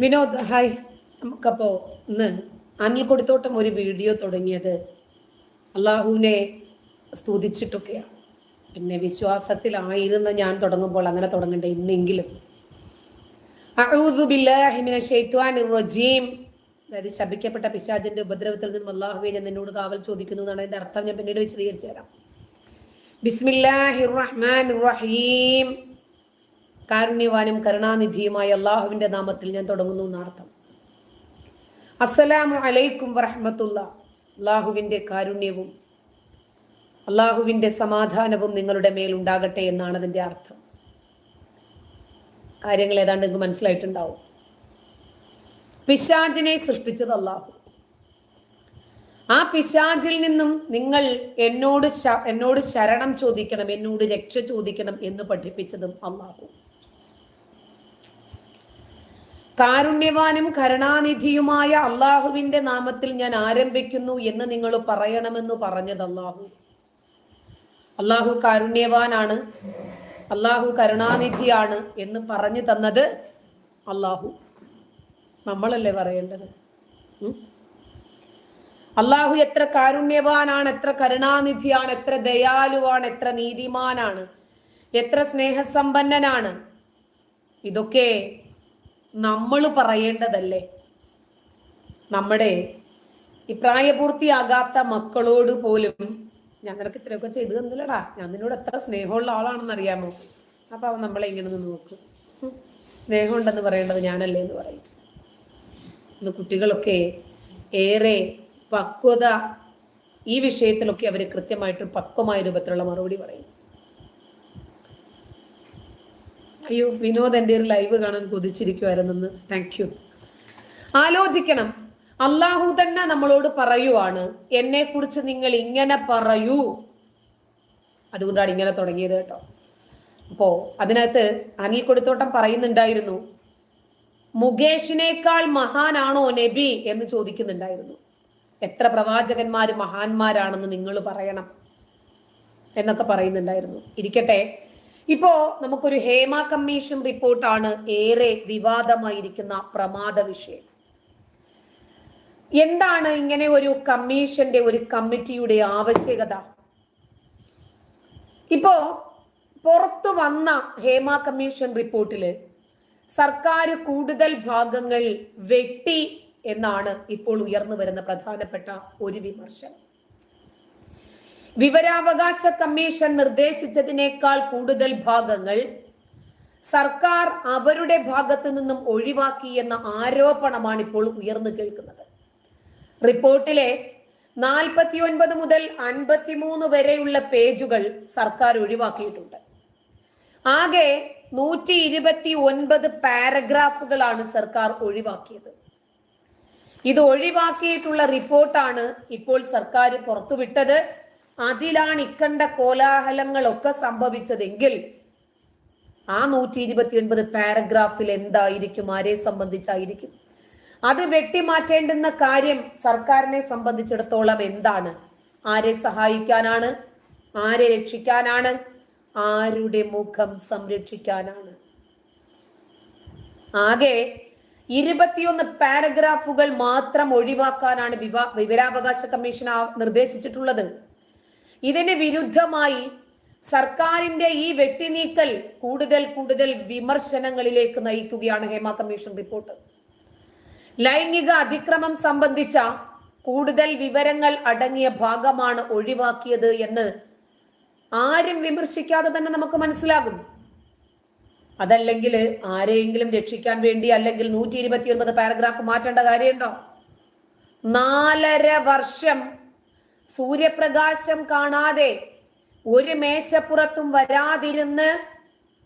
Vinod hi. നമുക്കപ്പോ ഇന്ന് അനിൽ കൊടുത്തോട്ടം ഒരു video തുടങ്ങിയത് അള്ളാഹുവിനെ സ്തുതിച്ചിട്ടൊക്കെയാണ്. പിന്നെ വിശ്വാസത്തിലായിരുന്ന ഞാൻ തുടങ്ങുമ്പോൾ അങ്ങനെ തുടങ്ങണ്ടേ ഇന്നെങ്കിലും. അഊദു ബില്ലാഹി മിനശ് ശൈത്വാനിർ റജീം, അതായത് ശപിക്കപ്പെട്ട പിശാചിന്റെ ഉപദ്രവത്തിൽ നിന്നും അള്ളാഹുവെ ഞാൻ നിന്നോട് കാവൽ ചോദിക്കുന്നു എന്നാണ് അതിന്റെ അർത്ഥം. ഞാൻ പിന്നീട് വിശദീകരിച്ചു തരാം. ബിസ്മില്ലാഹിർ റഹ്മാനിർ റഹീം, കാരുണ്യവാനും കരുണാനിധിയുമായ അള്ളാഹുവിന്റെ നാമത്തിൽ ഞാൻ തുടങ്ങുന്നു എന്നർത്ഥം. അസ്സലാമു അലൈക്കും വറഹ്മത്തുള്ളാഹി, അള്ളാഹുവിന്റെ കാരുണ്യവും അള്ളാഹുവിന്റെ സമാധാനവും നിങ്ങളുടെ മേൽ ഉണ്ടാകട്ടെ എന്നാണ് അതിന്റെ അർത്ഥം. കാര്യങ്ങൾ ഏതാണ്ട് നിങ്ങൾക്ക് മനസ്സിലായിട്ടുണ്ടാവും. പിശാചിനെ സൃഷ്ടിച്ചത് അള്ളാഹു. ആ പിശാചിൽ നിന്നും നിങ്ങൾ എന്നോട് ശരണം ചോദിക്കണം, എന്നോട് രക്ഷ ചോദിക്കണം എന്ന് പഠിപ്പിച്ചതും അള്ളാഹു. കാരുണ്യവാനും കരുണാനിധിയുമായ അള്ളാഹുവിന്റെ നാമത്തിൽ ഞാൻ ആരംഭിക്കുന്നു എന്ന് നിങ്ങൾ പറയണമെന്ന് പറഞ്ഞത് അള്ളാഹു. അള്ളാഹു കാരുണ്യവാനാണ്, അള്ളാഹു കരുണാനിധിയാണ് എന്ന് പറഞ്ഞു തന്നത് അള്ളാഹു. നമ്മളല്ലേ പറയേണ്ടത്? അള്ളാഹു എത്ര കാരുണ്യവാനാണ്, എത്ര കരുണാനിധിയാണ്, എത്ര ദയാലുവാണ്, എത്ര നീതിമാനാണ്, എത്ര സ്നേഹസമ്പന്നനാണ്, ഇതൊക്കെ നമ്മൾ പറയേണ്ടതല്ലേ? നമ്മുടെ ഈ പ്രായപൂർത്തിയാകാത്ത മക്കളോട് പോലും ഞാൻ നിനക്ക് ഇത്രയൊക്കെ ചെയ്തു തന്നില്ലടാ, ഞാൻ നിന്നോട് എത്ര സ്നേഹമുള്ള ആളാണെന്ന് അറിയാമോ? അപ്പൊ അവൻ നമ്മളെ ഇങ്ങനെ നിന്ന് നോക്കും. സ്നേഹമുണ്ടെന്ന് പറയേണ്ടത് ഞാനല്ലേ എന്ന് പറയും. ഇന്ന് കുട്ടികളൊക്കെ ഏറെ പക്വത, ഈ വിഷയത്തിലൊക്കെ അവർ കൃത്യമായിട്ട് പക്വമായ രൂപത്തിലുള്ള മറുപടി പറയും. അയ്യോ, വിനോദ് എൻ്റെ ഒരു ലൈവ് കാണാൻ കൊതിച്ചിരിക്കുമായിരുന്നെന്ന്. Thank you. ആലോചിക്കണം, അള്ളാഹു തന്നെ നമ്മളോട് പറയുവാണ്, എന്നെ കുറിച്ച് നിങ്ങൾ ഇങ്ങനെ പറയൂ. അതുകൊണ്ടാണ് ഇങ്ങനെ തുടങ്ങിയത് കേട്ടോ. അപ്പോ അതിനകത്ത് അനിൽ കൊടുത്തോട്ടം പറയുന്നുണ്ടായിരുന്നു, മുകേഷിനേക്കാൾ മഹാനാണോ നബി എന്ന് ചോദിക്കുന്നുണ്ടായിരുന്നു. എത്ര പ്രവാചകന്മാര് മഹാന്മാരാണെന്ന് നിങ്ങൾ പറയണം എന്നൊക്കെ പറയുന്നുണ്ടായിരുന്നു. ഇരിക്കട്ടെ, ഇപ്പോ നമുക്കൊരു ഹേമ കമ്മീഷൻ റിപ്പോർട്ടാണ് ഏറെ വിവാദമായിരിക്കുന്ന പ്രമാദ വിഷയം. എന്താണ് ഇങ്ങനെ ഒരു കമ്മീഷന്റെ, ഒരു കമ്മിറ്റിയുടെ ആവശ്യകത? ഇപ്പോ പുറത്തു വന്ന ഹേമ കമ്മീഷൻ റിപ്പോർട്ടില് സർക്കാർ കൂടുതൽ ഭാഗങ്ങൾ വെട്ടി എന്നാണ് ഇപ്പോൾ ഉയർന്നു വരുന്ന പ്രധാനപ്പെട്ട ഒരു വിമർശനം. വിവരാവകാശ കമ്മീഷൻ നിർദ്ദേശിച്ചതിനേക്കാൾ കൂടുതൽ ഭാഗങ്ങൾ സർക്കാർ അവരുടെ ഭാഗത്തു നിന്നും ഒഴിവാക്കി എന്ന ആരോപണമാണ് ഇപ്പോൾ ഉയർന്നു കേൾക്കുന്നത്. റിപ്പോർട്ടിലെ 49 മുതൽ 53 വരെയുള്ള പേജുകൾ സർക്കാർ ഒഴിവാക്കിയിട്ടുണ്ട്. ആകെ 129 പാരഗ്രാഫുകളാണ് സർക്കാർ ഒഴിവാക്കിയത്. ഇത് ഒഴിവാക്കിയിട്ടുള്ള റിപ്പോർട്ടാണ് ഇപ്പോൾ സർക്കാർ പുറത്തുവിട്ടത്. അതിലാണ് ഇക്കണ്ട കോലാഹലങ്ങളൊക്കെ സംഭവിച്ചതെങ്കിൽ ആ 129 പാരഗ്രാഫിൽ എന്തായിരിക്കും, ആരെ സംബന്ധിച്ചായിരിക്കും? അത് വെട്ടിമാറ്റേണ്ടുന്ന കാര്യം സർക്കാരിനെ സംബന്ധിച്ചിടത്തോളം എന്താണ്? ആരെ സഹായിക്കാനാണ്? ആരെ രക്ഷിക്കാനാണ്? ആരുടെ മുഖം സംരക്ഷിക്കാനാണ്? ആകെ 21 പാരഗ്രാഫുകൾ മാത്രം ഒഴിവാക്കാനാണ് വിവരാവകാശ കമ്മീഷൻ നിർദ്ദേശിച്ചിട്ടുള്ളത്. ഇതിന് വിരുദ്ധമായി സർക്കാരിന്റെ ഈ വെട്ടിനീക്കൽ കൂടുതൽ വിമർശനങ്ങളിലേക്ക് നയിക്കുകയാണ് ഹേമ കമ്മീഷൻ റിപ്പോർട്ട്. ലൈംഗിക അതിക്രമം സംബന്ധിച്ച കൂടുതൽ വിവരങ്ങൾ അടങ്ങിയ ഭാഗമാണ് ഒഴിവാക്കിയത് എന്ന് ആരും വിമർശിക്കാതെ തന്നെ നമുക്ക് മനസ്സിലാകും. അതല്ലെങ്കിൽ ആരെയെങ്കിലും രക്ഷിക്കാൻ വേണ്ടി അല്ലെങ്കിൽ 129 പാരഗ്രാഫ് മാറ്റേണ്ട കാര്യമുണ്ടോ? 4.5 വർഷം സൂര്യപ്രകാശം കാണാതെ ഒരു മേശപ്പുറത്തും വരാതിരുന്ന്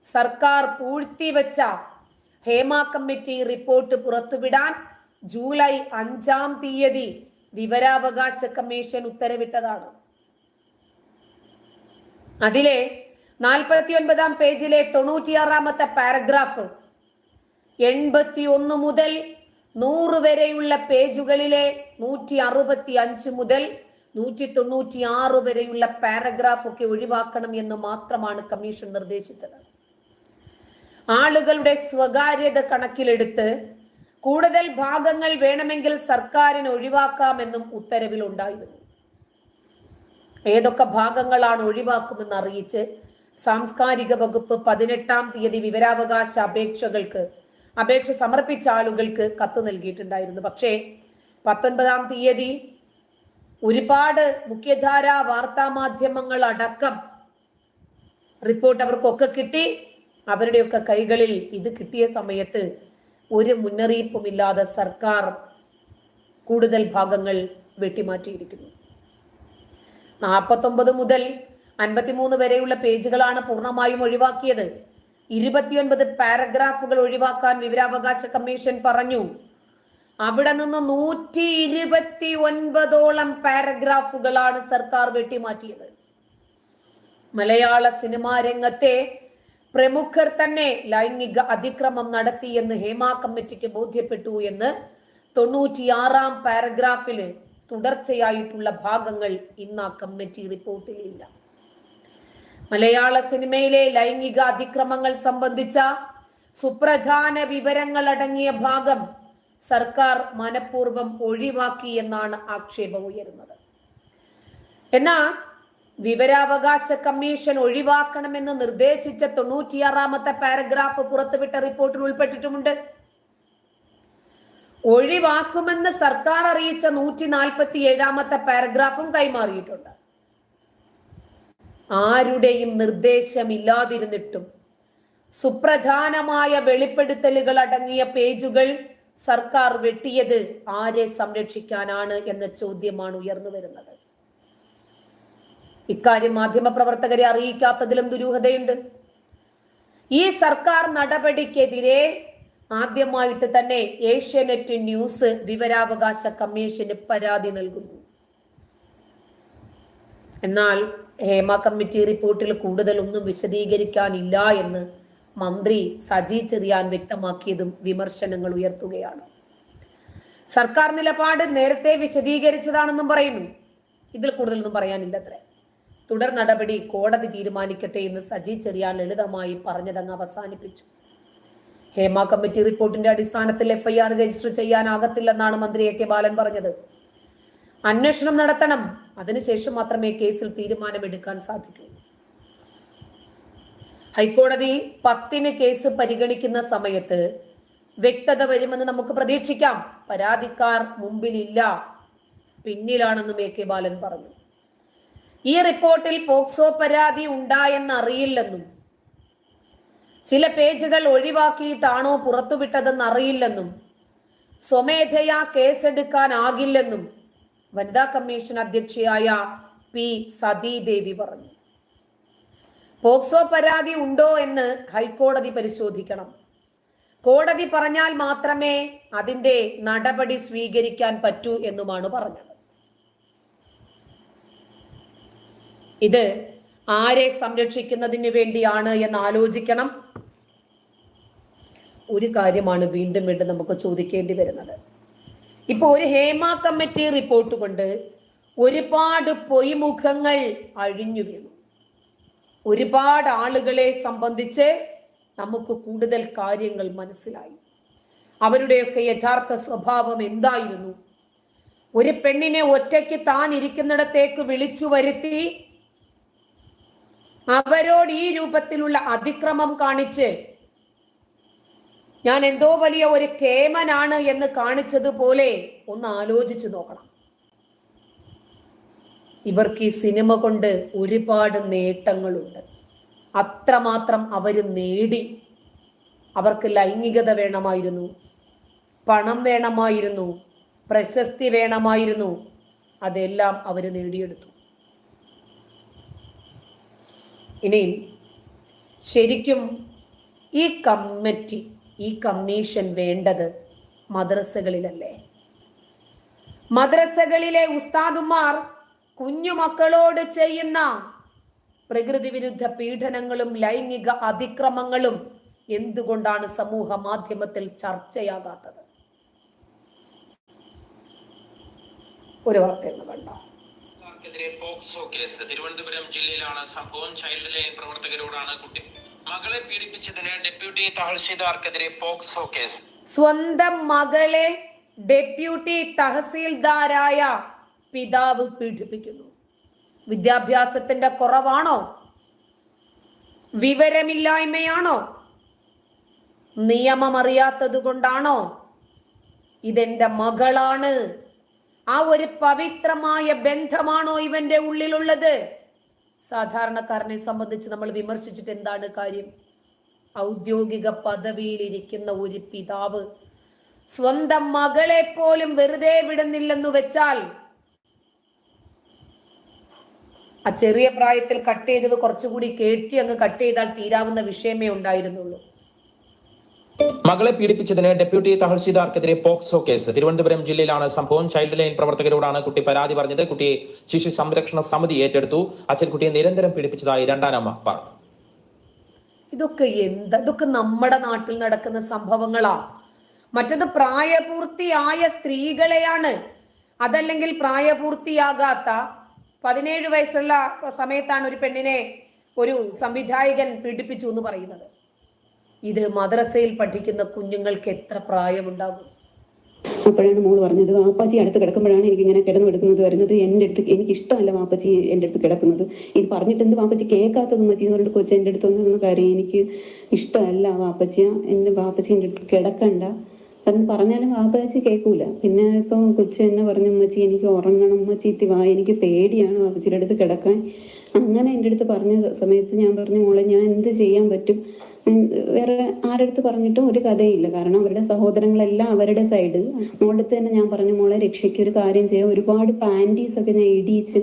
സർക്കാർ പൂഴ്ത്തിവെച്ച ഹേമ കമ്മിറ്റി റിപ്പോർട്ട് പുറത്തുവിടാൻ ജൂലൈ 5-ാം തീയതി വിവരാവകാശ കമ്മീഷൻ ഉത്തരവിട്ടതാണ്. അതിലെ 49-ാം പേജിലെ 96-ാമത്തെ പാരഗ്രാഫ് 81 മുതൽ 100 വരെയുള്ള പേജുകളിലെ 165 മുതൽ 196 വരെയുള്ള പാരഗ്രാഫ് ഒക്കെ ഒഴിവാക്കണം എന്ന് മാത്രമാണ് കമ്മീഷൻ നിർദ്ദേശിച്ചത്. ആളുകളുടെ സ്വകാര്യത കണക്കിലെടുത്ത് കൂടുതൽ ഭാഗങ്ങൾ വേണമെങ്കിൽ സർക്കാരിന് ഒഴിവാക്കാമെന്നും ഉത്തരവിൽ ഉണ്ടായിരുന്നു. ഏതൊക്കെ ഭാഗങ്ങളാണ് ഒഴിവാക്കുമെന്ന് അറിയിച്ച് സാംസ്കാരിക വകുപ്പ് 18-ാം തീയതി വിവരാവകാശ അപേക്ഷ സമർപ്പിച്ച ആളുകൾക്ക് കത്ത് നൽകിയിട്ടുണ്ടായിരുന്നു. പക്ഷേ 19-ാം തീയതി ഒരുപാട് മുഖ്യധാര വാർത്താ മാധ്യമങ്ങൾ അടക്കം റിപ്പോർട്ട് അവർക്കൊക്കെ കിട്ടി. അവരുടെയൊക്കെ കൈകളിൽ ഇത് കിട്ടിയ സമയത്ത് ഒരു മുന്നറിയിപ്പുമില്ലാതെ സർക്കാർ കൂടുതൽ ഭാഗങ്ങൾ വെട്ടിമാറ്റിയിരിക്കുന്നു. 49 മുതൽ 53 വരെയുള്ള പേജുകളാണ് പൂർണ്ണമായും ഒഴിവാക്കിയത്. 29 പാരഗ്രാഫുകൾ ഒഴിവാക്കാൻ വിവരാവകാശ കമ്മീഷൻ പറഞ്ഞു. അവിടെ നിന്ന് 129ഓളം പാരഗ്രാഫുകളാണ് സർക്കാർ വെട്ടിമാറ്റിയത്. മലയാള സിനിമാ രംഗത്തെ പ്രമുഖർ തന്നെ ലൈംഗിക അതിക്രമം നടത്തിയെന്ന് ഹേമ കമ്മിറ്റിക്ക് ബോധ്യപ്പെട്ടു എന്ന് 96-ാം പാരഗ്രാഫില് തുടർച്ചയായിട്ടുള്ള ഭാഗങ്ങൾ ഇന്ന് ആ കമ്മിറ്റി റിപ്പോർട്ടിലില്ല. മലയാള സിനിമയിലെ ലൈംഗിക അതിക്രമങ്ങൾ സംബന്ധിച്ച സുപ്രധാന വിവരങ്ങൾ അടങ്ങിയ ഭാഗം സർക്കാർ മനഃപൂർവ്വം ഒഴിവാക്കി എന്നാണ് ആക്ഷേപം ഉയരുന്നത്. എന്നാൽ വിവരാവകാശ കമ്മീഷൻ ഒഴിവാക്കണമെന്ന് നിർദ്ദേശിച്ച 96-ാമത്തെ പാരഗ്രാഫ് പുറത്തുവിട്ട റിപ്പോർട്ടിൽ ഉൾപ്പെട്ടിട്ടുമുണ്ട്. ഒഴിവാക്കുമെന്ന് സർക്കാർ അറിയിച്ച 147-ാമത്തെ പാരഗ്രാഫും കൈമാറിയിട്ടുണ്ട്. ആരുടെയും നിർദ്ദേശമില്ലാതിരുന്നിട്ടും സുപ്രധാനമായ വെളിപ്പെടുത്തലുകൾ അടങ്ങിയ പേജുകൾ സർക്കാർ വെട്ടിയത് ആരെ സംരക്ഷിക്കാനാണ് എന്ന ചോദ്യമാണ് ഉയർന്നു വരുന്നത്. ഇക്കാര്യം മാധ്യമപ്രവർത്തകരെ അറിയിക്കാത്തതിലും ദുരൂഹതയുണ്ട്. ഈ സർക്കാർ നടപടിക്കെതിരെ ആദ്യമായിട്ട് തന്നെ ഏഷ്യാനെറ്റ് ന്യൂസ് വിവരാവകാശ കമ്മീഷന് പരാതി നൽകുന്നു. എന്നാൽ ഹേമ കമ്മിറ്റി റിപ്പോർട്ടിൽ കൂടുതൽ ഒന്നും വിശദീകരിക്കാനില്ല എന്ന് മന്ത്രി സജി ചെറിയാൻ വ്യക്തമാക്കിയതും വിമർശനങ്ങൾ ഉയർത്തുകയാണ്. സർക്കാർ നിലപാട് നേരത്തെ വിശദീകരിച്ചതാണെന്നും പറയുന്നു. ഇതിൽ കൂടുതലൊന്നും പറയാനില്ലത്രേ. തുടർ നടപടി കോടതി തീരുമാനിക്കട്ടെ എന്ന് സജി ചെറിയാൻ ലളിതമായി പറഞ്ഞതങ്ങ് അവസാനിപ്പിച്ചു. ഹേമ കമ്മിറ്റി റിപ്പോർട്ടിന്റെ അടിസ്ഥാനത്തിൽ FIR രജിസ്റ്റർ ചെയ്യാനാകത്തില്ലെന്നാണ് മന്ത്രി AK ബാലൻ പറഞ്ഞത്. അന്വേഷണം നടത്തണം, അതിനുശേഷം മാത്രമേ കേസിൽ തീരുമാനമെടുക്കാൻ സാധിക്കൂ. ഹൈക്കോടതി 10-ന് കേസ് പരിഗണിക്കുന്ന സമയത്ത് വ്യക്തത വരുമെന്ന് നമുക്ക് പ്രതീക്ഷിക്കാം. പരാതിക്കാർ മുമ്പിലില്ല, പിന്നിലാണെന്നും AK ബാലൻ പറഞ്ഞു. ഈ റിപ്പോർട്ടിൽ പോക്സോ പരാതി ഉണ്ടായെന്ന് അറിയില്ലെന്നും ചില പേജുകൾ ഒഴിവാക്കിയിട്ടാണോ പുറത്തുവിട്ടതെന്ന് അറിയില്ലെന്നും സ്വമേധയാ കേസെടുക്കാനാകില്ലെന്നും വനിതാ കമ്മീഷൻ അധ്യക്ഷയായ P. സതീദേവി പറഞ്ഞു. പോക്സോ പരാതി ഉണ്ടോ എന്ന് ഹൈക്കോടതി പരിശോധിക്കണം. കോടതി പറഞ്ഞാൽ മാത്രമേ അതിന്റെ നടപടി സ്വീകരിക്കാൻ പറ്റൂ എന്നുമാണ് പറഞ്ഞത്. ഇത് ആരെ സംരക്ഷിക്കുന്നതിന് വേണ്ടിയാണ് എന്ന് ആലോചിക്കണം. ഒരു കാര്യമാണ് വീണ്ടും വീണ്ടും നമുക്ക് ചോദിക്കേണ്ടി വരുന്നത്. ഇപ്പൊ ഒരു ഹേമ കമ്മിറ്റി റിപ്പോർട്ട് കൊണ്ട് ഒരുപാട് പൊയ്മുഖങ്ങൾ അഴിഞ്ഞു വീണു. ഒരുപാട് ആളുകളെ സംബന്ധിച്ച് നമുക്ക് കൂടുതൽ കാര്യങ്ങൾ മനസ്സിലായി. അവരുടെയൊക്കെ യഥാർത്ഥ സ്വഭാവം എന്തായിരുന്നു? ഒരു പെണ്ണിനെ ഒറ്റയ്ക്ക് താൻ ഇരിക്കുന്നിടത്തേക്ക് വിളിച്ചു വരുത്തി അവരോട് ഈ രൂപത്തിലുള്ള അതിക്രമം കാണിച്ച് ഞാൻ എന്തോ വലിയ ഒരു കേമനാണ് എന്ന് കാണിച്ചതുപോലെ ഒന്ന് ആലോചിച്ചു നോക്കണം. ഇവർക്ക് ഈ സിനിമ കൊണ്ട് ഒരുപാട് നേട്ടങ്ങളുണ്ട്. അത്രമാത്രം അവര് നേടി. അവർക്ക് ലൈംഗികത വേണമായിരുന്നു, പണം വേണമായിരുന്നു, പ്രശസ്തി വേണമായിരുന്നു. അതെല്ലാം അവര് നേടിയെടുത്തു. ഇനിയും ശരിക്കും ഈ കമ്മീഷൻ വേണ്ടത് മദ്രസകളിലല്ലേ? മദ്രസകളിലെ ഉസ്താദുമാർ കുഞ്ഞുമക്കളോട് ചെയ്യുന്ന പ്രകൃതി വിരുദ്ധ പീഡനങ്ങളും ലൈംഗിക അതിക്രമങ്ങളും എന്തുകൊണ്ടാണ് സമൂഹ മാധ്യമത്തിൽ ചർച്ചയാകാത്തത്? ഒരു വാർത്തയെന്ന് കണ്ടോ? പോക്സോ കേസ് തിരുവനന്തപുരം ജില്ലയിലാണ് സംഭവം. ചൈൽഡ് ലൈൻ പ്രവർത്തകരോടാണ് കുട്ടി മകളെ പീഡിപ്പിച്ചതിന് ഡെപ്യൂട്ടി തഹസിൽദാർക്കെതിരെ പോക്സോ കേസ്. സ്വന്തം മകളെ ഡെപ്യൂട്ടി തഹസീൽദാരായ പിതാവ് പീഡിപ്പിക്കുന്നു. വിദ്യാഭ്യാസത്തിന്റെ കുറവാണോ? വിവരമില്ലായ്മയാണോ? നിയമം അറിയാത്തത് കൊണ്ടാണോ? ഇതെന്റെ മകളാണ്, ആ ഒരു പവിത്രമായ ബന്ധമാണോ ഇവന്റെ ഉള്ളിലുള്ളത്? സാധാരണക്കാരനെ സംബന്ധിച്ച് നമ്മൾ വിമർശിച്ചിട്ട് എന്താണ് കാര്യം? ഔദ്യോഗിക പദവിയിലിരിക്കുന്ന ഒരു പിതാവ് സ്വന്തം മകളെ പോലും വെറുതെ വിടുന്നില്ലെന്ന് വെച്ചാൽ, ആ ചെറിയ പ്രായത്തിൽ കട്ട് ചെയ്തത് കുറച്ചുകൂടി കേട്ടി അങ്ങ് കട്ട് ചെയ്താൽ തീരാവുന്ന വിഷയമേ ഉണ്ടായിരുന്നുള്ളൂ. മകളെ പീഡിപ്പിച്ചതിന് ഡെപ്യൂട്ടി തഹസിൽദാർക്കെതിരെ പോക്സോ കേസ്. തിരുവനന്തപുരം ജില്ലയിലാണ് സംഭവം. ചൈൽഡ് ലൈൻ പ്രവർത്തകരോടാണ് കുട്ടി പരാതി പറഞ്ഞത്. കുട്ടിയെ ശിശു സംരക്ഷണ സമിതി ഏറ്റെടുത്തു. അച്ഛൻ കുട്ടിയെ നിരന്തരം പീഡിപ്പിച്ചതായി രണ്ടാനമ്മ പറഞ്ഞു. ഇതൊക്കെ നമ്മുടെ നാട്ടിൽ നടക്കുന്ന സംഭവങ്ങളാ. മറ്റത് പ്രായപൂർത്തിയായ സ്ത്രീകളെയാണ്, അതല്ലെങ്കിൽ പ്രായപൂർത്തിയാകാത്ത 17 വയസ്സുള്ള സമയത്താണ് ഒരു പെണ്ണിനെ ഒരു സംവിധായകൻ പീഡിപ്പിച്ചു എന്ന് പറയുന്നത്. ഇത് മദ്രസയിൽ പഠിക്കുന്ന കുഞ്ഞുങ്ങൾക്ക് എത്ര പ്രായമുണ്ടാകും? അപ്പോഴാണ് മോള് പറഞ്ഞത്, വാപ്പാച്ചി അടുത്ത് കിടക്കുമ്പോഴാണ് എനിക്ക് ഇങ്ങനെ കിടക്കുന്നത് വരുന്നത്. എൻ്റെ അടുത്ത് എനിക്ക് ഇഷ്ടമല്ല വാപ്പച്ചി എൻ്റെ അടുത്ത് കിടക്കുന്നത്. ഇത് പറഞ്ഞിട്ട് എന്ത് വാപ്പച്ചി കേൾക്കാത്തത് മച്ചി എന്ന് പറഞ്ഞിട്ട് കൊച്ചു എൻ്റെ അടുത്ത് വന്നിരുന്ന കാര്യം എനിക്ക് ഇഷ്ടമല്ല വാപ്പച്ചിയ, എൻ്റെ വാപ്പച്ചി എൻ്റെ അടുത്ത് കിടക്കണ്ട എന്ന് പറഞ്ഞാലും വാപ്പച്ചി കേൾക്കൂല. പിന്നെ ഇപ്പം കൊച്ചു എന്നെ പറഞ്ഞു, ഉമ്മച്ചി എനിക്ക് ഉറങ്ങണം, ഉമ്മച്ചി വാ, എനിക്ക് പേടിയാണ് വാപ്പച്ചിയുടെ അടുത്ത് കിടക്കാൻ. അങ്ങനെ എൻ്റെ അടുത്ത് പറഞ്ഞ സമയത്ത് ഞാൻ പറഞ്ഞു, മോളെ ഞാൻ എന്ത് ചെയ്യാൻ പറ്റും? വേറെ ആരടുത്ത് പറഞ്ഞിട്ടും ഒരു കഥയില്ല. കാരണം അവരുടെ സഹോദരങ്ങളെല്ലാം അവരുടെ സൈഡ്. മോളുടെ തന്നെ ഞാൻ പറഞ്ഞു, മോളെ രക്ഷയ്ക്ക് ഒരു കാര്യം ചെയ്യാം. ഒരുപാട് പാൻറ്റീസ് ഒക്കെ ഞാൻ ഇടിയിച്ച്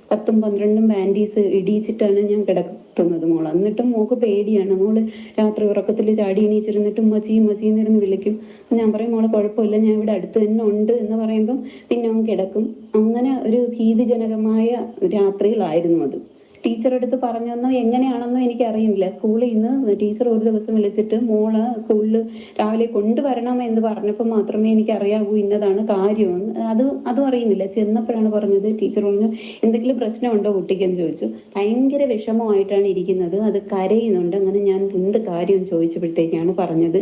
10ഉം 12ഉം പാൻറ്റീസ് ഇടിയിച്ചിട്ടാണ് ഞാൻ കിടത്തുന്നത് മോള്. എന്നിട്ടും മോൾക്ക് പേടിയാണ്. മോള് രാത്രി ഉറക്കത്തിൽ ചാടി എണീച്ചിരുന്നിട്ട് ഉമ്മച്ചിന്നിരുന്ന് വിളിക്കും. ഞാൻ പറയും, മോളെ കുഴപ്പമില്ല, ഞാൻ ഇവിടെ അടുത്ത് തന്നെ ഉണ്ട് എന്ന് പറയുമ്പം പിന്നെ അവൻ കിടക്കും. അങ്ങനെ ഒരു ഭീതിജനകമായ രാത്രികളായിരുന്നു അത്. ടീച്ചർ അടുത്ത് പറഞ്ഞെന്നോ എങ്ങനെയാണെന്നോ എനിക്കറിയില്ല. സ്കൂളിൽ നിന്ന് ടീച്ചർ ഒരു ദിവസം വിളിച്ചിട്ട് മോളെ സ്കൂളിൽ രാവിലെ കൊണ്ടുവരണം എന്ന് പറഞ്ഞപ്പോൾ മാത്രമേ എനിക്ക് അറിയാവൂ ഇന്നതാണ് കാര്യമെന്ന്. അതും അറിയുന്നില്ല. ചെന്നപ്പോഴാണ് പറഞ്ഞത്, ടീച്ചർ പറഞ്ഞു എന്തെങ്കിലും പ്രശ്നമുണ്ടോ കുട്ടിക്കെന്ന് ചോദിച്ചു. ഭയങ്കര വിഷമമായിട്ടാണ് ഇരിക്കുന്നത്, അത് കരയുന്നുണ്ട്. അങ്ങനെ ഞാൻ എന്ത് കാര്യം ചോദിച്ചപ്പോഴത്തേക്കാണ് പറഞ്ഞത്,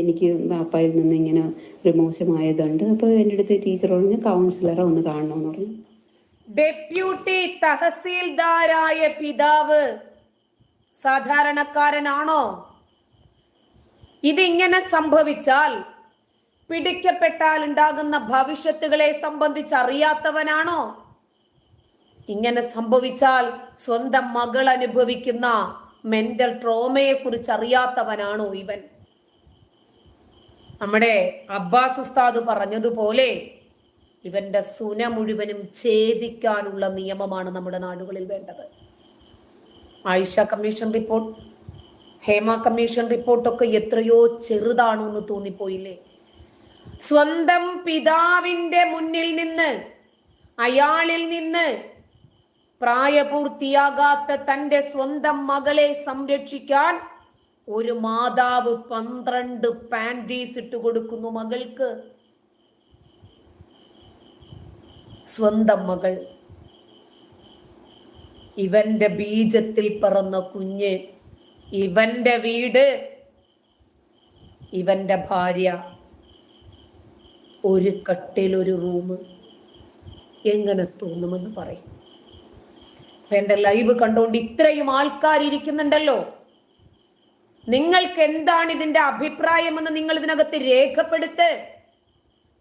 എനിക്ക് വാപ്പായിൽ നിന്ന് ഇങ്ങനെ ഒരു മോശമായതുണ്ട്. അപ്പോൾ എൻ്റെ അടുത്ത് ടീച്ചർ പറഞ്ഞു കൗൺസിലറെ ഒന്ന് കാണണമെന്ന് പറഞ്ഞു. ഡെപ്യൂട്ടി തഹസീൽദാരായ പിതാവ് സാധാരണക്കാരനാണോ? ഇതിങ്ങനെ സംഭവിച്ചാൽ പിടിക്കപ്പെട്ടാൽ ഉണ്ടാകുന്ന ഭവിഷ്യത്തുകളെ സംബന്ധിച്ച് അറിയാത്തവനാണോ? ഇങ്ങനെ സംഭവിച്ചാൽ സ്വന്തം മകൾ അനുഭവിക്കുന്ന മെന്റൽ ട്രോമയെ കുറിച്ച് അറിയാത്തവനാണോ ഇവൻ? നമ്മുടെ അബ്ബാസ് ഉസ്താദ് പറഞ്ഞതുപോലെ ഇവന്റെ സുന മുഴുവനും ഛേദിക്കാനുള്ള നിയമമാണ് നമ്മുടെ നാടുകളിൽ വേണ്ടത്. Ayisha commission report, Hema commission റിപ്പോർട്ടൊക്കെ എത്രയോ ചെറുതാണോ എന്ന് തോന്നിപ്പോയില്ലേ? സ്വന്തം പിതാവിന്റെ മുന്നിൽ നിന്ന്, അയാളിൽ നിന്ന് പ്രായപൂർത്തിയാകാത്ത തന്റെ സ്വന്തം മകളെ സംരക്ഷിക്കാൻ ഒരു മാതാവ് 12 പാൻറ്റീസ് ഇട്ട് കൊടുക്കുന്നു മകൾക്ക്. സ്വന്തം മകൾ, ഇവന്റെ ബീജത്തിൽ പിറന്ന കുഞ്ഞ്, ഇവന്റെ വീട്, ഇവന്റെ ഭാര്യ, ഒരു കട്ടിൽ, ഒരു റൂം. എങ്ങനെ തോന്നുമെന്ന് പറയും? എന്റെ ലൈവ് കണ്ടുകൊണ്ട് ഇത്രയും ആൾക്കാർ ഇരിക്കുന്നുണ്ടല്ലോ, നിങ്ങൾക്ക് എന്താണ് ഇതിന്റെ അഭിപ്രായമെന്ന് നിങ്ങൾ ഇതിനകത്ത് രേഖപ്പെടുത്ത്.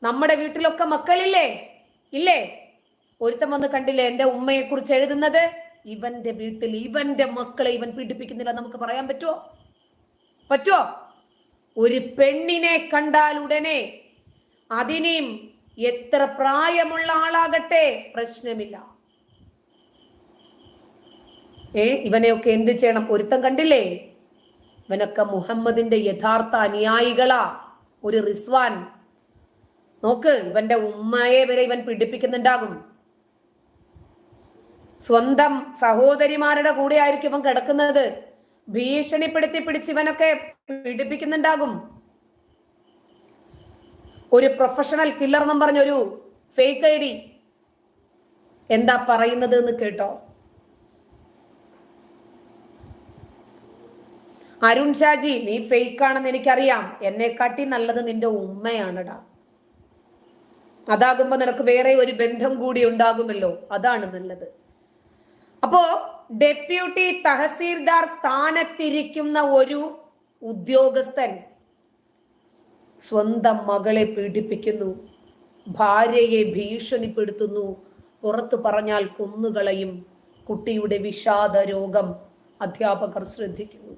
നമ്മുടെ വീട്ടിലൊക്കെ മക്കളില്ലേ? ഇല്ലേ? ഒരുത്തം വന്ന് കണ്ടില്ലേ എന്റെ ഉമ്മയെ കുറിച്ച് എഴുതുന്നത്? ഇവന്റെ വീട്ടിൽ ഇവന്റെ മക്കളെ ഇവൻ പീഡിപ്പിക്കുന്നില്ല നമുക്ക് പറയാൻ പറ്റുമോ? ഒരു പെണ്ണിനെ കണ്ടാൽ ഉടനെ, അതിനെയും എത്ര പ്രായമുള്ള ആളാകട്ടെ പ്രശ്നമില്ല, ഇവനെയൊക്കെ എന്ത് ചെയ്യണം? ഒരുത്തം കണ്ടില്ലേ, ഇവനൊക്കെ മുഹമ്മദിന്റെ യഥാർത്ഥ അനുയായികളാ. ഒരു റിസ്വാൻ നോക്ക്, ഇവന്റെ ഉമ്മയെ വരെ ഇവൻ പീഡിപ്പിക്കുന്നുണ്ടാകും. സ്വന്തം സഹോദരിമാരുടെ കൂടെ ആയിരിക്കും ഇവൻ കിടക്കുന്നത്. ഭീഷണിപ്പെടുത്തി പിടിച്ച് ഇവനൊക്കെ പീഡിപ്പിക്കുന്നുണ്ടാകും. ഒരു പ്രൊഫഷണൽ കില്ലർ എന്നും പറഞ്ഞൊരു ഫേക്ക് ഐ ഡി എന്താ പറയുന്നത് എന്ന് കേട്ടോ? അരുൺ ഷാജി, നീ ഫേക്ക് ആണെന്ന് എനിക്കറിയാം. എന്നെക്കാട്ടി നല്ലത് നിന്റെ ഉമ്മയാണടാ. അതാകുമ്പോ നിനക്ക് വേറെ ഒരു ബന്ധം കൂടി ഉണ്ടാകുമല്ലോ, അതാണ് നല്ലത്. അപ്പോ ഡെപ്യൂട്ടി തഹസീൽദാർ സ്ഥാനത്തിരിക്കുന്ന ഒരു ഉദ്യോഗസ്ഥൻ സ്വന്തം മകളെ പീഡിപ്പിക്കുന്നു, ഭാര്യയെ ഭീഷണിപ്പെടുത്തുന്നു, പുറത്തു പറഞ്ഞാൽ കൊന്നുകളയും. കുട്ടിയുടെ വിഷാദ രോഗം അധ്യാപകർ ശ്രദ്ധിക്കുന്നു.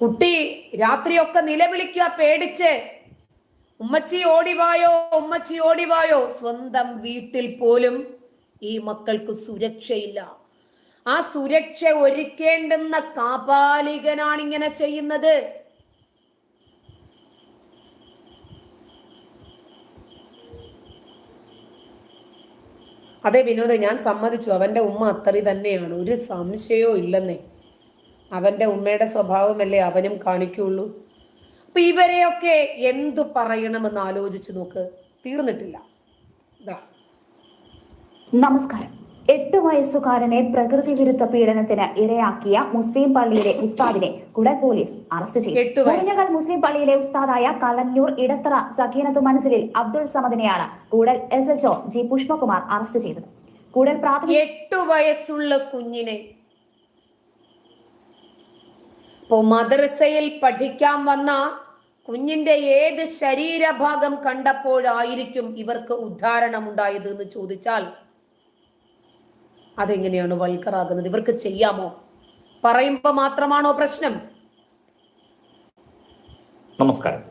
കുട്ടി രാത്രിയൊക്കെ നിലവിളിക്കുക പേടിച്ച്, ഉമ്മച്ചി ഓടിവായോ, ഉമ്മച്ചി ഓടിവായോ. സ്വന്തം വീട്ടിൽ പോലും ഈ മക്കൾക്ക് സുരക്ഷയില്ല. ആ സുരക്ഷ ഒരുക്കേണ്ടുന്ന കാപാലികനാണ് ഇങ്ങനെ ചെയ്യുന്നത്. അതെ വിനോദ, ഞാൻ സമ്മതിച്ചു, അവന്റെ ഉമ്മ അത്തറി തന്നെയാണ്, ഒരു സംശയവും ഇല്ലെന്നേ. അവന്റെ ഉമ്മയുടെ സ്വഭാവമല്ലേ അവനും കാണിക്കുള്ളൂ. അപ്പൊ ഇവരെയൊക്കെ എന്തു പറയണമെന്ന് ആലോചിച്ചു നോക്ക്, തീർന്നിട്ടില്ല. നമസ്കാരം. 8 വയസ്സുകാരനെ പ്രകൃതി വിരുദ്ധ പീഡനത്തിന് ഇരയാക്കിയ മുസ്ലിം പള്ളിയിലെ ഉസ്താദിനെ കുടൽ പോലീസ് അറസ്റ്റ് ചെയ്തു. കുഞ്ഞകൾ മുസ്ലിം പള്ളിയിലെ ഉസ്താദായ കലഞ്ഞൂർ ഇടത്തറ സഖീനത്തു മനസ്സിലിൽ അബ്ദുൾ സമദിനെയാണ് കൂടൽ SHO G പുഷ്പകുമാർ അറസ്റ്റ് ചെയ്തത്. കൂടൽ പ്രാഥമിക 8 വയസ്സുള്ള കുഞ്ഞിനെ മദ്രസയിൽ പഠിക്കാൻ വന്ന കുഞ്ഞിന്റെ ഏത് ശരീരഭാഗം കണ്ടപ്പോഴായിരിക്കും ഇവർക്ക് ഉദ്ധാരണം ഉണ്ടായത് എന്ന് ചോദിച്ചാൽ അതെങ്ങനെയാണ് വൾക്കറാകുന്നത്? ഇവർക്ക് ചെയ്യാമോ? പറയുമ്പോ മാത്രമാണോ പ്രശ്നം? നമസ്കാരം.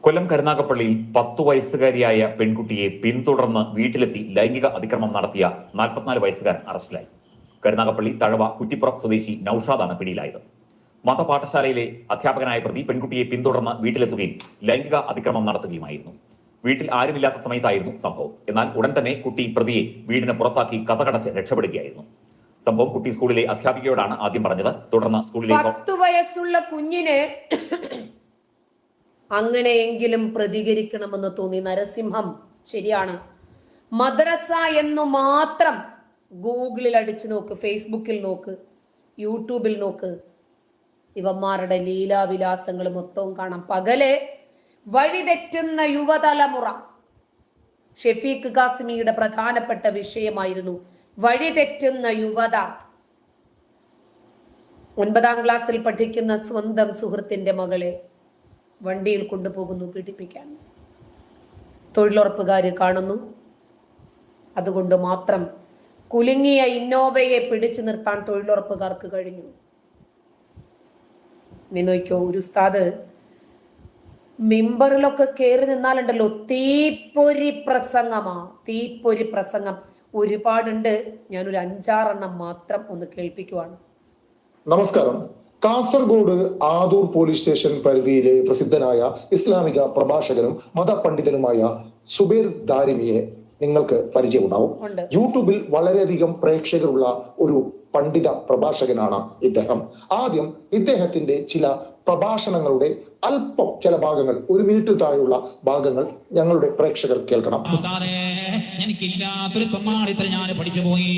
കൊല്ലം കരുനാഗപ്പള്ളിയിൽ 10 വയസ്സുകാരിയായ പെൺകുട്ടിയെ പിന്തുടർന്ന് വീട്ടിലെത്തി ലൈംഗിക അതിക്രമം നടത്തിയ 44 വയസ്സുകാരൻ അറസ്റ്റിലായി. കരുനാഗപ്പള്ളി തഴവ കുറ്റിപ്പുറം സ്വദേശി നൌഷാദാണ് പിടിയിലായത്. മതപാഠശാലയിലെ അധ്യാപകനായ പ്രതി പെൺകുട്ടിയെ പിന്തുടർന്ന് വീട്ടിലെത്തുകയും ലൈംഗിക അതിക്രമം നടത്തുകയുമായിരുന്നു. വീട്ടിൽ ആരുമില്ലാത്ത സമയത്തായിരുന്നു സംഭവം. എന്നാൽ ഉടൻ തന്നെ കുട്ടി പ്രതിയെ വീടിന് പുറത്താക്കി കതകടച്ച് രക്ഷപ്പെടുകയായിരുന്നു. സംഭവം കുട്ടി സ്കൂളിലെ അധ്യാപികയോടാണ് ആദ്യം പറഞ്ഞത്. തുടർന്ന് സ്കൂളിലെ 10 വയസ്സുള്ള കുഞ്ഞിന് അങ്ങനെയെങ്കിലും പ്രതികരിക്കണമെന്ന് തോന്നി നരസിംഹം. ശരിയാണ്. മദ്രസ എന്നു മാത്രം ഗൂഗിളിൽ അടിച്ചു നോക്ക്, ഫേസ്ബുക്കിൽ നോക്ക്, യൂട്യൂബിൽ നോക്ക്, ഇവന്മാരുടെ ലീലാവിലാസങ്ങൾ മൊത്തവും കാണാം. പകല് വഴിതെറ്റുന്ന യുവതലമുറ. ഷെഫീഖ് കാസിമിയുടെ പ്രധാനപ്പെട്ട വിഷയമായിരുന്നു വഴിതെറ്റുന്ന യുവത. 9ാം ക്ലാസ്സിൽ പഠിക്കുന്ന സ്വന്തം സുഹൃത്തിന്റെ മകളെ വണ്ടിയിൽ കൊണ്ടുപോകുന്നു പീഡിപ്പിക്കാൻ. തൊഴിലുറപ്പുകാര് കാണുന്നു. അതുകൊണ്ട് മാത്രം കുലുങ്ങിയ ഇന്നോവയെ പിടിച്ചു നിർത്താൻ തൊഴിലുറപ്പുകാർക്ക് കഴിഞ്ഞു. നീ നോക്കിയോ, ഒരു ഉസ്താദ് മിമ്പറിലൊക്കെ കയറി നിന്നാലുണ്ടല്ലോ തീപ്പൊരി പ്രസംഗമാ, തീപ്പൊരി പ്രസംഗം ഒരുപാടുണ്ട്. ഞാനൊരു 5-6 മാത്രം ഒന്ന് കേൾപ്പിക്കുവാണ്. നമസ്കാരം. കാസർഗോഡ് ആദൂർ പോലീസ് സ്റ്റേഷൻ പരിധിയിലെ പ്രസിദ്ധനായ ഇസ്ലാമിക പ്രഭാഷകനും മതപണ്ഡിതനുമായ സുബൈർ ദാരിമിയെ നിങ്ങൾക്ക് പരിചയമുണ്ടാവും. യൂട്യൂബിൽ വളരെയധികം പ്രേക്ഷകരുള്ള ഒരു പണ്ഡിത പ്രഭാഷകനാണ് ഇദ്ദേഹം. ആദ്യം ഇദ്ദേഹത്തിന്റെ ചില പ്രഭാഷണങ്ങളുടെ അല്പം ചില ഭാഗങ്ങൾ, 1 മിനിറ്റ് താഴെയുള്ള ഭാഗങ്ങൾ ഞങ്ങളുടെ പ്രേക്ഷകർ കേൾക്കണം. എനിക്കില്ലാത്തൊരു തൊമ്മാടിത്തര ഞാൻ പഠിച്ചുപോയി,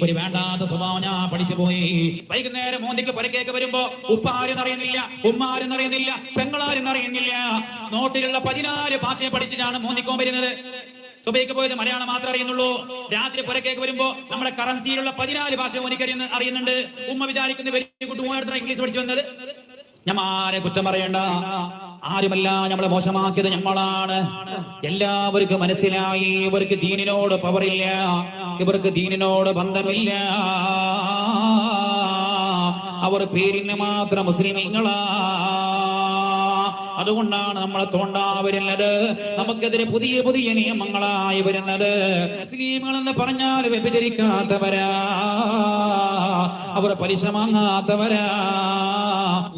ഒരു വേണ്ടാത്ത സ്വഭാവം ഞാൻ പഠിച്ചുപോയി. വൈകുന്നേരം മോന്തിക്ക് പുരക്കേക്ക് വരുമ്പോ ഉപ്പാരും അറിയുന്നില്ല, ഉമ്മാരും അറിയുന്നില്ല, പെങ്ങളാരും അറിയുന്നില്ല. നോട്ടിലുള്ള 14 ഭാഷയെ പഠിച്ചിട്ടാണ് മോന്തിക്കോൻ വരുന്നത്. സുബൈക്ക് പോയത് മലയാളം മാത്രമേ അറിയുന്നുള്ളൂ. രാത്രി പുരക്കേക്ക് വരുമ്പോ നമ്മുടെ കറൻസിയിലുള്ള 14 ഭാഷ മോനിക്ക് അറിയുന്നുണ്ട്. ഉമ്മ വിചാരിക്കുന്ന വെരി ഗുഡ് ഇംഗ്ലീഷ് പഠിച്ചു വന്നത്. ഞമ്മാരെ കുറ്റം പറയണ്ട, ആരുമല്ല നമ്മളെ മോശമാക്കിയത് ഞമ്മളാണ്. എല്ലാവർക്കും മനസ്സിലായി ഇവർക്ക് ദീനിനോട് പവറില്ല, ഇവർക്ക് ദീനിനോട് ബന്ധമില്ല, അവർ പേരിന് മാത്രം മുസ്ലിമീങ്ങളാ. അതുകൊണ്ടാണ് നമ്മളെ തോണ്ടാ വരുന്നത്, നമുക്കെതിരെ പുതിയ പുതിയ നിയമങ്ങളായി വരുന്നത്. മുസ്ലിമുകൾ എന്ന് പറഞ്ഞാൽ വ്യഭിചരിക്കാത്തവരാ, അവർ പലിശ വാങ്ങാത്തവരാ.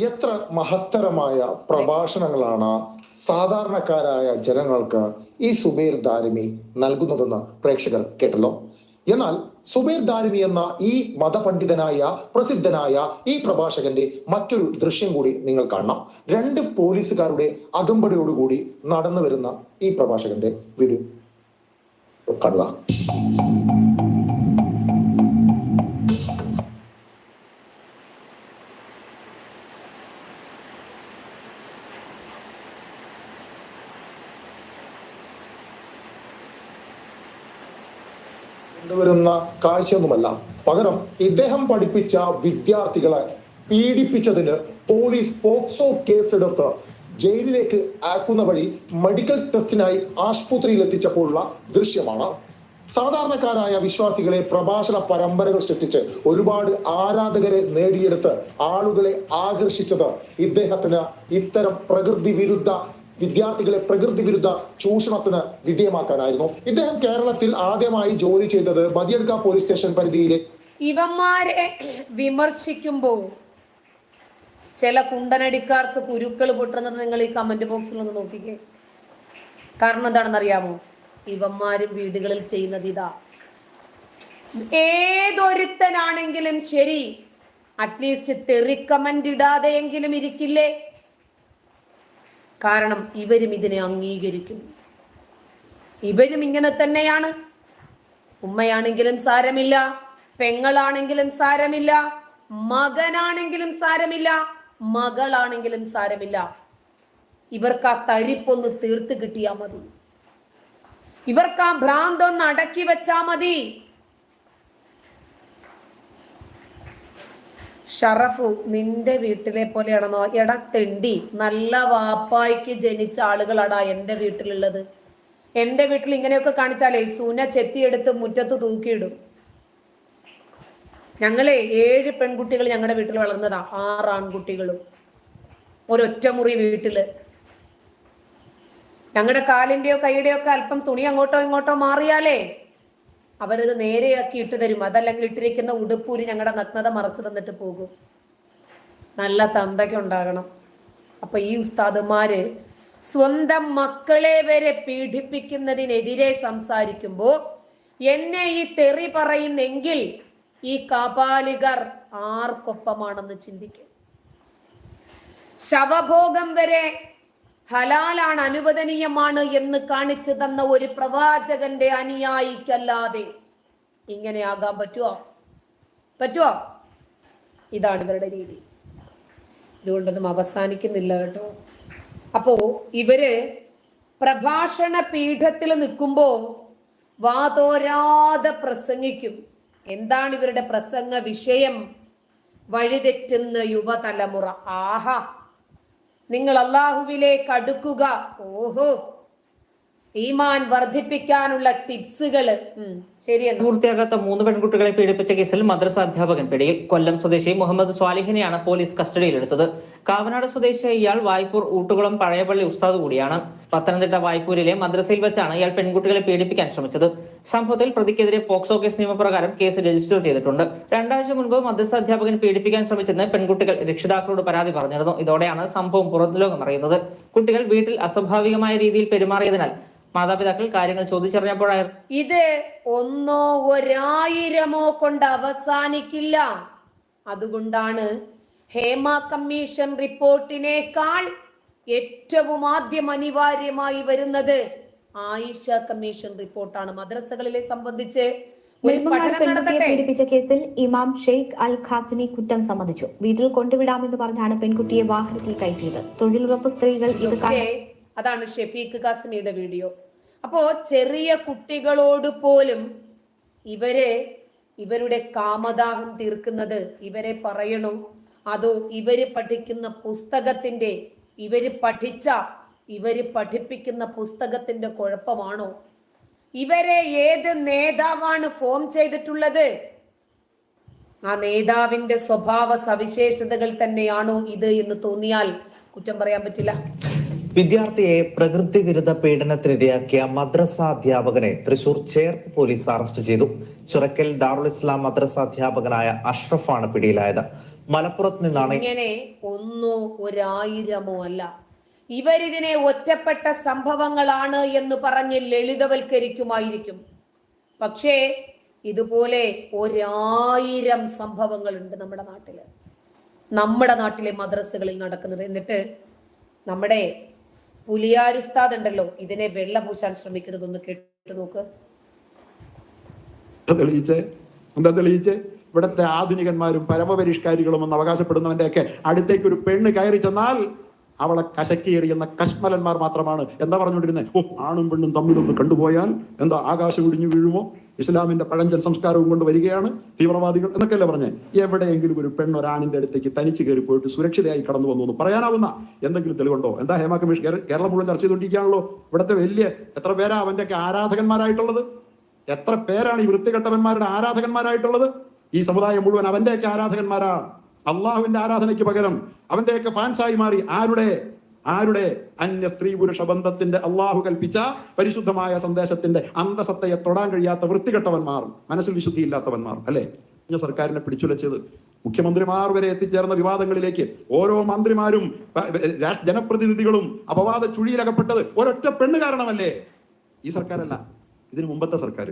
എത്ര മഹത്തരമായ പ്രഭാഷണങ്ങളാണ് സാധാരണക്കാരായ ജനങ്ങൾക്ക് ഈ സുബൈർ ദാരിമി നൽകുന്നതെന്ന് പ്രേക്ഷകർ കേട്ടല്ലോ. എന്നാൽ സുബൈർ ദാരിമി എന്ന ഈ മതപണ്ഡിതനായ പ്രസിദ്ധനായ ഈ പ്രഭാഷകന്റെ മറ്റൊരു ദൃശ്യം കൂടി നിങ്ങൾ കാണണം. 2 പോലീസുകാരുടെ അകമ്പടിയോടുകൂടി നടന്നു വരുന്ന ഈ പ്രഭാഷകന്റെ വീഡിയോ കാണുക. വരുന്ന കാഴ്ചയൊന്നുമല്ല. പകരം ഇദ്ദേഹം പഠിപ്പിച്ച വിദ്യാർത്ഥികളെ പീഡിപ്പിച്ചതിന് പോലീസ് പോക്സോ കേസെടുത്ത് ജയിലിലേക്ക് ആക്കുന്ന വഴി മെഡിക്കൽ ടെസ്റ്റിനായി ആശുപത്രിയിൽ എത്തിച്ചപ്പോഴുള്ള ദൃശ്യമാണ്. സാധാരണക്കാരായ വിശ്വാസികളെ പ്രഭാഷണ പരമ്പരകൾ സൃഷ്ടിച്ച് ഒരുപാട് ആരാധകരെ നേടിയെടുത്ത് ആളുകളെ ആകർഷിച്ചത് ഇദ്ദേഹത്തിന് ഇത്തരം വിദ്യാർത്ഥികളെ പ്രകൃതി വിരുദ്ധ ചൂഷണത്തിന് വിധേയമാക്കാനായിരുന്നു. ഇദ്ദേഹം കേരളത്തിൽ ആദ്യമായി ജോലി ചെയ്തത് ബദിയടുക്ക പോലീസ് സ്റ്റേഷൻ പരിധിയിലെ. ഇവന്മാരെ വിമർശിക്കുമ്പോൾ ചില കുണ്ടനടിക്കാർക്ക് കുരുക്കൾ പൊട്ടുന്നത് നിങ്ങൾ ഈ കമന്റ് ബോക്സിൽ ഒന്ന് നോക്കിക്കേ. കാരണം എന്താണെന്നറിയാമോ? ഇവന്മാരും വീടുകളിൽ ചെയ്യുന്നത് ഇതാ. ഏതൊരുത്തനാണെങ്കിലും ശരി, അറ്റ്ലീസ്റ്റ് തെറി കമന്റ് ഇടാതെയെങ്കിലും ഇരിക്കില്ലേ? കാരണം ഇവരും ഇതിനെ അംഗീകരിക്കുന്നു. ഇവരും ഇങ്ങനെ തന്നെയാണ്. ഉമ്മയാണെങ്കിലും സാരമില്ല, പെങ്ങളാണെങ്കിലും സാരമില്ല, മകനാണെങ്കിലും സാരമില്ല, മകളാണെങ്കിലും സാരമില്ല. ഇവർക്ക് ആ തരിപ്പൊന്ന് തീർത്ത് കിട്ടിയാ മതി. ഇവർക്ക് ആ ഭ്രാന്തൊന്ന് അടക്കി വെച്ചാ മതി. ഷറഫു, നിന്റെ വീട്ടിലെ പോലെയാണെന്നോ? എടാ തെണ്ടി, നല്ല വാപ്പായ്ക്ക് ജനിച്ച ആളുകളാടാ എൻ്റെ വീട്ടിലുള്ളത്. എൻ്റെ വീട്ടിൽ ഇങ്ങനെയൊക്കെ കാണിച്ചാലേ സൂന ചെത്തിയെടുത്ത് മുറ്റത്ത് തൂക്കിയിടും. ഞങ്ങളെ 7 പെൺകുട്ടികൾ ഞങ്ങളുടെ വീട്ടിൽ വളർന്നതാ, 6 ആൺകുട്ടികളും ഒരൊറ്റമുറി വീട്ടില്. ഞങ്ങളുടെ കാലിന്റെയോ കൈയുടെയോ ഒക്കെ അല്പം തുണി അങ്ങോട്ടോ ഇങ്ങോട്ടോ മാറിയാലേ അവരത് നേരെയാക്കി ഇട്ട് തരും. അതല്ലെങ്കിൽ ഇട്ടിരിക്കുന്ന ഉടുപ്പൂരി ഞങ്ങളുടെ നഗ്നത മറച്ചു തന്നിട്ട് പോകും. നല്ല തന്തയ്ക്ക് ഉണ്ടാകണം. അപ്പൊ ഈ ഉസ്താദുമാര് സ്വന്തം മക്കളെ വരെ പീഡിപ്പിക്കുന്നതിനെതിരെ സംസാരിക്കുമ്പോ എന്നെ ഈ തെറി പറയുന്നെങ്കിൽ ഈ കാപാലികർ ആർക്കൊപ്പമാണെന്ന് ചിന്തിക്കും. ശവഭോഗം വരെ ഹലാലാണ്, അനുവദനീയമാണ് എന്ന് കാണിച്ചു തന്ന ഒരു പ്രവാചകന്റെ അനുയായിക്കല്ലാതെ ഇങ്ങനെ ആകാൻ പറ്റുമോ? ഇതാണ് ഇവരുടെ രീതി. ഇതുകൊണ്ടൊന്നും അവസാനിക്കുന്നില്ല കേട്ടോ. അപ്പോ ഇവര് പ്രഭാഷണ പീഠത്തിൽ നിൽക്കുമ്പോ വാതോരാതെ പ്രസംഗിക്കും. എന്താണ് ഇവരുടെ പ്രസംഗ വിഷയം? വഴിതെറ്റുന്ന യുവതലമുറ. ആഹാ, നിങ്ങൾ അല്ലാഹുവിലേക്ക് അടുക്കുക. ഓഹോ, ഈമാൻ വർദ്ധിപ്പിക്കാനുള്ള ടിപ്സുകള്. ശരിയെന്ന്. പൂർത്തിയാകാത്ത 3 പെൺകുട്ടികളെ പീഡിപ്പിച്ച കേസിൽ മദ്രസ അധ്യാപകൻ പിടിയിൽ. കൊല്ലം സ്വദേശി മുഹമ്മദ് സ്വാലിഹിനെയാണ് പോലീസ് കസ്റ്റഡിയിലെടുത്തത്. കാവനാട് സ്വദേശിയായ ഇയാൾ വായ്പൂർ ഊട്ടുകുളം പഴയപള്ളി ഉസ്താദ് കൂടിയാണ്. പത്തനംതിട്ട വായ്പൂരിലെ മദ്രസയിൽ വെച്ചാണ് ഇയാൾ പെൺകുട്ടികളെ പീഡിപ്പിക്കാൻ ശ്രമിച്ചത്. സംഭവത്തിൽ പ്രതിക്കെതിരെ പോക്സോ കേസ് നിയമപ്രകാരം കേസ് രജിസ്റ്റർ ചെയ്തിട്ടുണ്ട്. 2 ആഴ്ച മുൻപ് മദ്രസ അധ്യാപകൻ പീഡിപ്പിക്കാൻ ശ്രമിച്ചെന്ന് പെൺകുട്ടികൾ രക്ഷിതാക്കളോട് പരാതി പറഞ്ഞിരുന്നു. ഇതോടെയാണ് സംഭവം പുറത്തുലോകം അറിയുന്നത്. കുട്ടികൾ വീട്ടിൽ അസ്വാഭാവികമായ രീതിയിൽ പെരുമാറിയതിനാൽ മാതാപിതാക്കൾ കാര്യങ്ങൾ ചോദിച്ചറിഞ്ഞപ്പോഴായിരുന്നു. ഇത് 1 1000 കൊണ്ട് അവസാനിക്കില്ല. അതുകൊണ്ടാണ് ഹേമ കമ്മീഷൻ റിപ്പോർട്ടിനേക്കാൾ ഏറ്റവും ആദ്യം അനിവാര്യമായി വരുന്നത് ആയിഷ കമ്മീഷൻ റിപ്പോർട്ടാണ്. മദ്രസകളിലെ സംബന്ധിച്ച് ഒരു പഠനം നടത്തട്ടെ. പീഡിപ്പിച്ച കേസിൽ ഇമാം ഷെയ്ഖ് അൽ ഖാസിനി കുറ്റം സമ്മതിച്ചു. വീട്ടിൽ കൊണ്ടുവിടാമെന്ന് പറഞ്ഞാണ് പെൺകുട്ടിയെ വാഹനത്തിൽ കയറ്റിയത്. തൊഴിലുറപ്പ് സ്ത്രീകൾ അതാണ് ഷെഫീഖ് ഖാസിനിയുടെ വീഡിയോ. അപ്പോ ചെറിയ കുട്ടികളോട് പോലും ഇവരുടെ കാമദാഹം തീർക്കുന്നത് ഇവരെ പറയണോ? അതോ ഇവര് പഠിക്കുന്ന പുസ്തകത്തിന്റെ ഇവര് പഠിപ്പിക്കുന്ന പുസ്തകത്തിന്റെ കുഴപ്പമാണോ? ഇവരെ ഏത് നേതാവാണ് ഫോം ചെയ്തിട്ടുള്ളത്? ആ നേതാവിന്റെ സ്വഭാവ സവിശേഷതകൾ തന്നെയാണോ ഇത് എന്ന് തോന്നിയാൽ കുറ്റം പറയാൻ പറ്റില്ല. വിദ്യാർത്ഥിയെ പ്രകൃതി വിരുദ്ധ പീഡനത്തിനിരയാക്കിയ മദ്രസ അധ്യാപകനെ തൃശൂർ ചേർപ്പ് പോലീസ് അറസ്റ്റ് ചെയ്തു. ചിറക്കൽ ദാറുൽ ഇസ്ലാം മദ്രസ അധ്യാപകനായ അഷ്റഫാണ് പിടിയിലായത്. മലപ്പുറത്ത് നിന്നാണ്. ഇങ്ങനെ 1 1000 അല്ല, ഇവരിതിനെ ഒറ്റപ്പെട്ട സംഭവങ്ങളാണ് എന്ന് പറഞ്ഞ് ലളിതവൽക്കരിക്കുമായിരിക്കും. പക്ഷേ ഇതുപോലെ 1000 സംഭവങ്ങളുണ്ട് നമ്മുടെ നാട്ടിലെ മദ്രസകളിൽ നടക്കുന്നത്. എന്നിട്ട് നമ്മുടെ പുലിയാരുസ്താദ് ഉണ്ടല്ലോ, ഇതിനെ വെള്ളപൂശാൻ ശ്രമിക്കുന്നതൊന്ന് കേട്ടു നോക്ക്. എന്താ തെളിയിച്ചേ? ഇവിടുത്തെ ആധുനികന്മാരും പരമപരിഷ്കാരികളും എന്ന് അവകാശപ്പെടുന്നവന്റെ ഒക്കെ അടുത്തേക്ക് ഒരു പെണ്ണ് കയറി ചെന്നാൽ അവളെ കശക്കിയെറിയുന്ന കശ്മലന്മാർ മാത്രമാണ് എന്താ പറഞ്ഞുകൊണ്ടിരുന്നത്? ആണും പെണ്ണും തമ്മിലൊന്ന് കണ്ടുപോയാൽ എന്താ ആകാശം ഇടിഞ്ഞു വീഴുമോ? ഇസ്ലാമിന്റെ പഴഞ്ചൻ സംസ്കാരവും കൊണ്ട് വരികയാണ് തീവ്രവാദികൾ എന്നൊക്കെയല്ലേ പറഞ്ഞേ. എവിടെയെങ്കിലും ഒരു പെണ്ണൊരാണിന്റെ അടുത്തേക്ക് തനിച്ച് കയറി പോയിട്ട് സുരക്ഷിതയായി കടന്നു വന്നു എന്ന് പറയാനാവുന്ന എന്തെങ്കിലും തെളിവുണ്ടോ? എന്താ ഹേമ കമ്മീഷൻ കേരളം മുഴുവൻ ചർച്ച ചെയ്തുകൊണ്ടിരിക്കുകയാണല്ലോ. ഇവിടുത്തെ വലിയ എത്ര പേരാ അവന്റെയൊക്കെ ആരാധകന്മാരായിട്ടുള്ളത്? എത്ര പേരാണ് ഈ വൃത്തികെട്ടവന്മാരുടെ ആരാധകന്മാരായിട്ടുള്ളത്? ഈ സമുദായം മുഴുവൻ അവന്റെയൊക്കെ ആരാധകന്മാരാണ്. അള്ളാഹുവിന്റെ ആരാധനയ്ക്ക് പകരം അവന്റെയൊക്കെ ഫാൻസായി മാറി. ആരുടെ അന്യ സ്ത്രീ പുരുഷ ബന്ധത്തിന്റെ അള്ളാഹു കൽപ്പിച്ച പരിശുദ്ധമായ സന്ദേശത്തിന്റെ അന്തസത്തയെ തൊടാൻ കഴിയാത്ത വൃത്തികെട്ടവന്മാർ, മനസ്സിൽ വിശുദ്ധിയില്ലാത്തവന്മാർ അല്ലേ സർക്കാരിനെ പിടിച്ചുലച്ചത്? മുഖ്യമന്ത്രിമാർ വരെ എത്തിച്ചേർന്ന വിവാദങ്ങളിലേക്ക് ഓരോ മന്ത്രിമാരും ജനപ്രതിനിധികളും അപവാദ ചുഴിയിലകപ്പെട്ടത് ഒരൊറ്റ പെണ്ണ് കാരണമല്ലേ? ഈ സർക്കാരല്ല, ഇതിനു മുമ്പത്തെ സർക്കാർ.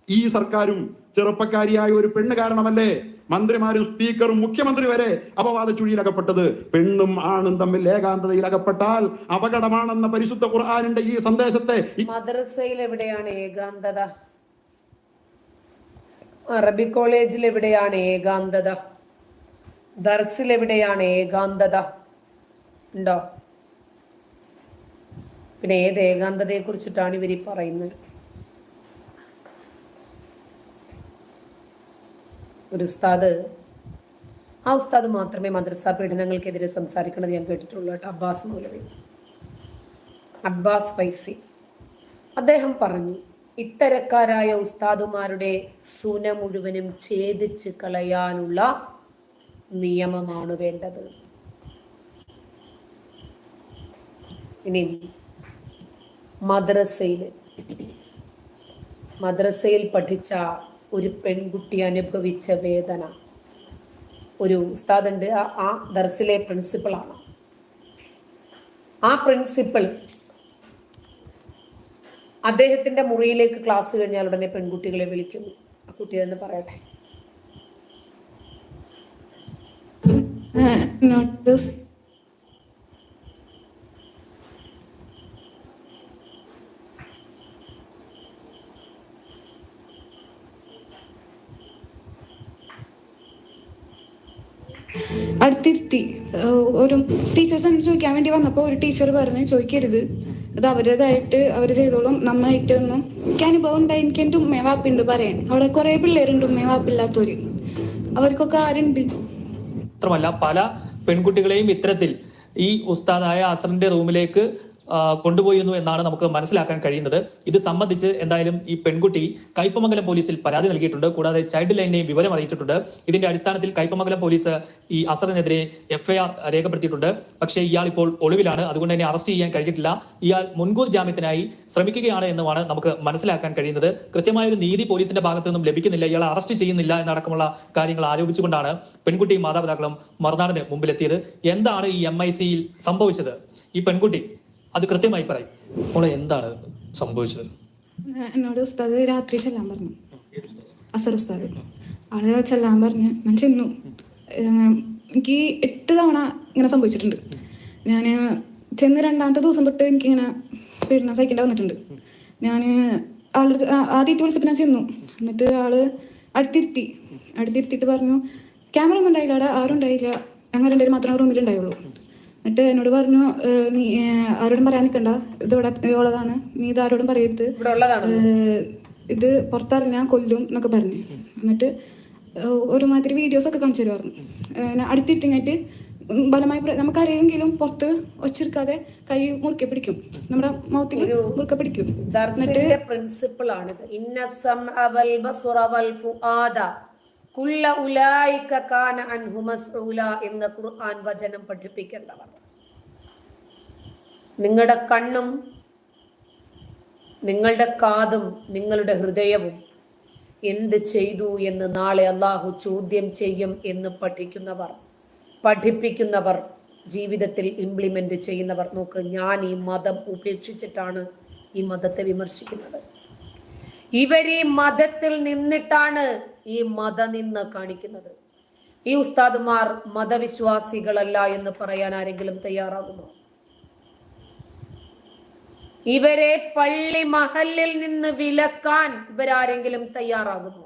ഈ സർക്കാരും ചെറുപ്പക്കാരിയായ ഒരു പെണ്ണ് കാരണമല്ലേ മന്ത്രിമാരും സ്പീക്കറും മുഖ്യമന്ത്രി വരെ അപവാദ ചുഴിയിലകപ്പെട്ടത്? പെണ്ണും ആണും തമ്മിൽ ഏകാന്തതയിൽ അകപ്പെട്ടാൽ അപകടമാണെന്ന പരിശുദ്ധ ഖുർആനിന്റെ ഈ സന്ദേശത്തെ മദ്രസയിൽ എവിടെയാണ് ഏകാന്തത? അറബി കോളേജിൽ എവിടെയാണ് ഏകാന്തത? ദർസിൽ എവിടെയാണ് ഏകാന്തത? ഉണ്ടോ? പിന്നെ ഏത് ഏകാന്തതയെ കുറിച്ചിട്ടാണ് ഇവർ പറയുന്നത്? ഒരു ഉസ്താദ്, ആ ഉസ്താദ് മാത്രമേ മദ്രസ പീഡനങ്ങൾക്കെതിരെ സംസാരിക്കുന്നത് ഞാൻ കേട്ടിട്ടുള്ളൂ കേട്ടോ. അബ്ബാസ് മൗലവി, അബ്ബാസ് ഫൈസി, അദ്ദേഹം പറഞ്ഞു, ഇത്തരക്കാരായ ഉസ്താദുമാരുടെ സുന മുഴുവനും ഛേദിച്ച് കളയാനുള്ള നിയമമാണ് വേണ്ടത്. ഇനി മദ്രസയിൽ പഠിച്ച ഒരു പെൺകുട്ടി അനുഭവിച്ച വേദന. ഒരു ഉസ്താദുണ്ട്, ആ ദർസിലെ പ്രിൻസിപ്പളാണ്. ആ പ്രിൻസിപ്പൾ അദ്ദേഹത്തിന്റെ മുറിയിലേക്ക് ക്ലാസ് കഴിഞ്ഞാൽ ഉടനെ പെൺകുട്ടികളെ വിളിക്കുന്നു. ആ കുട്ടി തന്നെ പറയട്ടെ. അടുത്തിരുത്തി ഒരു ടീച്ചേഴ്സ് ചോദിക്കാൻ വേണ്ടി വന്നപ്പോൾ ഒരു ടീച്ചർ പറഞ്ഞ് ചോദിക്കരുത്, അത് അവരുടേതായിട്ട് അവർ ചെയ്തോളും, നന്നായിട്ടൊന്നും. എനിക്ക് അനുഭവം ഉണ്ടായി. എനിക്ക് എൻ്റെ ഉമ്മയെ വാപ്പുണ്ട് പറയാൻ. അവിടെ കുറെ പിള്ളേരുണ്ട് ഉമ്മയെ വാപ്പില്ലാത്തവര്. അവർക്കൊക്കെ ആരുണ്ട്? മാത്രമല്ല പല പെൺകുട്ടികളെയും ഇത്തരത്തിൽ ഈ ഉസ്താദായ അസറിന്റെ റൂമിലേക്ക് കൊണ്ടുപോയിരുന്നു എന്നാണ് നമുക്ക് മനസ്സിലാക്കാൻ കഴിയുന്നത്. ഇത് സംബന്ധിച്ച് എന്തായാലും ഈ പെൺകുട്ടി കയ്പമംഗലം പോലീസിൽ പരാതി നൽകിയിട്ടുണ്ട്. കൂടാതെ ചൈൽഡ് ലൈനെയും വിവരം അറിയിച്ചിട്ടുണ്ട്. ഇതിന്റെ അടിസ്ഥാനത്തിൽ കയ്പമംഗലം പോലീസ് ഈ അസറിനെതിരെ FIR രേഖപ്പെടുത്തിയിട്ടുണ്ട്. പക്ഷേ ഇയാൾ ഇപ്പോൾ ഒളിവിലാണ്. അതുകൊണ്ട് തന്നെ അറസ്റ്റ് ചെയ്യാൻ കഴിഞ്ഞിട്ടില്ല. ഇയാൾ മുൻകൂർ ജാമ്യത്തിനായി ശ്രമിക്കുകയാണ് എന്നുമാണ് നമുക്ക് മനസ്സിലാക്കാൻ കഴിയുന്നത്. കൃത്യമായ ഒരു നീതി പോലീസിന്റെ ഭാഗത്തു നിന്നും ലഭിക്കുന്നില്ല, ഇയാളെ അറസ്റ്റ് ചെയ്യുന്നില്ല എന്നടക്കമുള്ള കാര്യങ്ങൾ ആരോപിച്ചുകൊണ്ടാണ് പെൺകുട്ടിയും മാതാപിതാക്കളും മറുനാടിന് മുമ്പിലെത്തിയത്. എന്താണ് ഈ MIC-യിൽ സംഭവിച്ചത്? ഈ പെൺകുട്ടി അത് കൃത്യമായി പറയും. മോളെ, എന്താണ് സംഭവിച്ചത്? എന്നോട് ഉസ്താദ് രാത്രി ചെല്ലാൻ പറഞ്ഞു. അസർ ഉസ്താദ് ആള് ചെല്ലാൻ പറഞ്ഞ് ഞാൻ ചെന്നു. എനിക്ക് 8 തവണ ഇങ്ങനെ സംഭവിച്ചിട്ടുണ്ട്. ഞാൻ ചെന്ന് 2ാമത്തെ ദിവസം തൊട്ട് എനിക്കിങ്ങനെ പീഡനം സഹിക്കേണ്ടി വന്നിട്ടുണ്ട്. ഞാൻ ആളുടെ ആദ്യമായിട്ട് വിളിച്ചപ്പോൾ ഞാൻ ചെന്നു. എന്നിട്ട് ആള് അടുത്തിരുത്തിയിട്ട് പറഞ്ഞു, ക്യാമറ ഒന്നും ഉണ്ടായില്ല, അവിടെ ആരും ഉണ്ടായില്ല, ഞങ്ങൾ 2 പേര് മാത്രമേ റൂമിലുണ്ടായുള്ളൂ. എന്നിട്ട് എന്നോട് പറഞ്ഞു, നീ ആരോടും പറയാൻ നിൽക്കണ്ട, ഇതിവിടെ ഉള്ളതാണ്, നീ ഇത് ആരോടും പറയരുത്, ഇത് പുറത്തറിഞ്ഞാൽ കൊല്ലും എന്നൊക്കെ പറഞ്ഞു. എന്നിട്ട് ഒരുമാതിരി വീഡിയോസ് ഒക്കെ കാണിച്ചു തരുമായിരുന്നു. അടുത്തിട്ടിങ്ങായിട്ട് ബലമായി നമുക്കറിയെങ്കിലും പുറത്ത് ഒച്ചെടുക്കാതെ കൈ മുറുക്കെ പിടിക്കും, നമ്മുടെ മൗത്തിൽ മുറുക്കെ പിടിക്കും. പ്രിൻസിപ്പിൾ ആണിത്. എന്ന ഖുർആൻ വചനം പഠിപ്പിക്കേണ്ടവർ. നിങ്ങളുടെ കണ്ണും നിങ്ങളുടെ കാതും നിങ്ങളുടെ ഹൃദയവും എന്ത് ചെയ്തു എന്ന് നാളെ അള്ളാഹു ചോദ്യം ചെയ്യും എന്ന് പഠിപ്പിക്കുന്നവർ, ജീവിതത്തിൽ ഇംപ്ലിമെന്റ് ചെയ്യുന്നവർ. നോക്ക്, ഞാൻ ഈ മതം ഉപേക്ഷിച്ചിട്ടാണ് ഈ മതത്തെ വിമർശിക്കുന്നത്. ഇവരീ മതത്തിൽ നിന്നിട്ടാണ് ഈ മതനിന്ദ കാണിക്കുന്നത്. ഈ ഉസ്താദുമാർ മതവിശ്വാസികളല്ല എന്ന് പറയാൻ ആരെങ്കിലും തയ്യാറാകുമോ? ഇവരെ പള്ളി മഹല്ലിൽ നിന്ന് വിലക്കാൻ ഇവരാരെങ്കിലും തയ്യാറാകുമോ?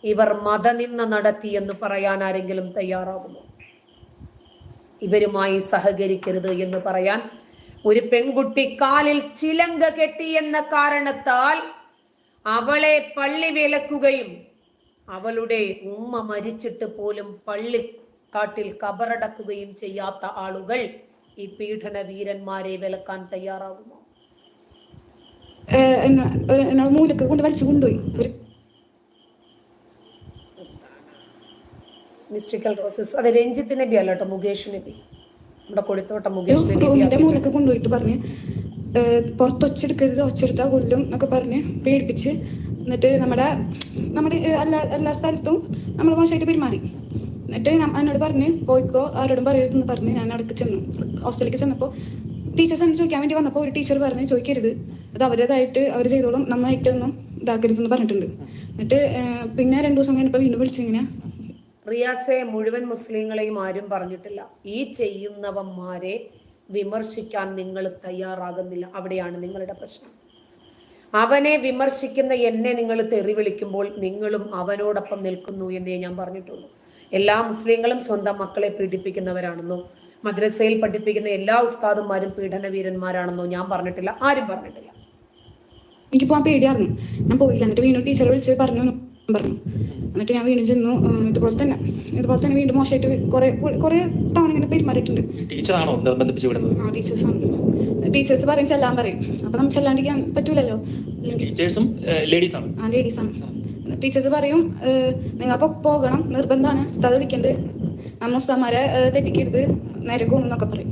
ഇവർ മതനിന്ദ നടത്തി എന്ന് പറയാൻ ആരെങ്കിലും തയ്യാറാകുമോ? ഇവരുമായി സഹകരിക്കരുത് എന്ന് പറയാൻ ഒരു പെൺകുട്ടി കാലിൽ ചിലങ്ക കെട്ടി എന്ന കാരണത്താൽ അവളെ പള്ളി വിലക്കുകയും അവളുടെ ഉമ്മ മരിച്ചിട്ട് പോലും പള്ളിക്കാട്ടിൽ കബറടക്കുകയും ചെയ്യാത്ത ആളുകൾ ഈ പീഡന വീരന്മാരെ വിലക്കാൻ തയ്യാറാകുമോ? മൂലക്ക് കൊണ്ട് വലിച്ചു കൊണ്ടുപോയി. മിസ്റ്റിക്കൽ റോസസ് അത് രഞ്ജിത്ത് നബി അല്ല കേട്ടോ, മുകേഷ് നബി, നമ്മുടെ കൊടുത്തോട്ടം മുകേഷ് നബി മൂലക്ക് കൊണ്ടുപോയിട്ട് പറഞ്ഞ് പുറത്ത് ഒച്ചെടുക്കരുത്, ഒച്ചെടുത്താ കൊല്ലും എന്നൊക്കെ പറഞ്ഞ് പേടിപ്പിച്ച്, എന്നിട്ട് നമ്മുടെ എല്ലാ സ്ഥലത്തും നമ്മൾ മോശമായിട്ട് പെരുമാറി. എന്നിട്ട് എന്നോട് പറഞ്ഞ് പോയിക്കോ, ആരോടും പറയരുതെന്ന് പറഞ്ഞ് ഞാൻ അടുത്ത് ചെന്നു. ഹോസ്റ്റലിലേക്ക് ചെന്നപ്പോൾ ടീച്ചേഴ്സ് ഒന്ന് ചോദിക്കാൻ വേണ്ടി വന്നപ്പോൾ ഒരു ടീച്ചർ പറഞ്ഞ് ചോദിക്കരുത്, അത് അവരുടേതായിട്ട് അവർ ചെയ്തോളും, നന്നായിട്ടൊന്നും ഇതാക്കരുതെന്ന് പറഞ്ഞിട്ടുണ്ട്. എന്നിട്ട് പിന്നെ 2 ദിവസം കഴിഞ്ഞപ്പോൾ വീണ്ടും വിളിച്ചിങ്ങനെ. റിയാസെ, മുഴുവൻ മുസ്ലിങ്ങളെയും ആരും പറഞ്ഞിട്ടില്ല. ഈ ചെയ്യുന്നവന്മാരെ വിമർശിക്കാൻ നിങ്ങൾ തയ്യാറാകുന്നില്ല, അവിടെയാണ് നിങ്ങളുടെ പ്രശ്നം. അവനെ വിമർശിക്കുന്ന എന്നെ നിങ്ങൾ തെറി വിളിക്കുമ്പോൾ നിങ്ങളും അവനോടൊപ്പം നിൽക്കുന്നു എന്നേ ഞാൻ പറഞ്ഞിട്ടുള്ളൂ. എല്ലാ മുസ്ലിങ്ങളും സ്വന്തം മക്കളെ പീഡിപ്പിക്കുന്നവരാണെന്നോ മദ്രസയിൽ പഠിപ്പിക്കുന്ന എല്ലാ ഉസ്താദുമാരും പീഡനവീരന്മാരാണെന്നോ ഞാൻ പറഞ്ഞിട്ടില്ല, ആരും പറഞ്ഞിട്ടില്ല. എനിക്ക് പോകാൻ പേടിയായിരുന്നു, ഞാൻ പോയില്ല. എന്നിട്ട് വീണ്ടും ടീച്ചർ വിളിച്ച് പറഞ്ഞു. എന്നിട്ട് ഞാൻ വീണ്ടും ചെന്നു. ഇതുപോലെ തന്നെ വീണ്ടും മോശമായിട്ട് കുറെ തവണ ഇങ്ങനെ പെരുമാറിയിട്ടുണ്ട്. ടീച്ചേഴ്സ് പറയും ചെല്ലാൻ പറയും, അപ്പൊ നമ്മൾ ചെല്ലാണ്ടിരിക്കാൻ പറ്റൂലല്ലോ. ലേഡീസാണ്. ടീച്ചേഴ്സ് പറയും നിങ്ങൾ പോകണം, നിർബന്ധമാണ്, ഉസ്താദ് വിളിക്കരുത്, നമ്മൾ ഉസ്താദ്മാരെ തെറ്റിക്കരുത്, നേരെ കൊണ്ടെന്നൊക്കെ പറയും.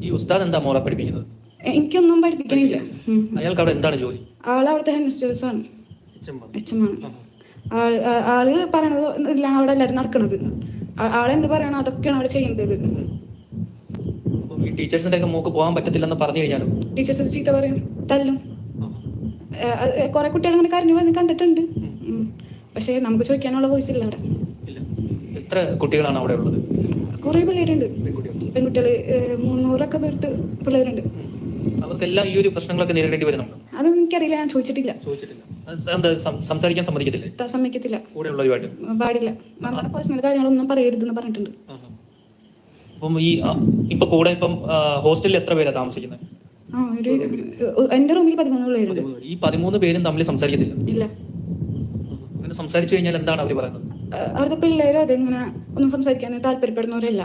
ഈ ഉസ്താദ് എന്താ മോളെ പഠിപ്പിക്കുന്നത്? എനിക്കൊന്നും പഠിപ്പിക്കണില്ല. അയാൾക്ക് അവിടെ എന്താണ് ജോലി? അവിടുത്തെ ഹെഡ് മിസ്റ്റേഴ്സ് ആണ്, എച്ചമാണ്. ആള് പറയണത് ഇതിലാണ് അവിടെ എല്ലാവരും നടക്കുന്നത്. ആളെന്ത് പറയണോ അതൊക്കെയാണ് അവിടെ ചെയ്യുന്നത്. ടീച്ചേഴ്സിന്റെ ഒക്കെ മൂക്ക് പോകാൻ പറ്റത്തില്ലെന്ന് പറഞ്ഞു കഴിഞ്ഞാലും ടീച്ചേഴ്സ് ചീത്ത പറയും, തല്ലും. കുറെ കുട്ടികൾ അങ്ങനെ കരഞ്ഞു വന്ന് കണ്ടിട്ടുണ്ട്. പക്ഷെ നമുക്ക് ചോദിക്കാനുള്ള വോയിസ് ഇല്ല അവിടെ. എത്ര കുട്ടികളാണ് അവിടെ ഉള്ളത്? കുറെ പിള്ളേരുണ്ട്, പെൺകുട്ടികള് 300 പേർക്ക് പിള്ളേരുണ്ട്. അവർക്കെല്ലാം ഈ ഒരു പ്രശ്നങ്ങളൊക്കെ നേരിടേണ്ടി വരുന്നുണ്ട്. അതൊന്നും എനിക്കറിയില്ല, ഞാൻ ചോദിച്ചിട്ടില്ല. സംസാരിക്കാൻ സമ്മതിക്കത്തില്ല. പാടില്ല, നമ്മുടെ പേഴ്സണൽ കാര്യങ്ങളൊന്നും പറയരുതെന്ന് പറഞ്ഞിട്ടുണ്ട്. അപ്പം ഈ ഇപ്പൊ കൂടെ ഇപ്പം ഹോസ്റ്റലിൽ എത്ര പേരാ താമസിക്കുന്നത്? എന്റെ റൂമിൽ 13 പേരുണ്ട്. ഈ 13 പേരും തമ്മിൽ സംസാരിക്കത്തില്ല? ഇല്ല. അങ്ങനെ സംസാരിച്ചു കഴിഞ്ഞാൽ എന്താണ് അവർ പറയുന്നത്? അവിടുത്തെ പിള്ളേരും അതെങ്ങനെ ഒന്നും സംസാരിക്കാൻ താല്പര്യപ്പെടുന്നവരല്ല.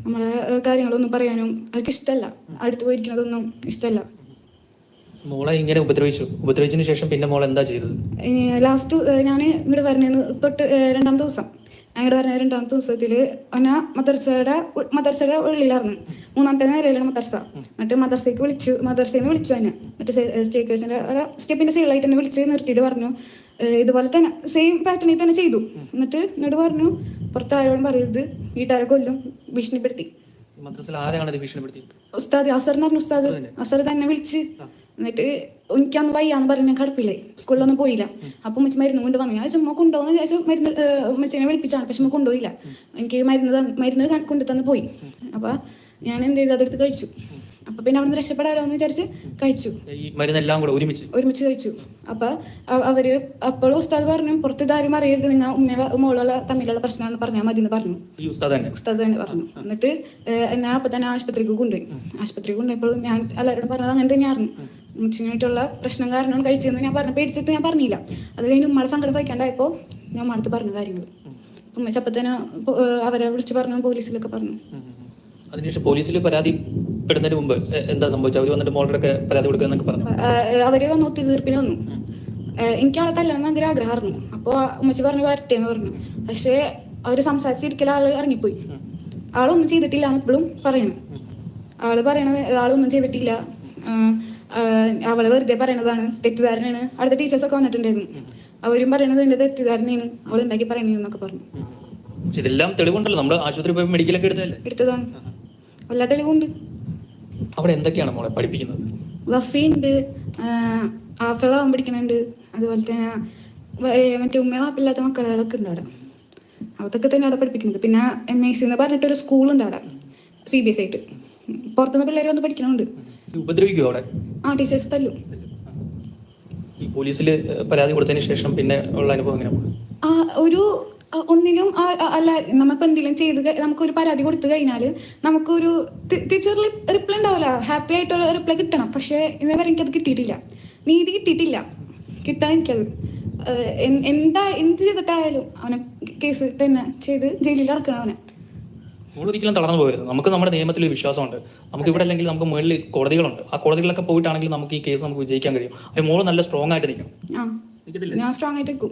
നമ്മളെ കാര്യങ്ങളൊന്നും പറയാനും അവർക്ക് ഇഷ്ടമല്ല, അടുത്ത് പോയിരിക്കുന്നതൊന്നും ഇഷ്ടമല്ല. മോളെ ഇങ്ങനെ ഉപദ്രവിച്ചതിന് ശേഷം പിന്നെ മോൾ എന്താ ചെയ്തത്? ലാസ്റ്റ് ഞാൻ ഇങ്ങോട്ട് വരുന്നതിന് തൊട്ട് 2ാം ദിവസം, ഞങ്ങളുടെ പറഞ്ഞ 2ാമത്തെ ദിവസത്തില് മദർസയുടെ ഉള്ളിലായിരുന്നു. 3ാമത്തെ നിലയിലാണ് മദർസ. എന്നിട്ട് മദർസയിൽ നിന്ന് വിളിച്ചു തന്നെ. മറ്റേ സ്റ്റെപ്പിന്റെ സൈഡിലായിട്ട് തന്നെ വിളിച്ച് നിർത്തിയിട്ട് പറഞ്ഞു ഇതുപോലെ തന്നെ സെയിം പാറ്റേണിൽ തന്നെ ചെയ്തു. എന്നിട്ട് എന്നോട് പറഞ്ഞു പുറത്ത് ആരോടും പറയരുത്, വീട്ടുകാരെ കൊല്ലും, ഭീഷണിപ്പെടുത്തി. ഉസ്താദ് അസർ എന്ന് പറഞ്ഞു. ഉസ്താദ് അസർ തന്നെ വിളിച്ച്, എന്നിട്ട് എനിക്കന്ന് വയ്യാന്ന് പറഞ്ഞ് ഞാൻ കടപ്പില്ലേ, സ്കൂളിലൊന്നും പോയില്ല. അപ്പൊ ഉമ്മച്ചി മരുന്ന് കൊണ്ട് വന്നു. ഞാൻ ചുമ്മാ കൊണ്ടുപോകുന്ന വിചാരിച്ചു, മരുന്ന് ഉമ്മച്ചിനെ വിളിപ്പിച്ചാണ്, പക്ഷെ കൊണ്ടുപോയില്ല. എനിക്ക് മരുന്ന് കൊണ്ടു തന്ന് പോയി. അപ്പൊ ഞാൻ എന്ത് ചെയ്തു, അതെടുത്ത് കഴിച്ചു. അപ്പൊ പിന്നെ അവിടെ നിന്ന് രക്ഷപ്പെടാലോ എന്ന് വിചാരിച്ച് കഴിച്ചു. ഒരുമിച്ച് കഴിച്ചു. അപ്പൊ അപ്പോഴും ഉസ്താദ് പറഞ്ഞു പുറത്ത് ഇതാരും അറിയരുത്, നിങ്ങൾ മോളുള്ള തമ്മിലുള്ള പ്രശ്നമാണെന്ന് പറഞ്ഞാൽ മതി എന്ന് പറഞ്ഞു. ഉസ്താദ് തന്നെ പറഞ്ഞു. എന്നിട്ട് എന്നെ അപ്പൊ തന്നെ ആശുപത്രിക്ക് കൊണ്ടുപോയപ്പോൾ ഞാൻ എല്ലാവരോടും പറഞ്ഞത് അങ്ങനെ തന്നെയായിരുന്നു. മുച്ചിനായിട്ടുള്ള പ്രശ്നം കാരണമാണ് കഴിച്ചതെന്ന് ഞാൻ പറഞ്ഞു. പേടിച്ചിട്ട് ഞാൻ പറഞ്ഞില്ല. അത് കഴിഞ്ഞ് ഉമ്മയുടെ സങ്കടം സഹിക്കാണ്ടായപ്പോ ഞാൻ ഉമ്മടുത്ത് പറഞ്ഞ കാര്യങ്ങൾ. ഉമ്മച്ചി അപ്പൊ തന്നെ അവരെ വിളിച്ച് പറഞ്ഞു, പോലീസിലൊക്കെ പറഞ്ഞു. അതിനുശേഷം പോലീസിൽ പരാതിപ്പെടുന്നതിന് മുമ്പ് എന്താ സംഭവിച്ചത്? അവർ വന്നിട്ട് മോളുടെ പരാതി കൊടുക്കുക പറഞ്ഞു. അവര് വന്ന് ഒത്തുതീർപ്പിന് വന്നു. എനിക്ക് ആളെ തല്ലാന്ന് ഭയങ്കര ആഗ്രഹമായിരുന്നു. അപ്പൊ ഉമ്മച്ചി പറഞ്ഞു വരട്ടെ എന്ന് പറഞ്ഞു. പക്ഷെ അവര് സംസാരിച്ചിരിക്കല ആള് ഇറങ്ങിപ്പോയി. ആളൊന്നും ചെയ്തിട്ടില്ല എന്ന് ഇപ്പോഴും പറയണം. ആള് പറയണത് ആളൊന്നും ചെയ്തിട്ടില്ല, അവള് വെറുതെ പറയണതാണ്, തെറ്റിദ്ധാരണയാണ്. അടുത്ത ടീച്ചേഴ്സൊക്കെ വന്നിട്ടുണ്ടായിരുന്നു, അവരും പറയണത് എന്റെ തെറ്റിദ്ധാരണയാണ്, അവൾ ഉണ്ടാക്കി പറയണെന്നൊക്കെ പറഞ്ഞു. ഇതെല്ലാം തെളിവുണ്ടല്ലോ, നമ്മൾ ആശുപത്രി പോയി മെഡിക്കലൊക്കെ എടുത്തതാണ്, എല്ലാ തെളിവുണ്ട്. അവിടെ എന്തൊക്കെയാണ് മോളെ പഠിപ്പിക്കുന്നത്? വഫിയുണ്ട്, ആഫിളാവാൻ പഠിക്കുന്നുണ്ട്, അതുപോലെ തന്നെ മറ്റേ ഉമ്മയാപ്പില്ലാത്ത മക്കളൊക്കെ ഉണ്ട് അവിടെ. അതൊക്കെ തന്നെ അവിടെ പഠിപ്പിക്കുന്നത്. പിന്നെ MAC എന്ന് പറഞ്ഞിട്ടൊരു സ്കൂളുണ്ട് അവിടെ, CBSE ആയിട്ട്. പുറത്തുനിന്ന് പിള്ളേർ വന്ന് പഠിക്കുന്നുണ്ട്. ഉപദ്രവിക്കുമോ അവിടെ? ടീച്ചേഴ്സ് തല്ലും. ഈ പോലീസിൽ പരാതി കൊടുത്തതിന് ശേഷം പിന്നെ ഉള്ള അനുഭവം എങ്ങനെയാണ്? ഒന്നിലും അല്ല, നമുക്ക് എന്തെങ്കിലും ചെയ്ത് നമുക്കൊരു പരാതി കൊടുത്തു കഴിഞ്ഞാൽ നമുക്കൊരു തിരിച്ചൊരു റിപ്ലൈ ഉണ്ടാവില്ല. ഹാപ്പി ആയിട്ടൊരു റിപ്ലൈ കിട്ടണം. പക്ഷെ ഇന്നേവരെ എനിക്കത് കിട്ടിയിട്ടില്ല, നീതി കിട്ടിയിട്ടില്ല. കിട്ടണം എനിക്കത്. എന്ത് ചെയ്തിട്ടായാലും അവനെ കേസ് തന്നെ ചെയ്ത് ജയിലിൽ അടക്കണം അവനെ. ഒരിക്കലും തളർന്നു പോകരുത്. നമുക്ക് നമ്മുടെ നിയമത്തിൽ വിശ്വാസമുണ്ട്. നമുക്ക് ഇവിടെ അല്ലെങ്കിൽ നമുക്ക് മുകളിൽ കോടതികളുണ്ട്. ആ കോടതികളൊക്കെ പോയിട്ടാണെങ്കിൽ നമുക്ക് ഈ കേസ് നമുക്ക് വിജയിക്കാൻ കഴിയും. അത് മോള് നല്ല സ്ട്രോങ് ആയിട്ട് നിൽക്കും. ഞാൻ സ്ട്രോങ് ആയിട്ട് നിൽക്കും.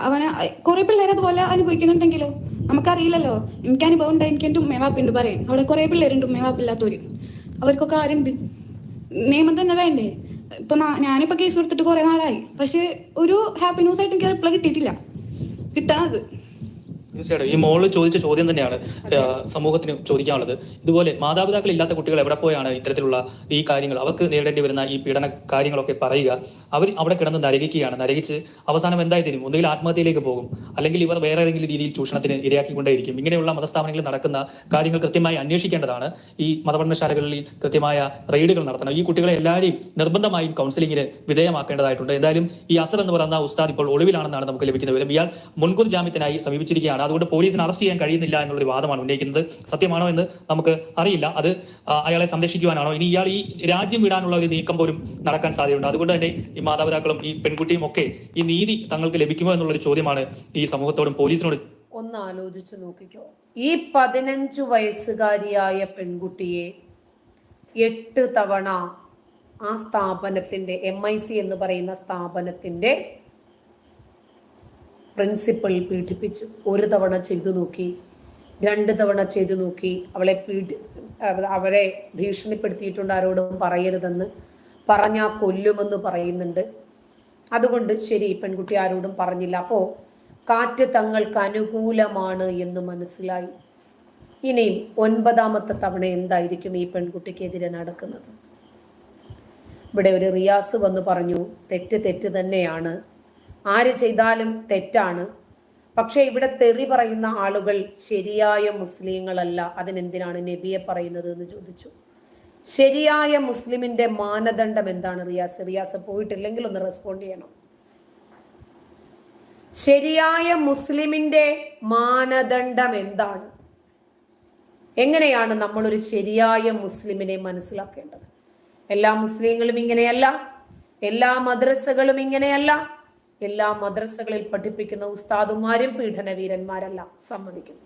അവനെ കുറെ പിള്ളേർ അതുപോലെ അനുഭവിക്കുന്നുണ്ടെങ്കിലോ നമുക്കറിയില്ലല്ലോ. എനിക്ക് അനുഭവം ഉണ്ട്. എനിക്ക് എൻ്റെ ഉമ്മേവാപ്പുണ്ട് പറയാൻ. അവിടെ കുറെ പിള്ളേരുണ്ട് ഉമ്മേവാപ്പില്ലാത്തവര്. അവർക്കൊക്കെ ആരുണ്ട്? നിയമം തന്നെ വേണ്ടേ? ഇപ്പൊ ഞാനിപ്പോ കേസ് കൊടുത്തിട്ട് കുറെ നാളായി. പക്ഷെ ഒരു ഹാപ്പി ന്യൂസ് ആയിട്ട് എനിക്ക് റിപ്ലൈ കിട്ടിയിട്ടില്ല. കിട്ടണത് തീർച്ചയായിട്ടും ഈ മോള് ചോദിച്ച ചോദ്യം തന്നെയാണ് സമൂഹത്തിന് ചോദിക്കാനുള്ളത്. ഇതുപോലെ മാതാപിതാക്കൾ ഇല്ലാത്ത കുട്ടികൾ എവിടെ പോയാണ് ഇത്തരത്തിലുള്ള ഈ കാര്യങ്ങൾ അവർക്ക് നേരിടേണ്ടി വരുന്ന ഈ പീഡന കാര്യങ്ങളൊക്കെ പറയുക? അവർ അവിടെ കിടന്ന് നരകിക്കുകയാണ്. നരകിച്ച് അവസാനം എന്തായി തരും? ഒന്നുകിൽ ആത്മഹത്യയിലേക്ക് പോകും, അല്ലെങ്കിൽ ഇവർ വേറെ ഏതെങ്കിലും രീതിയിൽ ചൂഷണത്തിന് ഇരയാക്കിക്കൊണ്ടേയിരിക്കും. ഇങ്ങനെയുള്ള മതസ്ഥാപനങ്ങളിൽ നടക്കുന്ന കാര്യങ്ങൾ കൃത്യമായി അന്വേഷിക്കേണ്ടതാണ്. ഈ മതപഠനശാലകളിൽ കൃത്യമായ റെയ്ഡുകൾ നടത്തണം. ഈ കുട്ടികളെ എല്ലാവരെയും നിർബന്ധമായും കൗൺസിലിംഗിന് വിധേയമാക്കേണ്ടതായിട്ടുണ്ട്. എന്തായാലും ഈ അസർ എന്ന് പറയുന്ന ഉസ്താദ് ഇപ്പോൾ ഒളിവിലാണെന്നാണ് നമുക്ക് ലഭിക്കുന്ന വിവരം. ഇയാൾ മുൻകൂർ ജാമ്യത്തിനായി സമീപിച്ചിരിക്കുകയാണ്. അതുകൊണ്ട് പോലീസിന് അറസ്റ്റ് ചെയ്യാൻ കഴിയുന്നില്ല എന്നുള്ളൊരു വാദമാണ് ഉന്നയിക്കുന്നത്. സത്യമാണോ എന്ന് നമുക്ക് അറിയില്ല. അത് അയാളെ സംരക്ഷിക്കുവാനാണോ, ഇനി ഇയാൾ ഈ രാജ്യം വിടാനുള്ള ഒരു നീക്കം പോലും നടക്കാൻ സാധ്യതയുണ്ട്. അതുകൊണ്ട് തന്നെ ഈ മാതാപിതാക്കളും ഈ പെൺകുട്ടിയും ഒക്കെ ഈ നീതി തങ്ങൾക്ക് ലഭിക്കുമോ എന്നുള്ളൊരു ചോദ്യമാണ് ഈ സമൂഹത്തോടും പോലീസിനോട്. ഒന്ന് ആലോചിച്ച് നോക്കിക്കോ. ഈ 15 വയസ്സുകാരിയായ പെൺകുട്ടിയെ 8 തവണ ആ സ്ഥാപനത്തിന്റെ MIC എന്ന് പറയുന്ന സ്ഥാപനത്തിന്റെ പ്രിൻസിപ്പൽ പീഡിപ്പിച്ചു. 1 തവണ ചെയ്തു നോക്കി, 2 തവണ ചെയ്തു നോക്കി. അവരെ ഭീഷണിപ്പെടുത്തിയിട്ടുണ്ട്. ആരോടും പറയരുതെന്ന് പറഞ്ഞാൽ കൊല്ലുമെന്ന് പറയുന്നുണ്ട്. അതുകൊണ്ട് ശരി, പെൺകുട്ടി ആരോടും പറഞ്ഞില്ല. അപ്പോൾ കാറ്റ് തങ്ങൾക്ക് അനുകൂലമാണ് എന്ന് മനസ്സിലായി. ഇനിയും 9ാമത്തെ തവണ എന്തായിരിക്കും ഈ പെൺകുട്ടിക്കെതിരെ നടക്കുന്നത്? ഇവിടെ ഒരു റിയാസ് വന്ന് പറഞ്ഞു, തെറ്റ് തന്നെയാണ്, ആര് ചെയ്താലും തെറ്റാണ്. പക്ഷെ ഇവിടെ തെറി പറയുന്ന ആളുകൾ ശരിയായ മുസ്ലിങ്ങളല്ല. അതിനെന്തിനാണ് നബിയെ പറയുന്നത് എന്ന് ചോദിച്ചു. ശരിയായ മുസ്ലിമിന്റെ മാനദണ്ഡം എന്താണ്? റിയാസ് പോയിട്ടില്ലെങ്കിൽ ഒന്ന് റെസ്പോണ്ട് ചെയ്യണം. ശരിയായ മുസ്ലിമിന്റെ മാനദണ്ഡം എന്താണ്? എങ്ങനെയാണ് നമ്മളൊരു ശരിയായ മുസ്ലിമിനെ മനസ്സിലാക്കേണ്ടത്? എല്ലാ മുസ്ലിങ്ങളും ഇങ്ങനെയല്ല, എല്ലാ മദ്രസകളും ഇങ്ങനെയല്ല. എല്ലാ മദ്രസകളിൽ പഠിപ്പിക്കുന്ന ഉസ്താദുമാരും പീഡനവീരന്മാരല്ല, സമ്മതിക്കുന്നു.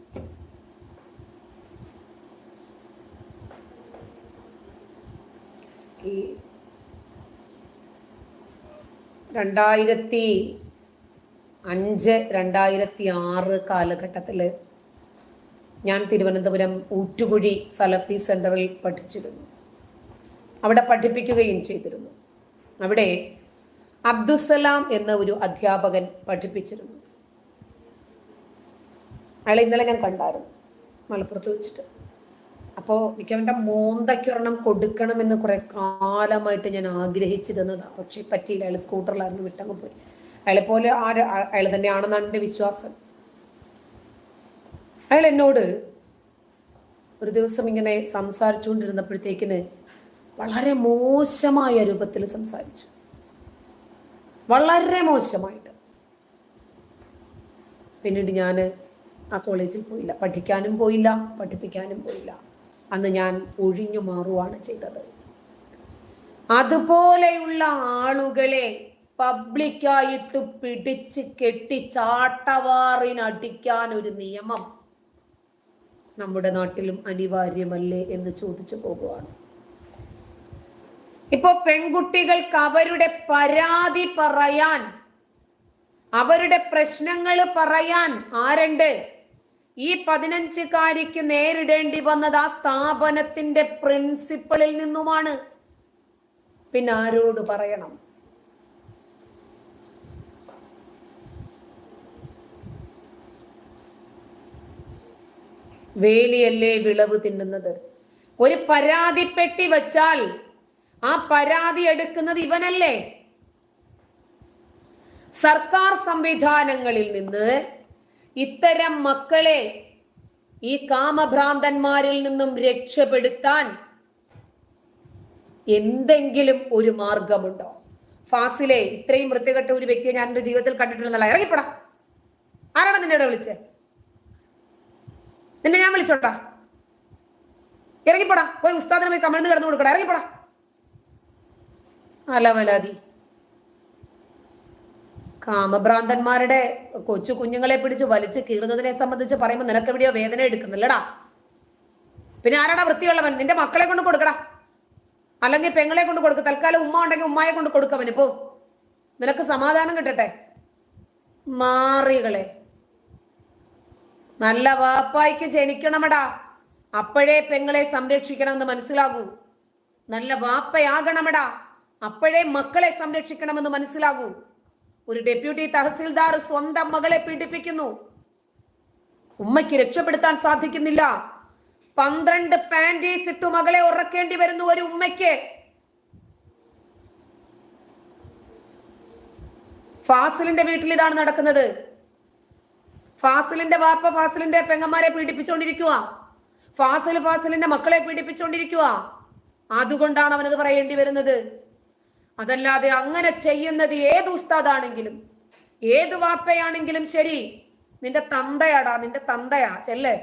ഈ 2005, 2006 കാലഘട്ടത്തിൽ ഞാൻ തിരുവനന്തപുരം ഊറ്റുകുഴി സലഫി സെന്ററിൽ പഠിച്ചിരുന്നു. അവിടെ പഠിപ്പിക്കുകയും ചെയ്തിരുന്നു. അവിടെ അബ്ദുസലാം എന്ന ഒരു അധ്യാപകൻ പഠിപ്പിച്ചിരുന്നു. അയാളെ ഇന്നലെ ഞാൻ കണ്ടായിരുന്നു മലപ്പുറത്ത് വെച്ചിട്ട്. അപ്പോൾ എനിക്ക് അവൻ്റെ മോന്തയ്ക്കൊരെണ്ണം കൊടുക്കണമെന്ന് കുറെ കാലമായിട്ട് ഞാൻ ആഗ്രഹിച്ചിരുന്നതാണ്. പക്ഷെ പറ്റിയില്ല. അയാൾ സ്കൂട്ടറിലായിരുന്നു, വിട്ടങ്ങ് പോയി. അയാളെ പോലെ അയാൾ തന്നെയാണെന്നാണ് എൻ്റെ വിശ്വാസം. അയാൾ എന്നോട് ഒരു ദിവസം ഇങ്ങനെ സംസാരിച്ചുകൊണ്ടിരുന്നപ്പോഴത്തേക്കിന് വളരെ മോശമായ രൂപത്തിൽ സംസാരിച്ചു. വളരെ മോശമായിട്ട്. പിന്നീട് ഞാൻ ആ കോളേജിൽ പോയില്ല, പഠിക്കാനും പോയില്ല, പഠിപ്പിക്കാനും പോയില്ല. അന്ന് ഞാൻ ഒഴിഞ്ഞു മാറുകയാണ് ചെയ്തത്. അതുപോലെയുള്ള ആളുകളെ പബ്ലിക്കായിട്ട് പിടിച്ച് കെട്ടി ചാട്ടവാറിനടിക്കാൻ ഒരു നിയമം നമ്മുടെ നാട്ടിലും അനിവാര്യമല്ലേ എന്ന് ചോദിച്ചു പോകുകയാണ്. ഇപ്പൊ പെൺകുട്ടികൾക്ക് അവരുടെ പരാതി പറയാൻ, അവരുടെ പ്രശ്നങ്ങൾ പറയാൻ ആരുണ്ട്? ഈ 15കാരിക്ക് നേരിടേണ്ടി വന്നത് ആ സ്ഥാപനത്തിന്റെ പ്രിൻസിപ്പളിൽ നിന്നുമാണ്. പിന്നെ ആരോട് പറയണം? വേലിയല്ലേ വിളവ് തിന്നുന്നത്? ഒരു പരാതി പെട്ടി വച്ചാൽ ആ പരാതി എടുക്കുന്നത് ഇവനല്ലേ? സർക്കാർ സംവിധാനങ്ങളിൽ നിന്ന് ഇത്തരം മക്കളെ ഈ കാമഭ്രാന്തന്മാരിൽ നിന്നും രക്ഷപ്പെടുത്താൻ എന്തെങ്കിലും ഒരു മാർഗമുണ്ടോ? ഫാസിലെ, ഇത്രയും വൃത്തികെട്ട ഒരു വ്യക്തിയെ ഞാൻ എന്റെ ജീവിതത്തിൽ കണ്ടിട്ടില്ലെന്നല്ല. ഇറങ്ങിപ്പോടാ. ആരാണ് നിന്നെ ഇവിടെ വിളിച്ചേ? നിന്നെ ഞാൻ വിളിച്ചോട്ടാ? ഇറങ്ങിപ്പോടാ. പോയി ഉസ്താദിനെ പോയി കമിഴ്ന്ന് കിടന്നു കൊടുക്കടാ. ഇറങ്ങിപ്പോടാ. അലവലാതി. കാമഭ്രാന്തന്മാരുടെ കൊച്ചു കുഞ്ഞുങ്ങളെ പിടിച്ച് വലിച്ച് കീറുന്നതിനെ സംബന്ധിച്ച് പറയുമ്പോൾ നിനക്ക് എവിടെയോ വേദന എടുക്കുന്നില്ലടാ. പിന്നെ ആരാടാ വൃത്തിയുള്ളവൻ? നിന്റെ മക്കളെ കൊണ്ട് കൊടുക്കടാ, അല്ലെങ്കിൽ പെങ്ങളെ കൊണ്ട് കൊടുക്ക. തൽക്കാലം ഉമ്മ ഉണ്ടെങ്കിൽ ഉമ്മയെ കൊണ്ട് കൊടുക്കവന് പോ, നിനക്ക് സമാധാനം കിട്ടട്ടെ. മാറികളെ, നല്ല വാപ്പായ്ക്ക് ജനിക്കണമടാ, അപ്പോഴേ പെങ്ങളെ സംരക്ഷിക്കണമെന്ന് മനസ്സിലാകൂ. നല്ല വാപ്പയാകണമടാ, അപ്പോഴേ മക്കളെ സംരക്ഷിക്കണമെന്ന് മനസ്സിലാകൂ. ഒരു ഡെപ്യൂട്ടി തഹസിൽദാർ സ്വന്തം മകളെ പീഡിപ്പിക്കുന്നു, ഉമ്മയ്ക്ക് രക്ഷപ്പെടുത്താൻ സാധിക്കുന്നില്ല. 12 പാൻറ്റീസ് ഇട്ടു മകളെ ഉറക്കേണ്ടി വരുന്നു ഒരു ഉമ്മയ്ക്ക്. ഫാസിലിന്റെ വീട്ടിൽ ഇതാണ് നടക്കുന്നത്. ഫാസിലിന്റെ വാപ്പ ഫാസിലിന്റെ പെങ്ങന്മാരെ പീഡിപ്പിച്ചുകൊണ്ടിരിക്കുക, ഫാസിലിന്റെ മക്കളെ പീഡിപ്പിച്ചുകൊണ്ടിരിക്കുക. അതുകൊണ്ടാണ് അവനത് പറയേണ്ടി വരുന്നത്. അതല്ലാതെ അങ്ങനെ ചെയ്യുന്നത് ഏത് ഉസ്താദാണെങ്കിലും ഏത് വാപ്പയാണെങ്കിലും ശരി, നിന്റെ തന്തയാടാ, നിന്റെ തന്തയാ. ചെല്ലേ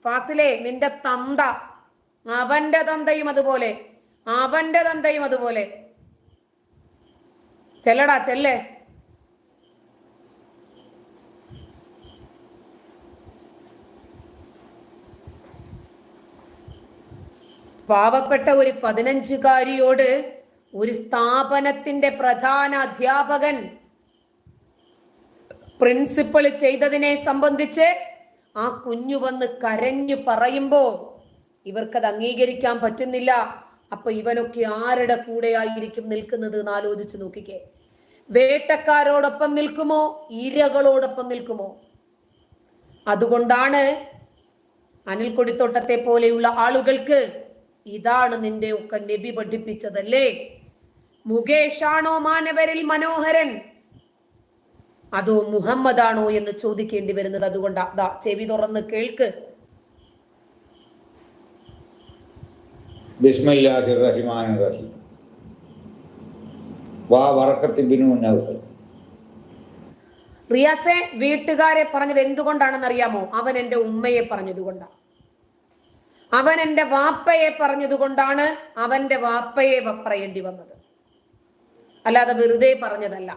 ഫാസിലെ, നിന്റെ തന്ത, അവന്റെ തന്തയും അതുപോലെ, അവന്റെ തന്തയും അതുപോലെ. ചെല്ലടാ, ചെല്ലേ. പാവപ്പെട്ട ഒരു 15-കാരിയോട് ഒരു സ്ഥാപനത്തിന്റെ പ്രധാന അധ്യാപകൻ പ്രിൻസിപ്പൾ ചെയ്തതിനെ സംബന്ധിച്ച് ആ കുഞ്ഞു വന്ന് കരഞ്ഞു പറയുമ്പോ ഇവർക്കത് അംഗീകരിക്കാൻ പറ്റുന്നില്ല. അപ്പൊ ഇവനൊക്കെ ആരുടെ കൂടെയായിരിക്കും നിൽക്കുന്നത് എന്ന് ആലോചിച്ച് നോക്കിക്കേ. വേട്ടക്കാരോടൊപ്പം നിൽക്കുമോ, ഇരകളോടൊപ്പം നിൽക്കുമോ? അതുകൊണ്ടാണ് അനിൽ കൊടിത്തോട്ടത്തെ പോലെയുള്ള ആളുകൾക്ക് ഇതാണ് നിന്റെ ഒക്കെ നബി പഠിപ്പിച്ചതല്ലേ. മുകേഷാണോ മാനവരിൽ മനോഹരൻ, അതോ മുഹമ്മദാണോ എന്ന് ചോദിക്കേണ്ടി വരുന്നത്. അതുകൊണ്ടാ ചെവി തുറന്ന് കേൾക്ക്. ബിസ്മില്ലാഹിർ റഹ്മാനിർ റഹീം. വാ വറക്കത്ത് ബിനു നൗഫൽ. റിയാസെ, വീട്ടുകാരെ പറഞ്ഞത് എന്തുകൊണ്ടാണെന്ന് അറിയാമോ? അവൻ എന്റെ ഉമ്മയെ പറഞ്ഞതുകൊണ്ടാണ്, അവൻ എന്റെ വാപ്പയെ പറഞ്ഞതുകൊണ്ടാണ് അവന്റെ വാപ്പയെ പറയേണ്ടി വന്നത്, അല്ലാതെ വെറുതെ പറഞ്ഞതല്ല.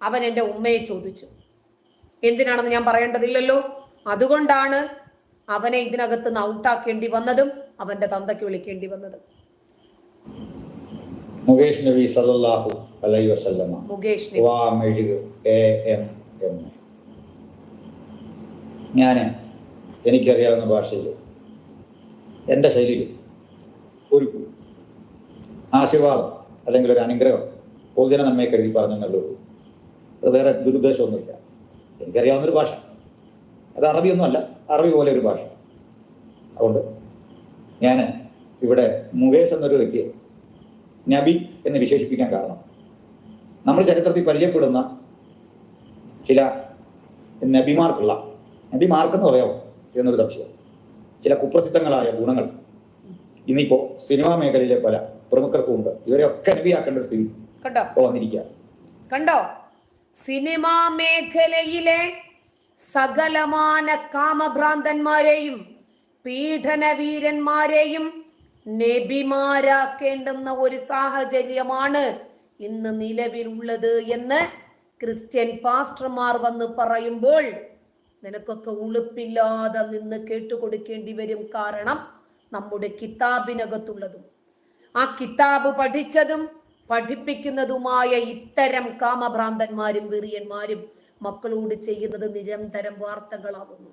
അവൻ എന്റെ ഉമ്മയെ ചോദിച്ചു, എന്തിനാണെന്ന് ഞാൻ പറയേണ്ടതില്ലല്ലോ. അതുകൊണ്ടാണ് അവനെ ഇതിനകത്ത് നിന്ന് ഔട്ടാക്കേണ്ടി വന്നതും അവന്റെ തന്തയ്ക്ക് വിളിക്കേണ്ടി വന്നതും. മുകേഷ് നബി സല്ലല്ലാഹു അലൈഹി വസല്ലമ. മുകേഷ് ഞാൻ എനിക്കറിയാവുന്ന ഭാഷയിൽ എൻ്റെ ശൈലിയിൽ ഒരു ആശീർവാദം അല്ലെങ്കിൽ ഒരു അനുഗ്രഹം പൊതുജന നന്മയെ കരുതി പറഞ്ഞെന്നുള്ളൂ. അത് വേറെ ദുരുദ്ദേശമൊന്നുമില്ല. എനിക്കറിയാവുന്നൊരു ഭാഷ, അത് അറബിയൊന്നുമല്ല, അറബി പോലെ ഒരു ഭാഷ. അതുകൊണ്ട് ഞാൻ ഇവിടെ മുകേഷ് എന്നൊരു വ്യക്തിയെ നബി എന്ന് വിശേഷിപ്പിക്കാൻ കാരണം, നമ്മൾ ചരിത്രത്തിൽ പരിചയപ്പെടുന്ന ചില നബിമാർക്കെന്ന് പറയാമോ എന്നൊരു സംശയം, ചില കുപ്രസിദ്ധങ്ങളായ ഗുണങ്ങൾ ഇന്നിപ്പോ സിനിമാ മേഖലയിലെ പല പ്രമുഖർക്കും ഉണ്ട്. ഇവരെയൊക്കെ നബിയാക്കേണ്ട ഒരു സ്ഥിതി വന്നിരിക്കുക. കണ്ടോ? സിനിമാ മേഖലയിലെ സകലമാന കാമഭ്രാന്തന്മാരെയും പീഡനവീരന്മാരെയും നബിമാരാക്കേണ്ടുന്ന ഒരു സാഹചര്യമാണ് ഇന്ന് നിലവിലുള്ളത് എന്ന് ക്രിസ്ത്യൻ പാസ്റ്റർമാർ വന്ന് പറയുമ്പോൾ നിനക്കൊക്കെ ഉളുപ്പില്ലാതെ നിന്ന് കേട്ടുകൊടുക്കേണ്ടി വരും. കാരണം നമ്മുടെ കിതാബിനകത്തുള്ളതും ആ കിതാബ് പഠിച്ചതും പഠിപ്പിക്കുന്നതുമായ ഇത്തരം കാമഭ്രാന്തന്മാരും വെറിയന്മാരും മക്കളോട് ചെയ്യുന്നത് നിരന്തരം വാർത്തകളാകുന്നു.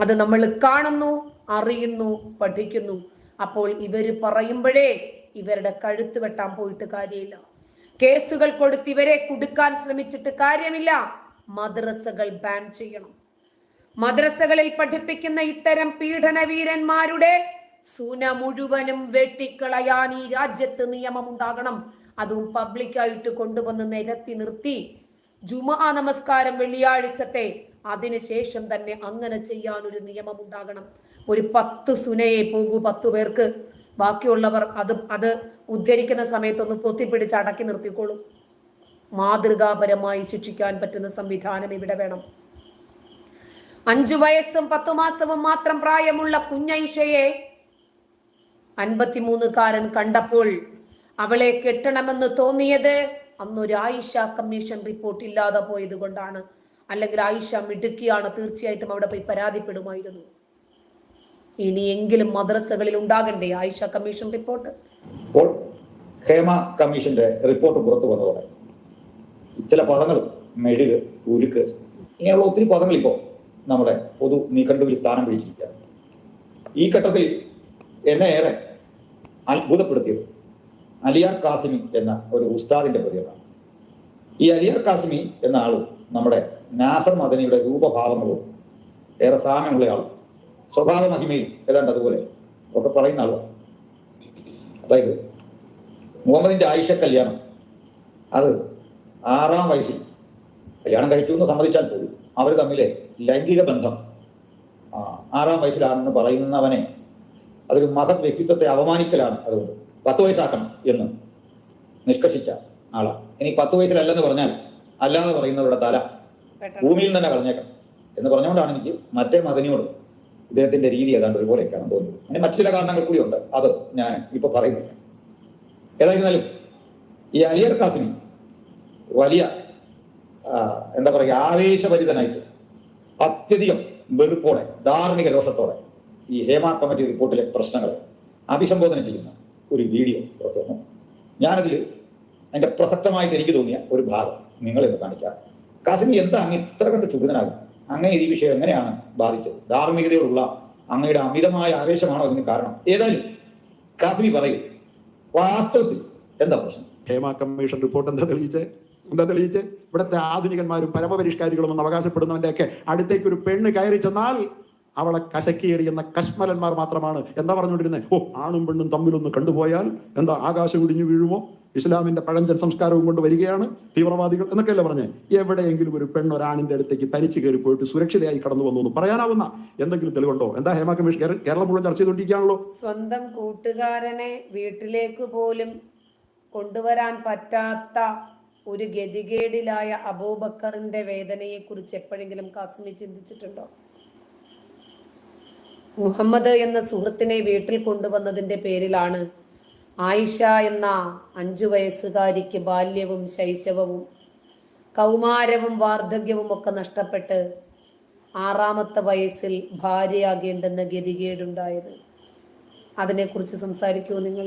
അത് നമ്മൾ കാണുന്നു, അറിയുന്നു, പഠിക്കുന്നു. അപ്പോൾ ഇവര് പറയുമ്പോഴേ ഇവരുടെ കഴുത്ത് വെട്ടാൻ പോയിട്ട് കാര്യമില്ല. കേസുകൾ കൊടുത്ത് ഇവരെ കുടുക്കാൻ ശ്രമിച്ചിട്ട് കാര്യമില്ല. മദ്രസകൾ ബാൻ ചെയ്യണം. മദ്രസകളിൽ പഠിപ്പിക്കുന്ന ഇത്തരം പീഡനവീരന്മാരുടെ സൂന മുഴുവനും വെട്ടിക്കളയാൻ ഈ രാജ്യത്ത് നിയമമുണ്ടാകണം. അതും പബ്ലിക്കായിട്ട് കൊണ്ടുവന്ന് നിരത്തി നിർത്തി ജുമാ നമസ്കാരം വെള്ളിയാഴ്ചത്തെ അതിനുശേഷം തന്നെ അങ്ങനെ ചെയ്യാൻ ഒരു നിയമം ഉണ്ടാകണം. ഒരു 10 സുനയെ പോകൂ, 10 പേർക്ക്. ബാക്കിയുള്ളവർ അത് ഉദ്ധരിക്കുന്ന സമയത്തൊന്ന് പൊത്തിപ്പിടിച്ച് അടക്കി നിർത്തിക്കോളും. മാതൃകാപരമായി ശിക്ഷിക്കാൻ പറ്റുന്ന സംവിധാനം ഇവിടെ വേണം. 5 വയസ്സും 10 മാസവും മാത്രം പ്രായമുള്ള കുഞ്ഞൈഷയെ 53-കാരൻ കണ്ടപ്പോൾ അവളെ കെട്ടണമെന്ന് തോന്നിയത് അന്നൊരു ആയിഷ കമ്മീഷൻ റിപ്പോർട്ട് ഇല്ലാതെ പോയത് കൊണ്ടാണ്. അല്ലെങ്കിൽ ആയിഷ മിടുക്കിയാണ്, തീർച്ചയായിട്ടും അവിടെ പോയി പരാതിപ്പെടുമായിരുന്നു. ഇനിയെങ്കിലും മദ്രസകളിൽ ഉണ്ടാകണ്ടേ ആയിഷ കമ്മീഷൻ റിപ്പോർട്ട്? ഇപ്പോൾ ഹേമ കമ്മീഷന്റെ റിപ്പോർട്ട് പുറത്തു വന്നതോടെ ചില പദങ്ങൾ മെഴുക്, ഉരുക്ക്, ഇങ്ങനെയുള്ള ഒത്തിരി പദങ്ങൾ ഇപ്പോൾ നമ്മുടെ പൊതു നീക്കണ്ടുവിൽ സ്ഥാനം പിടിച്ചിരിക്കുകയാണ്. ഈ ഘട്ടത്തിൽ എന്നെ ഏറെ അത്ഭുതപ്പെടുത്തിയത് അലിയാർ കാസിമി എന്ന ഒരു ഉസ്താദിന്റെ പ്രതികരണമാണ്. ഈ അലിയാർ കാസിമി എന്ന ആള് നമ്മുടെ നാസർ മദനിയുടെ രൂപഭാവങ്ങളോട് ഏറെ സാമ്യമുള്ള ആളും സ്വഭാവ മഹിമയും ഏതാണ്ട് അതുപോലെ ഒക്കെ പറയുന്ന ആളുമാണ്. അതായത് മുഹമ്മദിന്റെ ആയിഷ കല്യാണം അത് 6-ാം വയസ്സിൽ കല്യാണം കഴിച്ചു എന്ന് സമ്മതിച്ചാൽ പോലും അവർ തമ്മിലെ ലൈംഗിക ബന്ധം 6-ാം വയസ്സിലാണെന്ന് പറയുന്നവനെ അതൊരു മഹത് വ്യക്തിത്വത്തെ അപമാനിക്കലാണ്. അതുകൊണ്ട് 10 വയസ്സാക്കണം എന്ന് നിഷ്കർഷിച്ച ആളാണ്. ഇനി 10 വയസ്സിലല്ലെന്ന് പറഞ്ഞാൽ അല്ലാതെ പറയുന്നവരുടെ തല ഭൂമിയിൽ തന്നെ കളഞ്ഞേക്കണം എന്ന് പറഞ്ഞുകൊണ്ടാണ് എനിക്ക് മറ്റേ മദനിയോട് ഇദ്ദേഹത്തിന്റെ രീതി ഏതാണ്ട് ഒരുപോലെയൊക്കെയാണ് തോന്നുന്നത്. അങ്ങനെ മറ്റു ചില കാരണങ്ങൾ കൂടിയുണ്ട്, അത് ഞാൻ ഇപ്പൊ പറയുന്നില്ല. ഏതായിരുന്നാലും ഈ അലിയർ കാസിമി വലിയ എന്താ പറയുക ആവേശഭരിതനായിട്ട് അത്യധികം വെറുപ്പോടെ ധാർമ്മിക രോഷത്തോടെ ഈ ഹേമ കമ്മിറ്റി റിപ്പോർട്ടിലെ പ്രശ്നങ്ങളെ അഭിസംബോധന ചെയ്യുന്ന ഒരു വീഡിയോ പുറത്തു വന്നു. ഞാനതിൽ അതിന്റെ പ്രസക്തമായിട്ട് എനിക്ക് തോന്നിയ ഒരു ഭാഗം നിങ്ങളിന്ന് കാണിക്കാം. കാസിമി എന്താ അങ്ങ് ഇത്ര കണ്ട് ക്ഷുഭിതനാകും? അങ്ങനെ ഈ വിഷയം എങ്ങനെയാണ് ബാധിച്ചത്? ധാർമ്മികതയോടുള്ള അങ്ങയുടെ അമിതമായ ആവേശമാണോ ഇതിന് കാരണം? ഏതായാലും കാസിമി പറയൂ, വാസ്തവത്തിൽ എന്താ പ്രശ്നം? ഹേമ കമ്മീഷൻ റിപ്പോർട്ട് എന്താ തെളിയിച്ചേ? ഇവിടുത്തെ ആധുനികന്മാരും പരമപരിഷ്കാരികളും എന്ന് അവകാശപ്പെടുന്നവന്റെ ഒക്കെ അടുത്തേക്ക് ഒരു പെണ്ണ് കയറി ചെന്നാൽ അവളെ കശക്കിയേറിയുന്ന കശ്മലന്മാർ മാത്രമാണ് എന്താ പറഞ്ഞുകൊണ്ടിരുന്നത്? ഓ, ആണും പെണ്ണും തമ്മിലൊന്ന് കണ്ടുപോയാൽ എന്താ ആകാശം ഇടിഞ്ഞു വീഴുമോ? ഇസ്ലാമിന്റെ പഴഞ്ചൻ സംസ്കാരവും കൊണ്ട് വരികയാണ് തീവ്രവാദികൾ എന്നൊക്കെയല്ലേ പറഞ്ഞേ? എവിടെയെങ്കിലും ഒരു പെണ്ണൊരാണിന്റെ അടുത്തേക്ക് തനിച്ച് കയറി പോയിട്ട് സുരക്ഷിതയായി കടന്നു വന്നു എന്ന് പറയാനാവുന്ന എന്തെങ്കിലും തെളിവുണ്ടോ? എന്താ ഹേമ കമ്മീഷൻ കേരളം മുഴുവൻ ചർച്ച ചെയ്തുകൊണ്ടിരിക്കുകയാണല്ലോ. സ്വന്തം കൂട്ടുകാരനെ വീട്ടിലേക്ക് പോലും കൊണ്ടുവരാൻ പറ്റാത്ത ഒരു ഗതികേടിലായ അബൂബക്കറിന്റെ വേദനയെ കുറിച്ച് എപ്പോഴെങ്കിലും കാസിമി ചിന്തിച്ചിട്ടുണ്ടോ? മുഹമ്മദ് എന്ന സുഹൃത്തിനെ വീട്ടിൽ കൊണ്ടുവന്നതിന്റെ പേരിലാണ് ആയിഷ എന്ന 5 വയസ്സുകാരിക്ക് ബാല്യവും ശൈശവവും കൗമാരവും വാർദ്ധക്യവും ഒക്കെ നഷ്ടപ്പെട്ട് 6-ാമത്തെ വയസ്സിൽ ഭാര്യയാകേണ്ടുന്ന ഗതികേടുണ്ടായത്. അതിനെക്കുറിച്ച് സംസാരിക്കുമോ നിങ്ങൾ?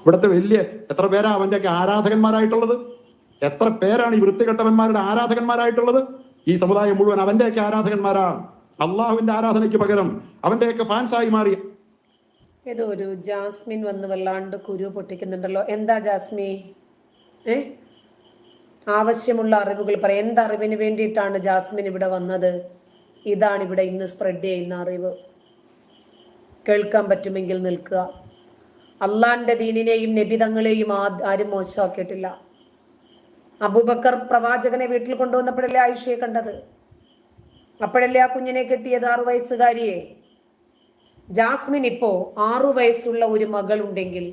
ഇവിടുത്തെ വലിയ എത്ര പേരാ അവന്റെയൊക്കെ ആരാധകന്മാരായിട്ടുള്ളത്? എത്ര പേരാണ് ഈ വൃത്തികെട്ടവന്മാരുടെ ആരാധകന്മാരായിട്ടുള്ളത്? ഈ സമുദായം മുഴുവൻ അവന്റെയൊക്കെ ആരാധകന്മാരാണ്. അള്ളാഹുവിന്റെ ആരാധനയ്ക്ക് പകരം അവന്റെയൊക്കെ ഫാൻസായി മാറി. ഏതോ ഒരു ജാസ്മിൻ വന്ന് വല്ലാണ്ട് കുരു പൊട്ടിക്കുന്നുണ്ടല്ലോ. എന്താ ജാസ്മി? ആവശ്യമുള്ള അറിവുകൾ പറയാം. എന്തറിവിന് വേണ്ടിയിട്ടാണ് ജാസ്മിൻ ഇവിടെ വന്നത്? ഇതാണ് ഇവിടെ ഇന്ന് സ്പ്രെഡ് ചെയ്യുന്ന അറിവ്. കേൾക്കാൻ പറ്റുമെങ്കിൽ നിൽക്കുക. അള്ളാന്റെ ദീനിനെയും നബിതങ്ങളെയും ആരും മോശമാക്കിയിട്ടില്ല. അബൂബക്കർ പ്രവാചകനെ വീട്ടിൽ കൊണ്ടുവന്നപ്പോഴല്ലേ ആയിഷയെ കണ്ടത്? അപ്പോഴല്ലേ ആ കുഞ്ഞിനെ കെട്ടിയത്, 6 വയസ്സുകാരിയെ. ജാസ്മിൻ ഇപ്പോ 6 വയസ്സുള്ള ഒരു മകൾ ഉണ്ടെങ്കിൽ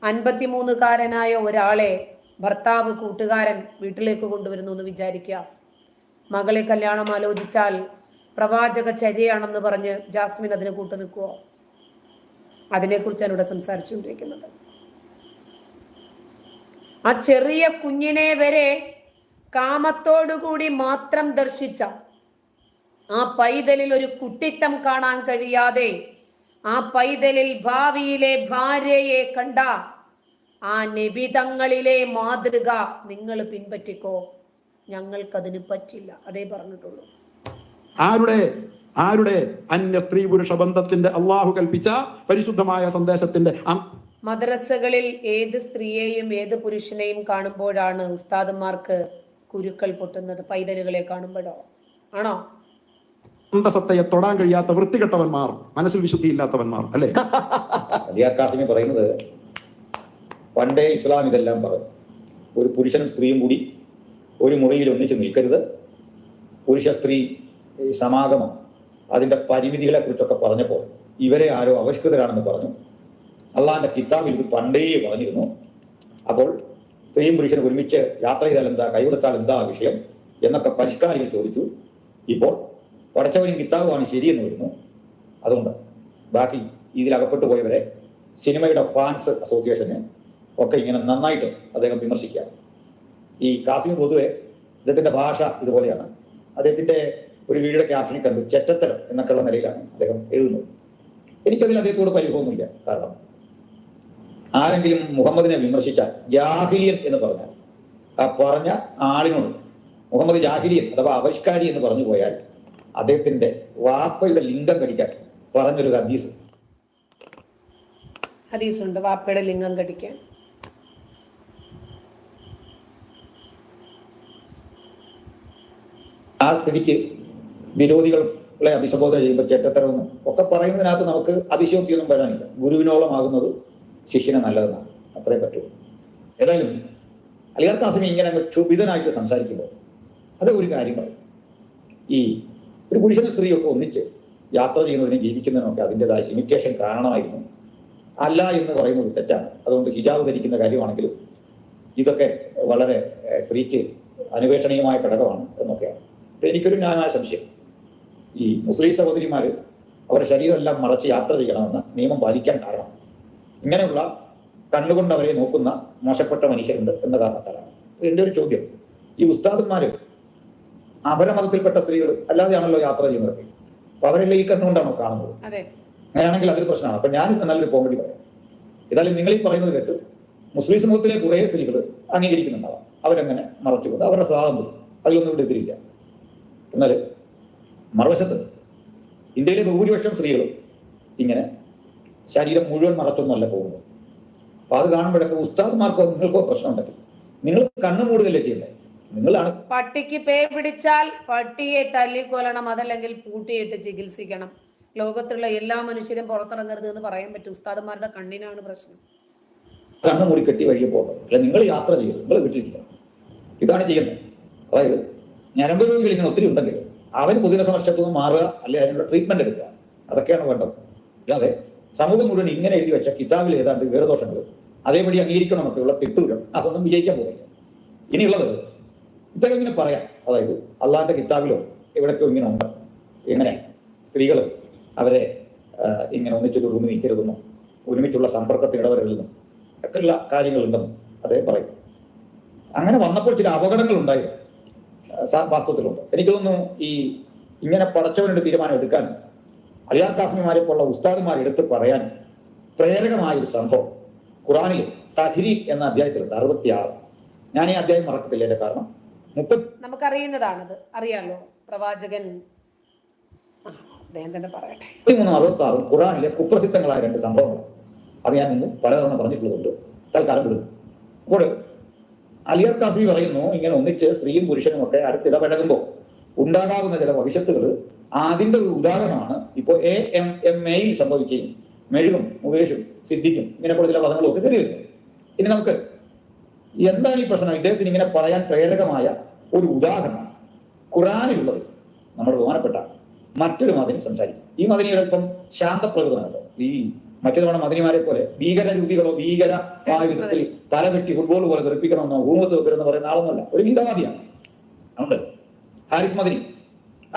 53കാരനായ ഒരാളെ ഭർത്താവ് കൂട്ടുകാരൻ വീട്ടിലേക്ക് കൊണ്ടുവരുന്നു എന്ന് വിചാരിക്കുക. മകളെ കല്യാണം ആലോചിച്ചാൽ പ്രവാചക ചര്യയാണെന്ന് പറഞ്ഞ് ജാസ്മിൻ അതിന് കൂട്ടു നിൽക്കുവോ? അതിനെക്കുറിച്ചാണ് ഇവിടെ സംസാരിച്ചുകൊണ്ടിരിക്കുന്നത്. ആ ചെറിയ കുഞ്ഞിനെ വരെ കാമത്തോടുകൂടി മാത്രം ദർശിച്ച ആ പൈതലിൽ ഒരു കുട്ടിത്തം കാണാൻ കഴിയാതെ ആ പൈതലിൽ ഭാവിയിലെ ഭാര്യയെ കണ്ട ആ നബിതങ്ങളിലെ മാതൃക നിങ്ങൾ പിൻപറ്റിക്കോ. ഞങ്ങൾക്കതിന് പറ്റില്ല, അതേ പറഞ്ഞിട്ടുള്ളൂ. ആരുടെ അന്യ സ്ത്രീ പുരുഷ ബന്ധത്തിന്റെ അള്ളാഹു കൽപ്പിച്ച പരിശുദ്ധമായ സന്ദേശത്തിന്റെ മദ്രസകളിൽ ഏത് സ്ത്രീയെയും ഏത് പുരുഷനെയും കാണുമ്പോഴാണ് ഉസ്താദന്മാർക്ക് കുരുക്കൾ പൊട്ടുന്നത്? പൈതലുകളെ കാണുമ്പോഴോ ആണോ? അന്തസത്തയെ തൊടാൻ കഴിയാത്ത വൃത്തികെട്ടവന്മാർ, മനസ്സിൽ വിശുദ്ധി ഇല്ലാത്തവന്മാർ അല്ലേ? അലിയാർ കാസിമി പറയുന്നത് പണ്ടേ ഇസ്ലാം ഇതെല്ലാം പറഞ്ഞു. ഒരു പുരുഷനും സ്ത്രീയും കൂടി ഒരു മുറിയിൽ ഒന്നിച്ച് നിൽക്കരുത്. പുരുഷ സ്ത്രീ സമാഗമം അതിന്റെ പരിമിതികളെ കുറിച്ചൊക്കെ പറഞ്ഞപ്പോൾ ഇവരെ ആരോ ആവിഷ്കൃതരാണെന്ന് പറഞ്ഞു. അള്ളാന്റെ കിതാബിൽ ഇത് പണ്ടേ പറഞ്ഞിരുന്നു. അപ്പോൾ സ്ത്രീയും പുരുഷനും ഒരുമിച്ച് യാത്ര ചെയ്താൽ എന്താ, കൈകൊടുത്താൽ എന്താ വിഷയം എന്നൊക്കെ പരിഷ്കാരികൾ ചോദിച്ചു. ഇപ്പോൾ പടച്ചവനും കിതാബുമാണ് ശരിയെന്ന് വരുന്നു. അതുകൊണ്ട് ബാക്കി ഇതിൽ അകപ്പെട്ടു പോയവരെ സിനിമയുടെ ഫാൻസ് അസോസിയേഷന് ഒക്കെ ഇങ്ങനെ നന്നായിട്ട് അദ്ദേഹം വിമർശിക്കുകയാണ്. ഈ കാസിം പൊതുവെ അദ്ദേഹത്തിന്റെ ഭാഷ ഇതുപോലെയാണ്. അദ്ദേഹത്തിന്റെ ഒരു വീഡിയോയുടെ ക്യാപ്ഷനിൽ കണ്ടു ചെറ്റത്തരം എന്നൊക്കെയുള്ള നിലയിലാണ് അദ്ദേഹം എഴുതുന്നത്. എനിക്കതിൽ അദ്ദേഹത്തോട് പരിഭവമൊന്നുമില്ല. കാരണം ആരെങ്കിലും മുഹമ്മദിനെ വിമർശിച്ചാൽ ജാഹിലിയൻ എന്ന് പറഞ്ഞാൽ ആ പറഞ്ഞ ആളിനോട് മുഹമ്മദ് ജാഹിലിയൻ അഥവാ ആവിഷ്കാരി എന്ന് പറഞ്ഞു പോയാൽ അദ്ദേഹത്തിന്റെ വാപ്പയുടെ ലിംഗം കടിക്കാൻ പറഞ്ഞൊരു ഹദീസുണ്ട്, വാപ്പയുടെ ലിംഗം കടിക്കാൻ. ആ സ്ഥിതിക്ക് വിരോധികളെ അഭിസംബോധന ചെയ്യുമ്പോൾ ചെറ്റത്തരമൊന്നും ഒക്കെ പറയുന്നതിനകത്ത് നമുക്ക് അതിശയോക്തിയൊന്നും വരാനില്ല. ഗുരുവിനോളം ആകുന്നത് ശിഷ്യനെ നല്ലതെന്നാണ്, അത്രേ പറ്റുള്ളൂ. ഏതായാലും അലിയാർ കാസിമി ഇങ്ങനെ ക്ഷുഭിതനായിട്ട് സംസാരിക്കുമ്പോൾ അത് ഒരു കാര്യം പറയും. ഈ ഒരു പുരുഷനും സ്ത്രീയൊക്കെ ഒന്നിച്ച് യാത്ര ചെയ്യുന്നതിനും ജീവിക്കുന്നതിനൊക്കെ അതിൻ്റെതായ ലിമിറ്റേഷൻ കാരണമായിരുന്നു. അല്ല എന്ന് പറയുന്നത് തെറ്റാണ്. അതുകൊണ്ട് ഹിജാബ് ധരിക്കുന്ന കാര്യമാണെങ്കിലും ഇതൊക്കെ വളരെ സ്ത്രീക്ക് അനുപേക്ഷണീയമായ ഘടകമാണ് എന്നൊക്കെയാണ്. ഇപ്പം എനിക്കൊരു ന്യായമായ സംശയം, ഈ മുസ്ലിം സഹോദരിമാർ അവരുടെ ശരീരമെല്ലാം മറച്ച് യാത്ര ചെയ്യണമെന്ന നിയമം പാലിക്കാൻ കാരണം ഇങ്ങനെയുള്ള കണ്ണുകൊണ്ട് അവരെ നോക്കുന്ന മോശപ്പെട്ട മനുഷ്യരുണ്ട് എന്ന കാരണത്താലാണ്. എൻ്റെ ഒരു ചോദ്യം, ഈ ഉസ്താദന്മാര് അപരമതത്തിൽപ്പെട്ട സ്ത്രീകൾ അല്ലാതെയാണല്ലോ യാത്ര ചെയ്യുന്നത്. അപ്പൊ അവരെല്ലാം ഈ കണ്ണുകൊണ്ടാണോ കാണുന്നത്? അങ്ങനെയാണെങ്കിൽ അതൊരു പ്രശ്നമാണ്. അപ്പൊ ഞാൻ നല്ലൊരു കോമഡി പറയാം. ഏതായാലും നിങ്ങൾ ഈ പറയുന്നത് കേട്ട് മുസ്ലിം സമൂഹത്തിലെ കുറേ സ്ത്രീകൾ അംഗീകരിക്കുന്നുണ്ടാവാം. അവരങ്ങനെ മറച്ചുകൊണ്ട് അവരുടെ സ്വാതന്ത്ര്യം, അതിലൊന്നും ഇവിടെ എതിരില്ല. എന്നാൽ മറുവശത്ത് ഇന്ത്യയിലെ ഭൂരിപക്ഷം സ്ത്രീകളും ഇങ്ങനെ ശരീരം മുഴുവൻ മറച്ചൊന്നുമല്ല പോകുന്നത്. അപ്പൊ അത് കാണുമ്പോഴൊക്കെ ഉസ്താദ്മാർക്കോ നിങ്ങൾക്കോ പ്രശ്നം ഉണ്ടെങ്കിൽ നിങ്ങൾ കണ്ണു മൂടുകയല്ലേ ചെയ്യണ്ടേ? നിങ്ങളാണ്. പട്ടിക്ക് പേ പിടിച്ചാൽ പട്ടിയെ തല്ലിക്കൊല്ലണം, അതല്ലെങ്കിൽ പൂട്ടിയിട്ട് ചികിത്സിക്കണം. ലോകത്തുള്ള എല്ലാ മനുഷ്യരും പുറത്തിറങ്ങരുത് എന്ന് പറയാൻ പറ്റും. ഉസ്താദന്മാരുടെ കണ്ണിനാണ് പ്രശ്നം. കണ്ണു മൂടി കെട്ടി വഴിയെ പോകുന്നത്. അല്ല, നിങ്ങൾ യാത്ര ചെയ്യും, നിങ്ങൾ വീട്ടിലിരിക്കണം. ഇതാണ് ചെയ്യുന്നത്. അതായത് ഞരമ്പ് രോഗികൾ ഇങ്ങനെ ഒത്തിരി ഉണ്ടെങ്കിൽ അവൻ പൊതുജന സമക്ഷത്തു നിന്ന് മാറുക, അല്ലെങ്കിൽ അതിനുള്ള ട്രീറ്റ്മെന്റ് എടുക്കുക, അതൊക്കെയാണ് വേണ്ടത്. അല്ലാതെ സമൂഹം മുഴുവൻ ഇങ്ങനെ എഴുതി വെച്ച കിതാബിൽ ഏതാണ്ട് വേറെദോഷങ്ങൾ അതേപടി അംഗീകരിക്കണമെന്നൊക്കെയുള്ള തിട്ടുകൾ അതൊന്നും വിജയിക്കാൻ പോകില്ല. ഇനിയുള്ളത് ഇതൊക്കെ ഇങ്ങനെ പറയാം. അതായത് അള്ളാഹിന്റെ കിതാബിലോ എവിടേക്കോ ഇങ്ങനെ ഉണ്ട്, എങ്ങനെ സ്ത്രീകൾ അവരെ ഇങ്ങനെ ഒന്നിച്ച് റൂമിൽ നിൽക്കരുതെന്നോ ഒരുമിച്ചുള്ള സമ്പർക്കത്തിൽ ഇടവരരുതെന്നും ഒക്കെയുള്ള കാര്യങ്ങളുണ്ടെന്നും അദ്ദേഹം പറയും. അങ്ങനെ വന്നപ്പോൾ ചില അപകടങ്ങൾ ഉണ്ടായി വാസ്തവത്തിലുണ്ട്. എനിക്ക് തോന്നുന്നു ഈ ഇങ്ങനെ പടച്ചവനുടെ തീരുമാനം എടുക്കാൻ അലിയാർ കാസിമിമാരെ പോലുള്ള ഉസ്താദുമാർ എടുത്ത് പറയാൻ പ്രേരകമായൊരു സംഭവം ഖുറാനിൽ തഹ്രീം എന്ന അധ്യായത്തിലുണ്ട്, 66. ഞാൻ ഈ അധ്യായം മറക്കത്തില്ല. എന്റെ കാരണം നമുക്കറിയുന്നതാണത്, അറിയാലോ. പ്രവാചകൻ 63-66 ഖുറാനിലെ കുപ്രസിദ്ധങ്ങളായ 2 സംഭവങ്ങൾ. അത് ഞാൻ മുമ്പ് പലതവണ പറഞ്ഞിട്ടുള്ളതുകൊണ്ട് തൽക്കാലം വിടുന്നു. അപ്പോൾ അലിയാർ കാസിമി പറയുന്നു, ഇങ്ങനെ ഒന്നിച്ച് സ്ത്രീയും പുരുഷനും ഒക്കെ അടുത്തിടപഴകുമ്പോൾ ഉണ്ടാകാവുന്ന ചില ഭവിഷ്യത്തുകൾ, അതിന്റെ ഒരു ഉദാഹരണമാണ് ഇപ്പോൾ AMMAയിൽ സംഭവിക്കുകയും മെഴുകും മുകേഷും സിദ്ധിക്കും ഇങ്ങനെയുള്ള ചില പദങ്ങളും ഒക്കെ കയറി വരുന്നത്. ഇനി നമുക്ക് എന്താണ് ഈ പ്രശ്നം? ഇദ്ദേഹത്തിന് ഇങ്ങനെ പറയാൻ പ്രേരകമായ ഒരു ഉദാഹരണം ഖുറാനിലുള്ളത് നമ്മുടെ ബഹുമാനപ്പെട്ട മറ്റൊരു മദനി സംസാരിക്കും. ഈ മദനിയുടെ ഇപ്പം ശാന്തപ്രകൃതമാണല്ലോ. ഈ മറ്റു തവണ മദനിമാരെ പോലെ ഭീകര രൂപികളോ ഭീകരമായ വിധത്തിൽ തലവെട്ടി ഫുട്ബോൾ പോലെ തെറിപ്പിക്കണമെന്നോ ഊമത്ത് വെക്കരുതെന്ന് പറയുന്ന ആളൊന്നുമല്ല, ഒരു മിതവാദിയാണ്. അതുകൊണ്ട് ഹാരിസ് മദനി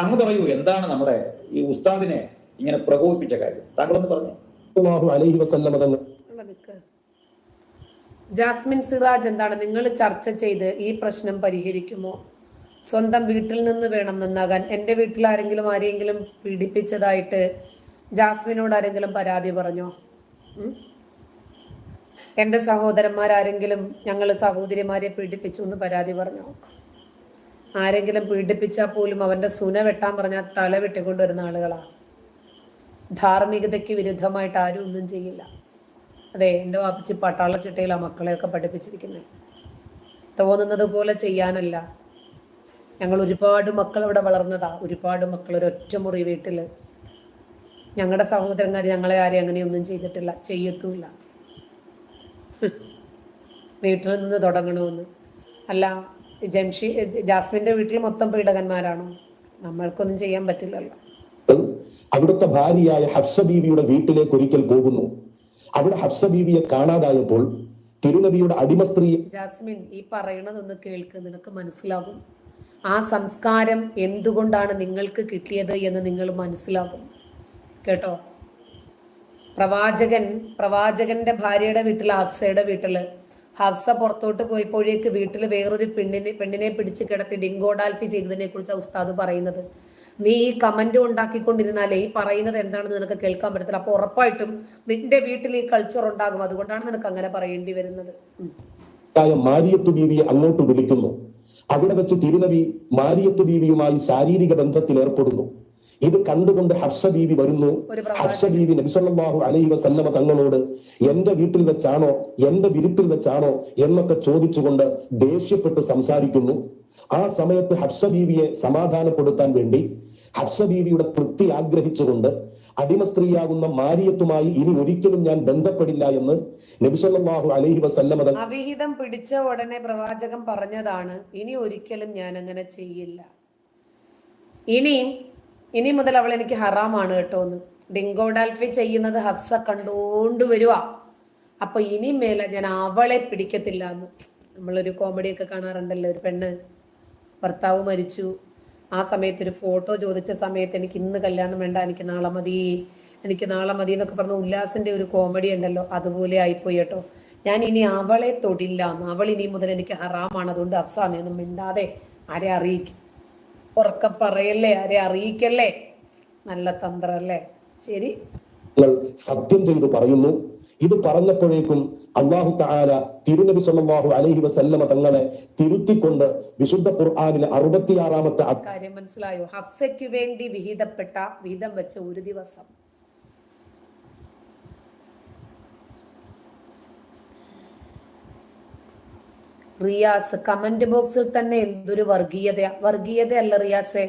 അങ്ങ് പറയൂ, എന്താണ് നമ്മുടെ ഈ ഉസ്താദിനെ ഇങ്ങനെ പ്രകോപിപ്പിച്ച കാര്യം? താങ്കളൊന്ന് പറഞ്ഞു. ജാസ്മിൻ സിറാജ്, എന്താണ് നിങ്ങൾ ചർച്ച ചെയ്ത് ഈ പ്രശ്നം പരിഹരിക്കുമോ? സ്വന്തം വീട്ടിൽ നിന്ന് വേണം നന്നാകാൻ. എൻ്റെ വീട്ടിൽ ആരെങ്കിലും പീഡിപ്പിച്ചതായിട്ട് ജാസ്മിനോട് ആരെങ്കിലും പരാതി പറഞ്ഞോ? എൻ്റെ സഹോദരന്മാരാരെങ്കിലും ഞങ്ങൾ സഹോദരിമാരെ പീഡിപ്പിച്ചു എന്ന് പരാതി പറഞ്ഞോ? ആരെങ്കിലും പീഡിപ്പിച്ചാൽ പോലും അവൻ്റെ സുന വെട്ടാൻ പറഞ്ഞാൽ തല വെട്ടിക്കൊണ്ടുവരുന്ന ആളുകളാണ്. ധാർമ്മികതയ്ക്ക് വിരുദ്ധമായിട്ട് ആരും ഒന്നും ചെയ്യില്ല. അതെ, എൻ്റെ വാപ്പിച്ച് പട്ടാള ചിട്ടയിൽ ആ മക്കളെയൊക്കെ പഠിപ്പിച്ചിരിക്കുന്നത്. തോന്നുന്നത് പോലെ ചെയ്യാനല്ല. ഞങ്ങൾ ഒരുപാട് മക്കൾ ഇവിടെ വളർന്നതാ, ഒരുപാട് മക്കൾ ഒരൊറ്റ മുറി വീട്ടിൽ. ഞങ്ങളുടെ സഹോദരന്മാർ ഞങ്ങളെ ആരെയും അങ്ങനെയൊന്നും ചെയ്തിട്ടില്ല, ചെയ്യത്തുമില്ല. വീട്ടിൽ നിന്ന് തുടങ്ങണമെന്ന് അല്ല. ജാസ്മിന്റെ വീട്ടിൽ മൊത്തം പീഡകന്മാരാണോ? നമ്മൾക്കൊന്നും ചെയ്യാൻ പറ്റില്ലല്ലോ. അവിടുത്തെ ഭാര്യയായ ഹഫ്സ ബീവിയുടെ വീട്ടിലേക്ക് ഒരിക്കൽ പോകുന്നു. അവിടെ ഹഫ്സ ബീവിയെ കാണാതായപ്പോൾ തിരുനബിയുടെ അടിമ സ്ത്രീ. ജാസ്മിൻ, ഈ പറയണതൊന്ന് കേൾക്ക്, നിനക്ക് മനസ്സിലാകും. ആ സംസ്കാരം എന്തുകൊണ്ടാണ് നിങ്ങൾക്ക് കിട്ടിയത് എന്ന് നിങ്ങൾ മനസ്സിലാകും കേട്ടോ. പ്രവാചകന്റെ ഭാര്യയുടെ വീട്ടിൽ, ഹഫ്സയുടെ വീട്ടില് ഹഫ്സ പുറത്തോട്ട് പോയപ്പോഴേക്ക് വീട്ടിൽ വേറൊരു പെണ്ണിനെ പിടിച്ച് കിടത്തി ഡിങ്കോഡാൽഫി ചെയ്തതിനെ കുറിച്ച് ഉസ്താദ് പറയുന്നത്. നീ ഈ കമന്റ് ഉണ്ടാക്കിക്കൊണ്ടിരുന്നാലേ ഈ പറയുന്നത് എന്താണെന്ന് നിനക്ക് കേൾക്കാൻ പറ്റത്തില്ല. അപ്പൊ ഉറപ്പായിട്ടും നിന്റെ വീട്ടിൽ ഈ കൾച്ചർ ഉണ്ടാകും. അതുകൊണ്ടാണ് നിനക്ക് അങ്ങനെ പറയേണ്ടി വരുന്നത്. മാരിയത്തു ബീവിയെ അങ്ങോട്ട് വിളിക്കുന്നു. അവിടെ വെച്ച് തിരുനബി മാരിയത്തു ബീവിയുമായി ശാരീരിക ബന്ധത്തിൽ ഏർപ്പെടുന്നു. ഇത് കണ്ടുകൊണ്ട് ഹഫ്സ ബീവി വരുന്നു. ഹഫ്സ ബീവി നബി സല്ലല്ലാഹു അലൈഹി വസല്ലമ തങ്ങളോട് എന്റെ വീട്ടിൽ വെച്ചാണോ, എന്റെ വിരിപ്പിൽ വെച്ചാണോ എന്നൊക്കെ ചോദിച്ചുകൊണ്ട് ദേഷ്യപ്പെട്ട് സംസാരിക്കുന്നു. ആ സമയത്ത് ഹഫ്സ ബീവിയെ സമാധാനപ്പെടുത്താൻ വേണ്ടി ഹഫ്സ ബീവിയുടെ തൃപ്തി ആഗ്രഹിച്ചുകൊണ്ട് അടിമ സ്ത്രീയാകുന്ന മാരിയത്തുമായി ഇനി ഒരിക്കലും ഞാൻ ബന്ധപ്പെടില്ല എന്ന് നബി സല്ലല്ലാഹു അലൈഹി വസല്ലമ അവിഹിതം പിടിച്ച ഉടനെ പ്രവാചകൻ പറഞ്ഞതാണ്, ഇനി ഒരിക്കലും ഞാൻ അങ്ങനെ ചെയ്യില്ല. ഇനി മുതൽ അവൾ എനിക്ക് ഹറാമാണ് കേട്ടോ എന്ന് ഡിങ്കോഡാൽഫി ചെയ്യുന്നത് ഹഫ്സ കണ്ടോണ്ട് വരുക. അപ്പൊ ഇനി മേലെ ഞാൻ അവളെ പിടിക്കത്തില്ല എന്ന്. നമ്മളൊരു കോമഡിയൊക്കെ കാണാറുണ്ടല്ലോ, ഒരു പെണ്ണ് ഭർത്താവ് മരിച്ചു, ആ സമയത്ത് ഒരു ഫോട്ടോ ചോദിച്ച സമയത്ത് എനിക്ക് ഇന്ന് കല്യാണം വേണ്ട, എനിക്ക് നാളെ മതി എന്നൊക്കെ പറഞ്ഞ ഉല്ലാസിന്റെ ഒരു കോമഡി ഉണ്ടല്ലോ, അതുപോലെ ആയിപ്പോയി കേട്ടോ. ഞാൻ ഇനി അവളെ തൊടില്ല എന്ന്. അവൾ ഇനി മുതൽ എനിക്ക് ഹറാമാണ്. അതുകൊണ്ട് അഫ്സാനൊന്നും മിണ്ടാതെ ആരെ അറിയിക്കും, ഉറക്ക പറയല്ലേ, ആരെ അറിയിക്കല്ലേ. നല്ല തന്ത്രല്ലേ. ശരി, സത്യം ചെയ്തു പറയുന്നു. ഇത് പറഞ്ഞപ്പോഴേക്കും അല്ലാഹു തആല തിരുനബി സല്ലല്ലാഹു അലൈഹി വസല്ലമ തങ്ങളെ തിരുത്തിക്കൊണ്ട് വിശുദ്ധ ഖുർആനിലെ 66-ാമത്തെ കാര്യം മനസ്സിലായോ? ഹഫ്സയ്ക്ക് വേണ്ടി വിഹിതം വെച്ച ഒരു ദിവസം റിയാസ് കമന്റ് ബോക്സിൽ തന്നെ എന്തൊരു വർഗീയതയല്ല റിയാസെ,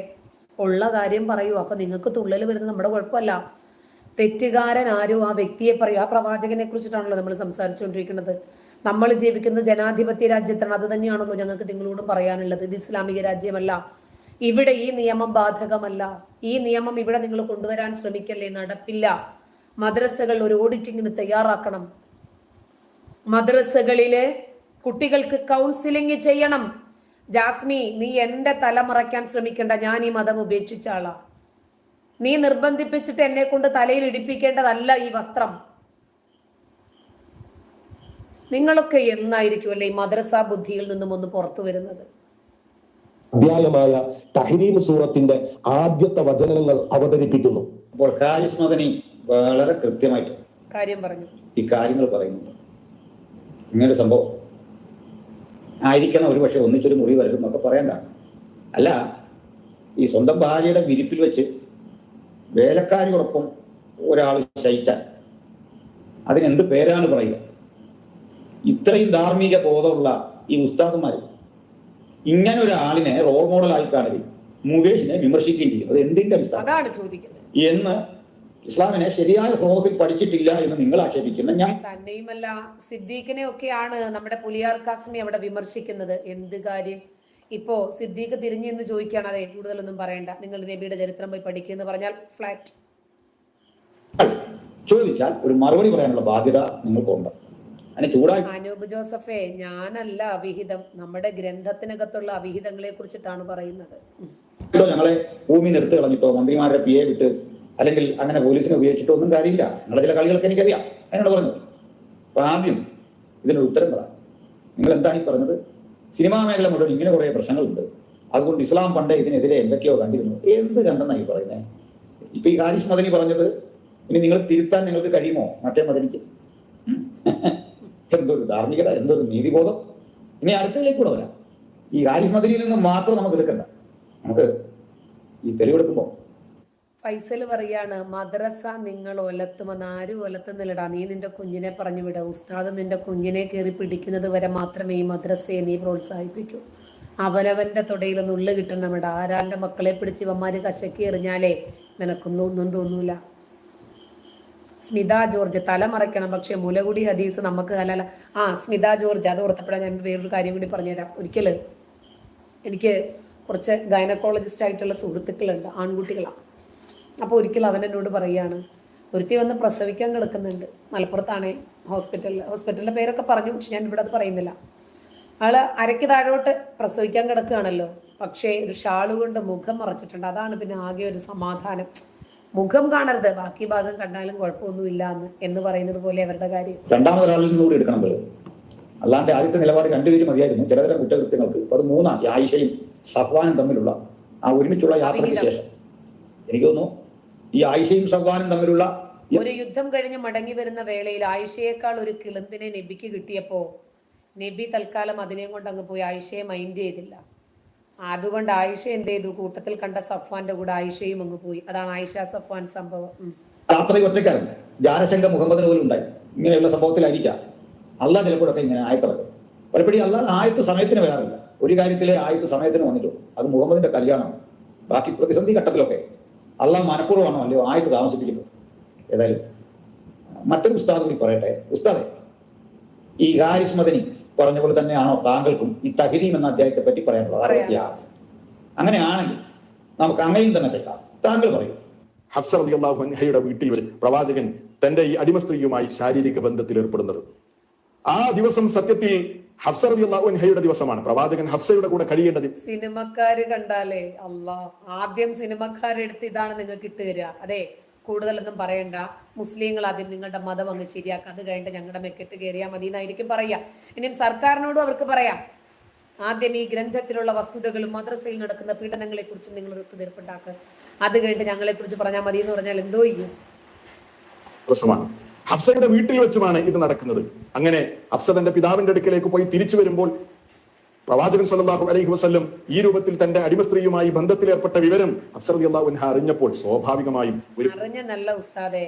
ഉള്ള കാര്യം പറയൂ. അപ്പൊ നിങ്ങൾക്ക് തുള്ളൽ വരുന്നത് നമ്മുടെ കുഴപ്പമല്ല. തെറ്റുകാരൻ ആരോ ആ വ്യക്തിയെ പറയൂ. ആ പ്രവാചകനെ കുറിച്ചിട്ടാണല്ലോ നമ്മൾ സംസാരിച്ചുകൊണ്ടിരിക്കുന്നത്. നമ്മൾ ജീവിക്കുന്നത് ജനാധിപത്യ രാജ്യത്താണ്. അത് തന്നെയാണല്ലോ ഞങ്ങൾക്ക് നിങ്ങളോടും പറയാനുള്ളത്. ഇത് ഇസ്ലാമിക രാജ്യമല്ല. ഇവിടെ ഈ നിയമം ബാധകമല്ല. ഈ നിയമം ഇവിടെ നിങ്ങൾ കൊണ്ടുവരാൻ ശ്രമിക്കല്ലേ, നടപ്പില്ല. മദ്രസകൾ ഒരു ഓഡിറ്റിങ്ങിന് തയ്യാറാക്കണം. മദ്രസകളിലെ കുട്ടികൾക്ക് കൗൺസിലിംഗ് ചെയ്യണം. ജാസ്മി, നീ എന്റെ തല മറയ്ക്കാൻ ശ്രമിക്കണ്ട. ഞാൻ ഈ മതം ഉപേക്ഷിച്ച ആളാ. നീ നിർബന്ധിപ്പിച്ചിട്ട് എന്നെ കൊണ്ട് തലയിൽ ഇടിപ്പിക്കേണ്ടതല്ല ഈ വസ്ത്രം. നിങ്ങളൊക്കെ എന്നായിരിക്കും അല്ലെ ഈ മദ്രസ ബുദ്ധിയിൽ നിന്നും ഒന്ന് പുറത്തു വരുന്നത്? അധ്യായമായ തഹ്രീം സൂറത്തിന്റെ ആദ്യത്തെ വചനങ്ങൾ അവതരിപ്പിക്കുന്നു. അപ്പോൾ ഹാരിസ് മദനി വളരെ കൃത്യമായിട്ട് കാര്യം പറഞ്ഞു. ഈ കാര്യങ്ങൾ പറയുന്നുണ്ട്. ഇങ്ങനൊരു സംഭവം ആയിരിക്കണം ഒരുപക്ഷെ ഒന്നിച്ചൊരു മുറി വരും എന്നൊക്കെ പറയാൻ കാരണം അല്ല, ഈ സ്വന്തം ഭാര്യയുടെ വിരിപ്പിൽ വെച്ച് വേലക്കാരിയോടൊപ്പം ഒരാൾ ശയിച്ചാൽ അതിനെന്ത് പേരാണ് പറയുക? ഇത്രയും ധാർമ്മിക ബോധമുള്ള ഈ ഉസ്താദുമാർ ഇങ്ങനെ ഒരാളിനെ റോൾ മോഡലായി കാണുകയും മുകേഷിനെ വിമർശിക്കുകയും ചെയ്യും. അത് എന്തിന്റെ അടിസ്ഥാനം എന്ന് ഇസ്ലാമിനെ ശരിയായ സ്രോതസ്സിൽ പഠിച്ചിട്ടില്ല എന്ന് നിങ്ങൾ ആക്ഷേപിക്കുന്ന ഞാൻ തന്നെയുമല്ല, സിദ്ദീഖിനെ ഒക്കെയാണ് നമ്മുടെ പുലിയാർ കാസ്മി അവിടെ വിമർശിക്കുന്നത്. എന്ത് കാര്യം? ഇപ്പോ സിദ്ദീഖ് തിരിഞ്ഞു എന്ന് ചോദിക്കുകയാണ്. അതെ, കൂടുതലൊന്നും പറയണ്ട, നിങ്ങൾ നബിയുടെ ചരിത്രം പോയി പഠിക്കുമെന്ന് പറഞ്ഞാൽ ഫ്ലാറ്റ്. ചോദിച്ചാൽ ഒരു മറുപടി പറയാനുള്ള ബാധ്യത നിങ്ങൾക്കുണ്ട്. അനൂപ് ജോസഫേ, ഞാനല്ല അവിഹിതം, നമ്മുടെ ഗ്രന്ഥത്തിനകത്തുള്ള അവിഹിതങ്ങളെ കുറിച്ചിട്ടാണ് പറയുന്നത്. ഞങ്ങളെ ഭൂമി നിർത്തി കളഞ്ഞിട്ടോ മന്ത്രിമാരുടെ പിയെ വിട്ട് അല്ലെങ്കിൽ അങ്ങനെ പോലീസിനെ ഉപയോഗിച്ചിട്ടോ ഒന്നും കാര്യമില്ല. നിങ്ങളുടെ ചില കളികളൊക്കെ എനിക്കറിയാം. അതിനോട് പറഞ്ഞത്. അപ്പൊ ആദ്യം ഇതിനൊരു ഉത്തരം പറ. നിങ്ങൾ എന്താണ് ഈ പറഞ്ഞത്? സിനിമാ മേഖല മുഴുവൻ ഇങ്ങനെ കുറെ പ്രശ്നങ്ങളുണ്ട്, അതുകൊണ്ട് ഇസ്ലാം പണ്ടേ ഇതിനെതിരെ എന്തൊക്കെയോ കണ്ടിരുന്നു. എന്ത് കണ്ടെന്നാണ് ഈ പറയുന്നത്? ഇപ്പൊ ഈ ഹാരിസ് മദനി പറഞ്ഞത് ഇനി നിങ്ങൾ തിരുത്താൻ നിങ്ങൾക്ക് കഴിയുമോ? മറ്റേ മദനിക്ക് എന്തൊരു ധാർമ്മികത, എന്തൊരു നീതിബോധം. ഇനി അടുത്തതിലേക്ക് കൂടെ വരാം. ഈ ഹാരിസ് മദനിയിൽ നിന്ന് മാത്രം നമുക്ക് എടുക്കണ്ട. നമുക്ക് ഈ തെളിവെടുക്കുമ്പോ ഫൈസൽ പറയാണ്, മദ്രസ നിങ്ങൾ ഒലത്തുമെന്ന്. ആരും ഒലത്തുന്നില്ലടാ. നീ നിന്റെ കുഞ്ഞിനെ പറഞ്ഞു വിട. ഉസ്താദ് നിന്റെ കുഞ്ഞിനെ കയറി പിടിക്കുന്നത് വരെ മാത്രമേ ഈ മദ്രസയെ നീ പ്രോത്സാഹിപ്പിക്കൂ. അവനവന്റെ തൊടയിലൊന്നും ഉള്ളു കിട്ടണമിടാ. ആരാന്റെ മക്കളെ പിടിച്ച് ഇവന്മാര് കശക്കി എറിഞ്ഞാലേ നിനക്കൊന്നും തോന്നൂല. സ്മിത ജോർജ് തലമറയ്ക്കണം, പക്ഷെ മുലകുടി ഹദീസ് നമുക്ക് അല്ല. സ്മിത ജോർജ്, അത് ഓർത്തപ്പോഴാണ് ഞാൻ വേറൊരു കാര്യം കൂടി പറഞ്ഞുതരാം. ഒരിക്കല് എനിക്ക് കുറച്ച് ഗൈനക്കോളജിസ്റ്റ് ആയിട്ടുള്ള സുഹൃത്തുക്കളുണ്ട്, ആൺകുട്ടികളാണ്. അപ്പോൾ ഒരിക്കൽ അവൻ എന്നോട് പറയുകയാണ്, ഒരുത്തി വന്ന് പ്രസവിക്കാൻ കിടക്കുന്നുണ്ട്, മലപ്പുറത്താണേ, ഹോസ്പിറ്റലിൻ്റെ പേരൊക്കെ പറഞ്ഞു, പക്ഷെ ഞാൻ ഇവിടെ അത് പറയുന്നില്ല. ആള് അരയ്ക്ക് താഴോട്ട് പ്രസവിക്കാൻ കിടക്കുകയാണല്ലോ, പക്ഷേ ഒരു ഷാള് കൊണ്ട് മുഖം മറച്ചിട്ടുണ്ട്. അതാണ് പിന്നെ ആകെ ഒരു സമാധാനം. മുഖം കാണരുത്, ബാക്കി ഭാഗം കണ്ടാലും കുഴപ്പമൊന്നുമില്ല എന്ന് പറയുന്നത് പോലെ അവരുടെ കാര്യം. രണ്ടാമതൊരാളിൽ നിന്നുകൂടി എടുക്കണം. അള്ളാന്റെ ആദ്യത്തെ നിലപാട് രണ്ടുപേരും മതിയായിരുന്നു ചിലതരം കുറ്റകൃത്യങ്ങൾക്ക്. അത് മൂന്നാം ഈ ആയിഷയും സഫ്വാനും തമ്മിലുള്ള ആ ഒരുമിച്ചുള്ള യാത്രയ്ക്ക് ശേഷം എനിക്ക് തോന്നുന്നു ഈ ആയിഷയും സഫ്വാനും തമ്മിലുള്ള ഒരു യുദ്ധം കഴിഞ്ഞ് മടങ്ങി വരുന്ന വേളയിൽ ആയിഷയേക്കാൾ ഒരു കിളുന്തിനെ നബിക്ക് കിട്ടിയപ്പോ നബി തൽക്കാലം അതിനെയും കൊണ്ട് അങ്ങ് പോയി. ആയിഷയെ മൈൻഡ് ചെയ്തില്ല. അതുകൊണ്ട് ആയിഷ എന്ത് ചെയ്തു? കൂട്ടത്തിൽ കണ്ട സഫ്വാന്റെ കൂടെ ആയിഷയും അങ്ങ് പോയി. അതാണ് ആയിഷ സഫ്വാൻ സംഭവം. യാത്രയ്ക്ക് ഒറ്റക്കാരൻ ജാരശങ്ക മുഹമ്മദിന് പോലും ഉണ്ടായി. ഇങ്ങനെയുള്ള സംഭവത്തിലായിരിക്കാം അള്ളാഹ് ചിലപ്പോഴൊക്കെ ഇങ്ങനെ ആയത്തിറക്കും. പലപ്പോഴും അള്ളാഹ് ആയത്ത് സമയത്തിന് വരാറില്ല. ഒരു കാര്യത്തിലെ ആയത്ത് സമയത്തിന് വന്നിട്ടുള്ളൂ. അത് മുഹമ്മദിന്റെ കല്യാണം. ബാക്കി പ്രതിസന്ധി ഘട്ടത്തിലൊക്കെ അള്ളാഹ് മനഃപൂർവ്വമാണോ അല്ലയോ ആയത്ത് താമസിപ്പിക്കുന്നത്. ഏതായാലും മറ്റൊരു ഉസ്താദ് കൂടി പറയട്ടെ. ഉസ്താദെ, ഈ ഹാരിസ് മദനി പറഞ്ഞ പോലെ തന്നെയാണോ താങ്കൾക്കും ഈ തഹരീം എന്ന അധ്യായത്തെ പറ്റി പറയാനുള്ളത്? 66. അങ്ങനെയാണെങ്കിൽ നമുക്ക് അങ്ങനെയും തന്നെ കേൾക്കാം. താങ്കൾ പറയൂ. ഹഫ്സ റളിയല്ലാഹു അൻഹയുടെ വീട്ടിൽ വെച്ച് പ്രവാചകൻ തന്റെ ഈ അടിമ സ്ത്രീയുമായി ശാരീരിക ബന്ധത്തിൽ ഏർപ്പെടുന്നത്. ആ ദിവസം സത്യത്തിൽ ഹഫ്സ റളിയല്ലാഹു അൻഹയുടെ ദിവസമാണ്. പ്രവാചകൻ ഹഫ്സയുടെ കൂടെ കഴിയേണ്ടത്. സിനിമക്കാര് കണ്ടാലേ അല്ലാഹ് ആദ്യം സിനിമക്കാരെടുത്ത് ഇതാണ് നിങ്ങൾക്ക് ഇട്ടുതരിക. അതെ, കൂടുതലൊന്നും പറയണ്ട, മുസ്ലിങ്ങൾ ആദ്യം നിങ്ങളുടെ മതം അങ്ങ് ശരിയാക്കുക, അത് കഴിഞ്ഞിട്ട് ഞങ്ങളുടെ മെക്കെട്ട് കയറിയാൽ മതി എന്നായിരിക്കും പറയാ. ഇനിയും സർക്കാരിനോടും അവർക്ക് പറയാം, ആദ്യം ഈ ഗ്രന്ഥത്തിലുള്ള വസ്തുതകളും മദ്രസയിൽ നടക്കുന്ന പീഡനങ്ങളെ കുറിച്ചും നിങ്ങൾ ഒരു ഒത്തുതീർപ്പുണ്ടാക്കുക, അത് കഴിഞ്ഞിട്ട് ഞങ്ങളെ കുറിച്ച് പറഞ്ഞാൽ മതി എന്ന് പറഞ്ഞാൽ എന്തോ ചെയ്യും. ഹഫ്സയുടെ വീട്ടിൽ വെച്ചുമാണ് ഇത് നടക്കുന്നത്. അങ്ങനെ ഹഫ്സ തന്റെ പിതാവിന്റെ അടുക്കലേക്ക് പോയി തിരിച്ചു വരുമ്പോൾ പ്രവാചകൻ സല്ലല്ലാഹു അലൈഹി വസല്ലം ഈ രൂപത്തിൽ തന്റെ അടിമ സ്ത്രീയുമായി ബന്ധത്തിലേർപ്പെട്ട വിവരം ഹഫ്സ റളിയല്ലാഹു അൻഹ അറിഞ്ഞപ്പോൾ സ്വാഭാവികമായും അറിഞ്ഞ നല്ല ഉസ്താദേ,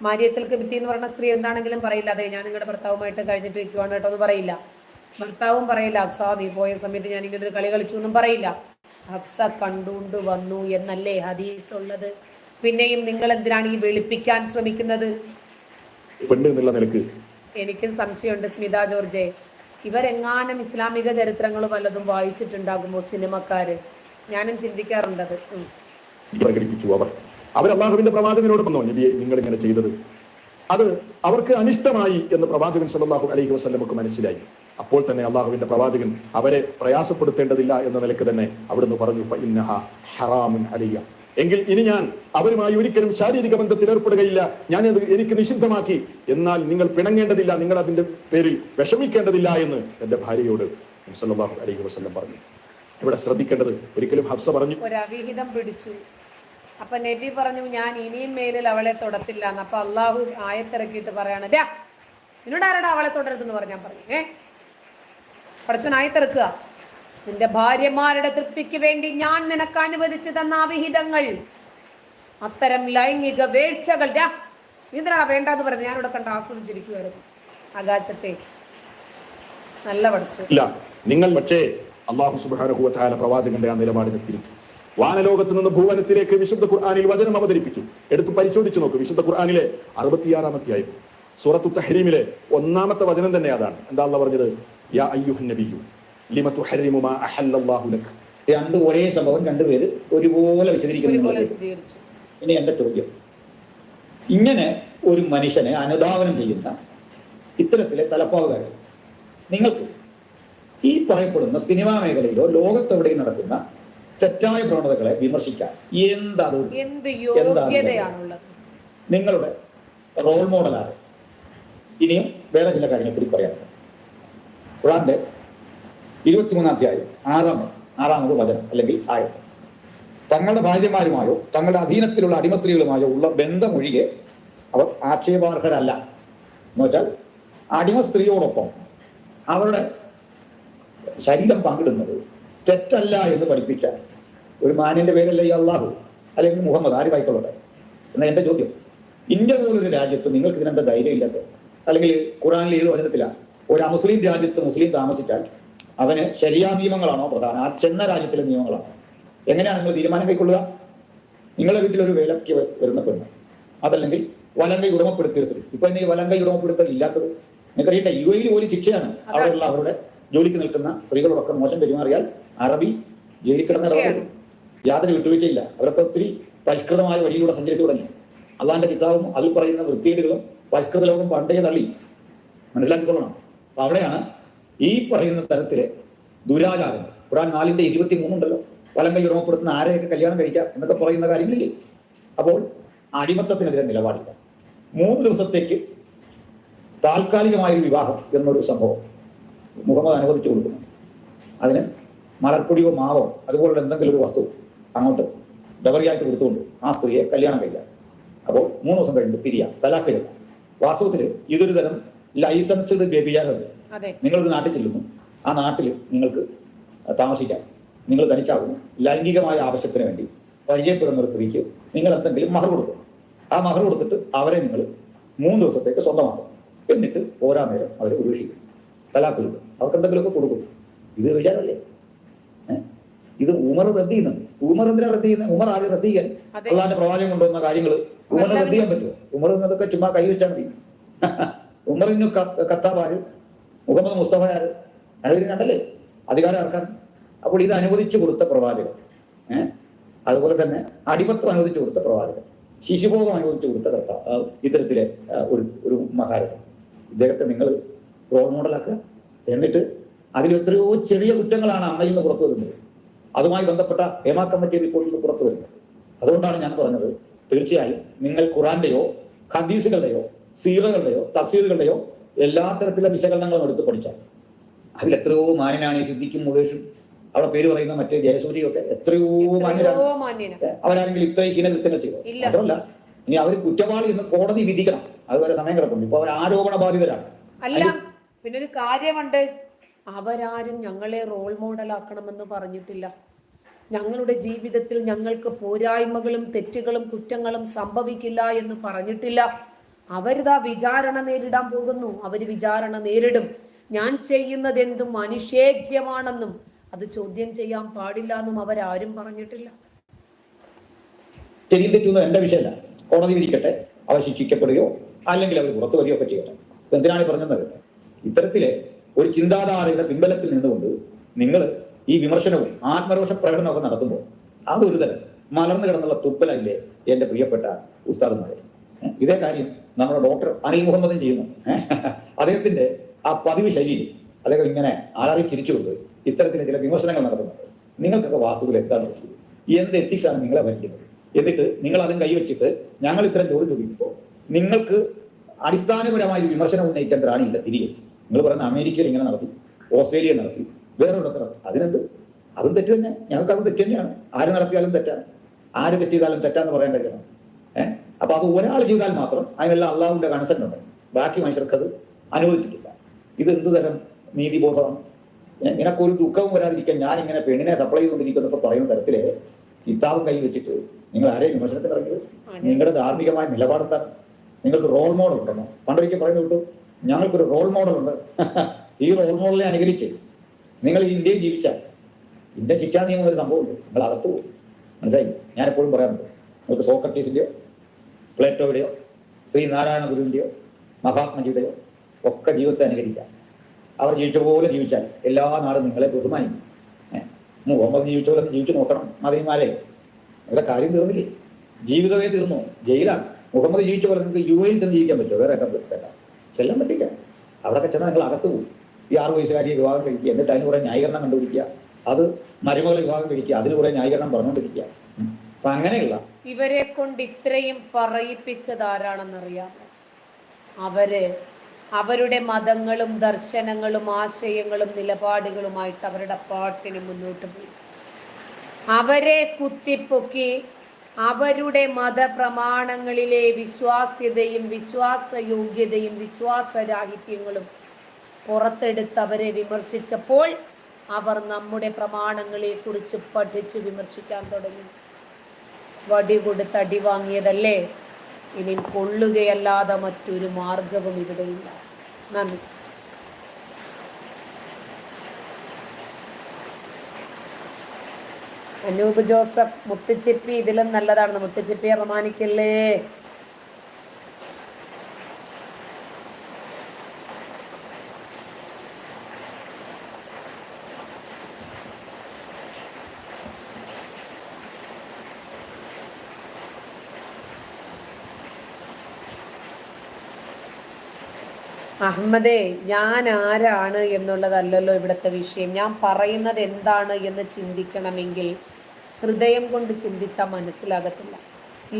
മാരിയത്തുൽ കിബ്തി എന്ന് പറയുന്ന സ്ത്രീ എന്താണെങ്കിലും പറയില്ല, അതെ ഞാൻ നിങ്ങളുടെ ഭർത്താവുമായിട്ട് കഴിഞ്ഞിട്ട് ഇരിക്കുവാണ് കേട്ടോ എന്ന് പറയില്ല. ഭർത്താവും പറയില്ല, ഹഫ്സ നീ പോയ സമയത്ത് ഞാൻ ഇങ്ങനെ ഒരു കളി കളിച്ചു എന്നും പറയില്ല. ഹഫ്സ കണ്ടുകൊണ്ട് വന്നു എന്നല്ലേ ഹദീസ് ഉള്ളത്. പിന്നെയും നിങ്ങൾ എന്തിനാണ് ഈ വെളുപ്പിക്കാൻ ശ്രമിക്കുന്നത്? എനിക്കും സംശയമുണ്ട് സ്മിത ജോർജെ, ഇവരെങ്ങാനും ഇസ്ലാമിക ചരിത്രങ്ങൾ വല്ലതും വായിച്ചിട്ടുണ്ടാകുമോ സിനിമക്കാര്? ഞാനും ചിന്തിക്കാറുണ്ടത്. പ്രകടിപ്പിച്ചു അവർ അല്ലാഹുവിന്റെ പ്രവാചകനോട് പറഞ്ഞോ, നബിയെ നിങ്ങൾ ഇങ്ങനെ ചെയ്തത് അത് അവർക്ക് അനിഷ്ടമായി എന്ന് പ്രവാചകൻ സല്ലല്ലാഹു അലൈഹി വസല്ലമക്ക് മനസ്സിലായി. അപ്പോൾ തന്നെ അല്ലാഹുവിന്റെ പ്രവാചകൻ അവരെ പ്രയാസപ്പെടുത്തേണ്ടതില്ല എന്ന നിലക്ക് തന്നെ അവിടുന്ന് പറഞ്ഞു, ഫഇന്നഹ ഹറാമുൻ അലയ്യ, എങ്കിൽ ഇനി ഞാൻ അവരുമായി ഒരിക്കലും ശാരീരിക ബന്ധത്തിൽ ഏർപ്പെടുകയില്ല, ഞാനത് എനിക്ക് നിഷിദ്ധമാക്കി. എന്നാൽ നിങ്ങൾ പിണങ്ങേണ്ടതില്ല, നിങ്ങൾ അതിന്റെ പേരിൽ വിഷമിക്കേണ്ടതില്ല എന്ന് എന്റെ ഭാര്യയോട് സല്ലല്ലാഹു അലൈഹി വസല്ലം പറഞ്ഞു. ഇവിടെ ശ്രദ്ധിക്കേണ്ടത്, ഒരിക്കലും ഹഫ്സ പറഞ്ഞു ഒരു അവിഹിതം പിടിച്ചു, അപ്പൊ നബി പറഞ്ഞു ഞാൻ ഇനിയും മേലിൽ അവളെ തൊടത്തില്ല. അപ്പൊ അള്ളാഹു ആയത്തിറക്കിയിട്ട് പറയാണ്, നിന്നോട് ആരടാ അവളെ തൊടരുതെന്ന് പറഞ്ഞാൽ പറഞ്ഞു. പഠിച്ചവൻ ആയത്തിറക്കുക, നിന്റെ ഭാര്യമാരുടെ തൃപ്തിക്ക് വേണ്ടി ഞാൻ നിനക്ക് അനുവദിച്ചു തന്ന അവിഹിതങ്ങൾ, അത്തരം ലൈംഗിക വീഴ്ചകൾ ഇതിനാണ് വേണ്ടെന്ന് പറയുന്നത്. ഞാനിവിടെ കണ്ട് ആസ്വദിച്ചിരിക്കുവായിരുന്നു ആകാശത്തെ. നല്ല പഠിച്ചു ഇല്ല നിങ്ങൾ. പക്ഷേ അല്ലാഹു സുബ്ഹാനഹു വ തആല പ്രവാചകന്റെ ആ നിലപാടിനെ തിരുത്തി വാനലോകത്ത് നിന്ന് ഭൂവനത്തിലേക്ക് വിശുദ്ധ ഖുർആനിൽ വചനം അവതരിപ്പിച്ചു. എടുത്ത് പരിശോധിച്ചു നോക്കൂ. വിശുദ്ധ ഖുർആനിലെ 66-ാം അധ്യായം സൂറത്തു തഹ്രീമിലെ 1-ാമത്തെ വചനം തന്നെ അതാണ്. എന്താ അല്ലാഹു പറഞ്ഞത്? യാ അയ്യുഹൻ നബിയ്യു ലിമ തുഹരിമു മാ അഹല്ലല്ലാഹു ലക. രണ്ട് ഒരേ സംഭവം രണ്ടുപേര് ഒരുപോലെ വിശദീകരിക്കുന്നു. ഇനി എന്റെ ചോദ്യം, ഇങ്ങനെ ഒരു മനുഷ്യനെ അനുധാവനം ചെയ്യുന്ന ഇത്തരത്തിലെ തലപ്പാവുകാർ നിങ്ങൾക്ക് ഈ പറയപ്പെടുന്ന സിനിമാ മേഖലയിലോ ലോകത്തെവിടെയും നടക്കുന്ന തെറ്റായ പ്രവണതകളെ വിമർശിക്കാൻ നിങ്ങളുടെ റോൾ മോഡലാണ്. ഇനിയും വേറെ ചില കാര്യങ്ങളെ കൂടി പറയാനുണ്ട്. ഖുർആന്റെ 23-ാം അധ്യായം 6-ാമത് വചനം അല്ലെങ്കിൽ ആയത്ത്, തങ്ങളുടെ ഭാര്യമാരുമായോ തങ്ങളുടെ അധീനത്തിലുള്ള അടിമ സ്ത്രീകളുമായോ ഉള്ള ബന്ധമൊഴികെ അവർ ആക്ഷേപാർഹരല്ല. എന്ന് വെച്ചാൽ അടിമ സ്ത്രീയോടൊപ്പം അവരുടെ ശരീരം പങ്കിടുന്നത് തെറ്റല്ല എന്ന് പഠിപ്പിച്ച ഒരു മാന്യന്റെ പേരല്ലേ ഈ അള്ളാഹു അല്ലെങ്കിൽ മുഹമ്മദ്, ആര് വായിക്കൊള്ളട്ടെ. എന്നാൽ എന്റെ ചോദ്യം, ഇന്ത്യ പോലൊരു രാജ്യത്ത് നിങ്ങൾക്ക് ഇതിനെന്താ ധൈര്യം ഇല്ലത്? അല്ലെങ്കിൽ ഖുർആനിൽ ഏത് വചനത്തിലാണ് ഒരു അമുസ്ലിം രാജ്യത്ത് മുസ്ലിം താമസിച്ചാൽ അവന് ശരിയാ നിയമങ്ങളാണോ പ്രധാനം, ആ ചെന്ന രാജ്യത്തിലെ നിയമങ്ങളാണോ? എങ്ങനെയാണ് നിങ്ങൾ തീരുമാനം കൈക്കൊള്ളുക? നിങ്ങളുടെ വീട്ടിലൊരു വേലയ്ക്ക് വരുന്ന പെണ്ണ്, അതല്ലെങ്കിൽ വലങ്കൈ ഉടമപ്പെടുത്തിയ സ്ത്രീ. ഇപ്പൊ എന്നെ ഈ വലങ്കൈ ഉടമപ്പെടുത്തൽ ഇല്ലാത്തത് നിങ്ങൾക്കറിയട്ടെ, UAE പോലും ശിക്ഷയാണ്. അവിടെയുള്ള അവരുടെ ജോലിക്ക് നിൽക്കുന്ന സ്ത്രീകളോടൊക്കെ മോശം പെരുമാറിയാൽ അറബി ജയിലിൽ കിടന്ന യാതൊരു വിട്ടുവീഴ്ചയില്ല. അവരൊക്കെ ഒത്തിരി പരിഷ്കൃതമായ വഴിയിലൂടെ സഞ്ചരിച്ചു തുടങ്ങി. അള്ളാന്റെ കിതാബും അതിൽ പറയുന്ന വൃത്തികേടുകളും പരിഷ്കൃത ലോകം പണ്ടേ തള്ളി. മനസ്സിലാക്കിക്കൊള്ളണം. അപ്പൊ അവിടെയാണ് ഈ പറയുന്ന തരത്തിലെ ദുരാചാരങ്ങൾ. ഖുർആൻ 4-23 ഉണ്ടല്ലോ, വലങ്കൈ ഉടമപ്പെടുത്തുന്ന ആരെയൊക്കെ കല്യാണം കഴിക്കാം എന്നൊക്കെ പറയുന്ന കാര്യങ്ങളില്ലേ. അപ്പോൾ അടിമത്തത്തിനെതിരെ നിലപാടില്ല. 3 ദിവസത്തേക്ക് താൽക്കാലികമായൊരു വിവാഹം എന്നൊരു സംഭവം മുഹമ്മദ് അനുവദിച്ചു കൊടുക്കുന്നു. അതിന് മലർപ്പൊടിയോ മാവോ അതുപോലുള്ള എന്തെങ്കിലും ഒരു വസ്തു അങ്ങോട്ട് ഡബറിയായിട്ട് കൊടുത്തുകൊണ്ട് ആ സ്ത്രീയെ കല്യാണം കഴിക്കാം. അപ്പോൾ 3 ദിവസം കഴിഞ്ഞിട്ട് പിരിയാം, തലാക്ക് ചെയ്യാം. വാസ്തവത്തിൽ ഇതൊരു തരം ലൈസൻസ്ഡ് വ്യഭിചാരമല്ല. നിങ്ങളൊരു നാട്ടിൽ ചെല്ലുന്നു, ആ നാട്ടിൽ നിങ്ങൾക്ക് താമസിക്കാം, നിങ്ങൾ തനിച്ചാകുന്നു, ലൈംഗികമായ ആവശ്യത്തിന് വേണ്ടി പരിചയപ്പെടുന്ന ഒരു സ്ത്രീക്ക് നിങ്ങൾ എന്തെങ്കിലും മഹർ കൊടുക്കും. ആ മഹർ കൊടുത്തിട്ട് അവരെ നിങ്ങൾ 3 ദിവസത്തേക്ക് സ്വന്തമാക്കും. എന്നിട്ട് ഓരോ നേരം അവരെ ഉപേക്ഷിക്കും, തലാക്ക് കൊടുക്കും, അവർക്ക് എന്തെങ്കിലുമൊക്കെ കൊടുക്കും. ഇത് വിചാരമല്ലേ? ഇത് ഉമർ റദ്ദ് ചെയ്യുന്നുണ്ട്. ഉമർ എന്തിനാ റദ്ദ് ചെയ്യുന്നത്? ഉമർ ആദ്യം റദ്ദ് ചെയ്യാൻ അള്ളാന്റെ പ്രവാചകം കൊണ്ടുവന്ന കാര്യങ്ങൾ ഉമറിന് റദ്ദ് ചെയ്യാൻ പറ്റുമോ? ഉമർ എന്നതൊക്കെ ചുമ്മാ കൈവച്ചാൽ മതി. ഉമറിന് ഖത്താബ് ആര്, മുഹമ്മദ് മുസ്തഫ ആര്, രണ്ടുപേരും കണ്ടല്ലേ? അധികാരം ആർക്കാണ്? അപ്പോൾ ഇത് അനുവദിച്ചു കൊടുത്ത പ്രവാചകൻ, അതുപോലെ തന്നെ അടിമത്വം അനുവദിച്ചു കൊടുത്ത പ്രവാചകൻ, ശിശുഭോഗം അനുവദിച്ചു കൊടുത്ത കർത്താവ്, ഇത്തരത്തിലെ ഒരു മഹാരഥൻ, ഇദ്ദേഹത്തെ നിങ്ങൾ റോൾ മോഡലാക്കുക. എന്നിട്ട് അതിൽ എത്രയോ ചെറിയ കുറ്റങ്ങളാണ് അമ്മയിൽ നിന്ന് പുറത്തു വരുന്നത്. അതുമായി ബന്ധപ്പെട്ട ഹേമ കമ്മിറ്റി റിപ്പോർട്ടിൽ പുറത്തു വരുന്നത്. അതുകൊണ്ടാണ് ഞാൻ പറഞ്ഞത്, തീർച്ചയായും നിങ്ങൾ ഖുറാന്റെയോ ഹദീസുകളുടെയോ സീറകളുടെയോ തഫ്സീറുകളുടെയോ എല്ലാ തരത്തിലുള്ള വിശകലനങ്ങളും എടുത്ത് പഠിച്ചാൽ അതിൽ എത്രയോ മാന്യനാണ് ഈ സിദ്ദിഖും മുകേഷും, അവിടെ പേര് പറയുന്ന മറ്റേ ജയസൂര്യയും ഒക്കെ എത്രയോ മാന്യനാണ്. അവരാരെങ്കിലും ഇത്രയും ഹീനകൃത്യങ്ങൾ ചെയ്തു? മാത്രമല്ല, ഇനി അവർ കുറ്റവാളി എന്ന് കോടതി വിധിക്കണം, അതുവരെ സമയം കിടപ്പുണ്ട്. ഇപ്പൊ അവർ ആരോപണ ബാധിതരാണ്. അല്ല, പിന്നെ ഒരു കാര്യമുണ്ട്, അവരാരും ഞങ്ങളെ റോൾ മോഡലാക്കണമെന്ന് പറഞ്ഞിട്ടില്ല. ഞങ്ങളുടെ ജീവിതത്തിൽ ഞങ്ങൾക്ക് പോരായ്മകളും തെറ്റുകളും കുറ്റങ്ങളും സംഭവിക്കില്ല എന്ന് പറഞ്ഞിട്ടില്ല. അവരിതാ വിചാരണ നേരിടാൻ പോകുന്നു. അവര് വിചാരണ നേരിടും. ഞാൻ ചെയ്യുന്നത് എന്തും അനിഷേധ്യമാണെന്നും അത് ചോദ്യം ചെയ്യാൻ പാടില്ല എന്നും അവരാരും പറഞ്ഞിട്ടില്ല. ശരിയും തെറ്റൊന്നും എന്റെ വിഷയമല്ല, കോടതി വിധിക്കട്ടെ. അവർ ശിക്ഷിക്കപ്പെടുകയോ അല്ലെങ്കിൽ അവർ പുറത്തു വരികയോ ഒക്കെ ചെയ്യട്ടെ. എന്തിനാണ് പറഞ്ഞത്? ഇത്തരത്തിലെ ഒരു ചിന്താധാരയുടെ പിൻബലത്തിൽ നിന്നുകൊണ്ട് നിങ്ങൾ ഈ വിമർശനവും ആത്മരോഷ പ്രകടനമൊക്കെ നടത്തുമ്പോൾ അതൊരു തരം മലർന്നു കിടന്നുള്ള തുപ്പലല്ലേ എൻ്റെ പ്രിയപ്പെട്ട ഉസ്താദന്മാരെ. ഇതേ കാര്യം നമ്മുടെ ഡോക്ടർ അനിൽ മുഹമ്മദും ചെയ്യുന്നു. അദ്ദേഹത്തിന്റെ ആ പതിവ് ശൈലിയിൽ അദ്ദേഹം ഇങ്ങനെ ആളറി ചിരിച്ചുകൊണ്ട് ഇത്തരത്തിലെ ചില വിമർശനങ്ങൾ നടത്തുന്നുണ്ട്. നിങ്ങൾക്കൊക്കെ വാസ്തുവിൽ എന്താണ് പറ്റിയത്? എന്ത് എത്തിക്സാണ് നിങ്ങളെ ഭരിക്കുന്നത്? എന്നിട്ട് നിങ്ങൾ അതും കൈവച്ചിട്ട് ഞങ്ങൾ ഇത്തരം ചോദ്യം ചോദിക്കുമ്പോൾ നിങ്ങൾക്ക് അടിസ്ഥാനപരമായ ഒരു വിമർശനം ഉന്നയിക്കാൻ ത്രാണിയില്ല. തിരികെ നിങ്ങൾ പറയുന്ന അമേരിക്കയിൽ ഇങ്ങനെ നടത്തി, ഓസ്ട്രേലിയ നടത്തി, വേറെ ഇടത്ത് നടത്തി, അതിനെന്ത്? അതും തെറ്റ് തന്നെ. ഞങ്ങൾക്ക് അത് തെറ്റ് തന്നെയാണ്. ആര് നടത്തിയാലും തെറ്റാണ്, ആര് തെറ്റ് ചെയ്താലും തെറ്റാന്ന് പറയാൻ കഴിയണം. അപ്പൊ അത് ഒരാൾ ചെയ്താൽ മാത്രം അതിനുള്ള അള്ളാഹുവിന്റെ കൺസെന്റ് ഉണ്ട്, ബാക്കി മനുഷ്യർക്ക് അത് അനുവദിച്ചിട്ടില്ല. ഇത് എന്ത് തരം നീതിബോധമാണ്? നിനക്കൊരു ദുഃഖവും വരാതിരിക്കാൻ ഞാൻ ഇങ്ങനെ പെണ്ണിനെ സപ്ലൈ ചെയ്തുകൊണ്ടിരിക്കുന്നൊക്കെ പറയുന്ന തരത്തില് കിതാബും കൈ വെച്ചിട്ട് നിങ്ങൾ ആരെയും വിമർശനത്തിന് ഇറങ്ങിയത്? നിങ്ങളുടെ ധാർമ്മികമായ നിലപാടെന്താണ്? നിങ്ങൾക്ക് റോൾ മോഡൽ ഉണ്ടെന്നോ? പണ്ടൊരിക്കൽ പറയുന്നത് കിട്ടും, ഞങ്ങൾക്കൊരു റോൾ മോഡൽ ഉണ്ട്. ഈ റോൾ മോഡലിനെ അനുകരിച്ച് നിങ്ങൾ ഇന്ത്യയിൽ ജീവിച്ചാൽ ഇന്ത്യൻ ശിക്ഷാ നിയമം ഒരു സംഭവമുണ്ട്, നിങ്ങൾ അകത്ത് പോകും. മനസ്സിലായി? ഞാൻ എപ്പോഴും പറയാറുണ്ട്, നിങ്ങൾക്ക് സോക്രട്ടീസിന്റെയോ പ്ലേറ്റോയുടെയോ ശ്രീനാരായണ ഗുരുവിന്റെയോ മഹാത്മജിയുടെയോ ഒക്കെ ജീവിതത്തെ അനുകരിക്കാം. അവർ ജീവിച്ച പോലെ ജീവിച്ചാൽ എല്ലാ നാടും നിങ്ങളെ ബഹുമാനിക്കും. മുഹമ്മദ് ജീവിച്ച പോലെ ജീവിച്ചു നോക്കണം മദനിമാരെ. നിങ്ങളുടെ കാര്യം തീർന്നില്ലേ? ജീവിതമേ തീർന്നു, ജയിലാണ്. മുഹമ്മദ് ജീവിച്ച പോലെ നിങ്ങൾക്ക് UAE തന്നെ ജീവിക്കാൻ പറ്റുമോ? വേറെ ചെല്ലാൻ പറ്റില്ല. അവിടെയൊക്കെ ചെന്നാൽ നിങ്ങൾ അകത്ത് പോകും. ഈ 6 വയസ്സുകാരിയെ വിവാഹം കഴിക്കുക, എന്നിട്ട് അതിന് കുറെ ന്യായീകരണം കണ്ടുപിടിക്കുക, അത് മരുമകളെ വിവാഹം കഴിക്കുക, അതിന് കുറെ ന്യായീകരണം പറഞ്ഞുകൊണ്ടിരിക്കുക. അപ്പൊ അങ്ങനെയുള്ള ഇവരെ കൊണ്ട് ഇത്രയും പറയിപ്പിച്ചത് ആരാണെന്നറിയാം? അവരുടെ മതങ്ങളും ദർശനങ്ങളും ആശയങ്ങളും നിലപാടുകളുമായിട്ട് അവരുടെ പാട്ടിന് മുന്നോട്ട് പോയി. അവരെ കുത്തിപ്പൊക്കി അവരുടെ മതപ്രമാണങ്ങളിലെ വിശ്വാസ്യതയും വിശ്വാസയോഗ്യതയും വിശ്വാസരാഹിത്യങ്ങളും പുറത്തെടുത്ത് അവരെ വിമർശിച്ചപ്പോൾ അവർ നമ്മുടെ പ്രമാണങ്ങളെ കുറിച്ച് പഠിച്ച് വിമർശിക്കാൻ തുടങ്ങി. വടി കൊടുത്ത് അടി വാങ്ങിയതല്ലേ? ഇനി കൊള്ളുകയല്ലാതെ മറ്റൊരു മാർഗവും ഇവിടെയില്ല. നന്ദി. അനൂപ് ജോസഫ്, മുത്തുച്ചിപ്പി ഇതിലും നല്ലതാണ്, മുത്തുച്ചിപ്പിയെ റമാനിക്കല്ലേ. അഹമ്മദേ, ഞാൻ ആരാണ് എന്നുള്ളതല്ലല്ലോ ഇവിടുത്തെ വിഷയം. ഞാൻ പറയുന്നത് എന്താണ് എന്ന് ചിന്തിക്കണമെങ്കിൽ ഹൃദയം കൊണ്ട് ചിന്തിച്ചാൽ മനസ്സിലാകത്തില്ല,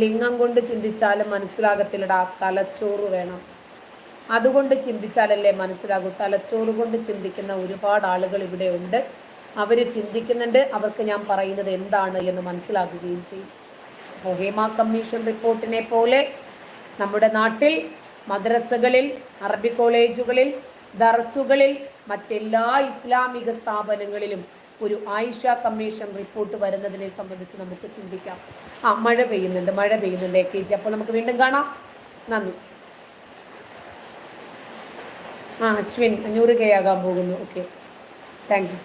ലിംഗം കൊണ്ട് ചിന്തിച്ചാലും മനസ്സിലാകത്തില്ലടാ. തലച്ചോറ് വേണം. അതുകൊണ്ട് ചിന്തിച്ചാലല്ലേ മനസ്സിലാകൂ. തലച്ചോറ് കൊണ്ട് ചിന്തിക്കുന്ന ഒരുപാട് ആളുകൾ ഇവിടെ ഉണ്ട്. അവർ ചിന്തിക്കുന്നുണ്ട്, അവർക്ക് ഞാൻ പറയുന്നത് എന്താണ് എന്ന് മനസ്സിലാക്കുകയും ചെയ്യും. അപ്പോൾ ഹേമ കമ്മീഷൻ റിപ്പോർട്ടിനെ പോലെ നമ്മുടെ നാട്ടിൽ മദ്രസകളിൽ, അറബി കോളേജുകളിൽ, ദർസുകളിൽ, മറ്റെല്ലാ ഇസ്ലാമിക സ്ഥാപനങ്ങളിലും ഒരു ആയിഷ കമ്മീഷൻ റിപ്പോർട്ട് വരുന്നതിനെ സംബന്ധിച്ച് നമുക്ക് ചിന്തിക്കാം. മഴ പെയ്യുന്നുണ്ട് AKG. അപ്പോൾ നമുക്ക് വീണ്ടും കാണാം. നന്ദി. അശ്വിൻ 500K ആകാൻ പോകുന്നു. Okay, thank you.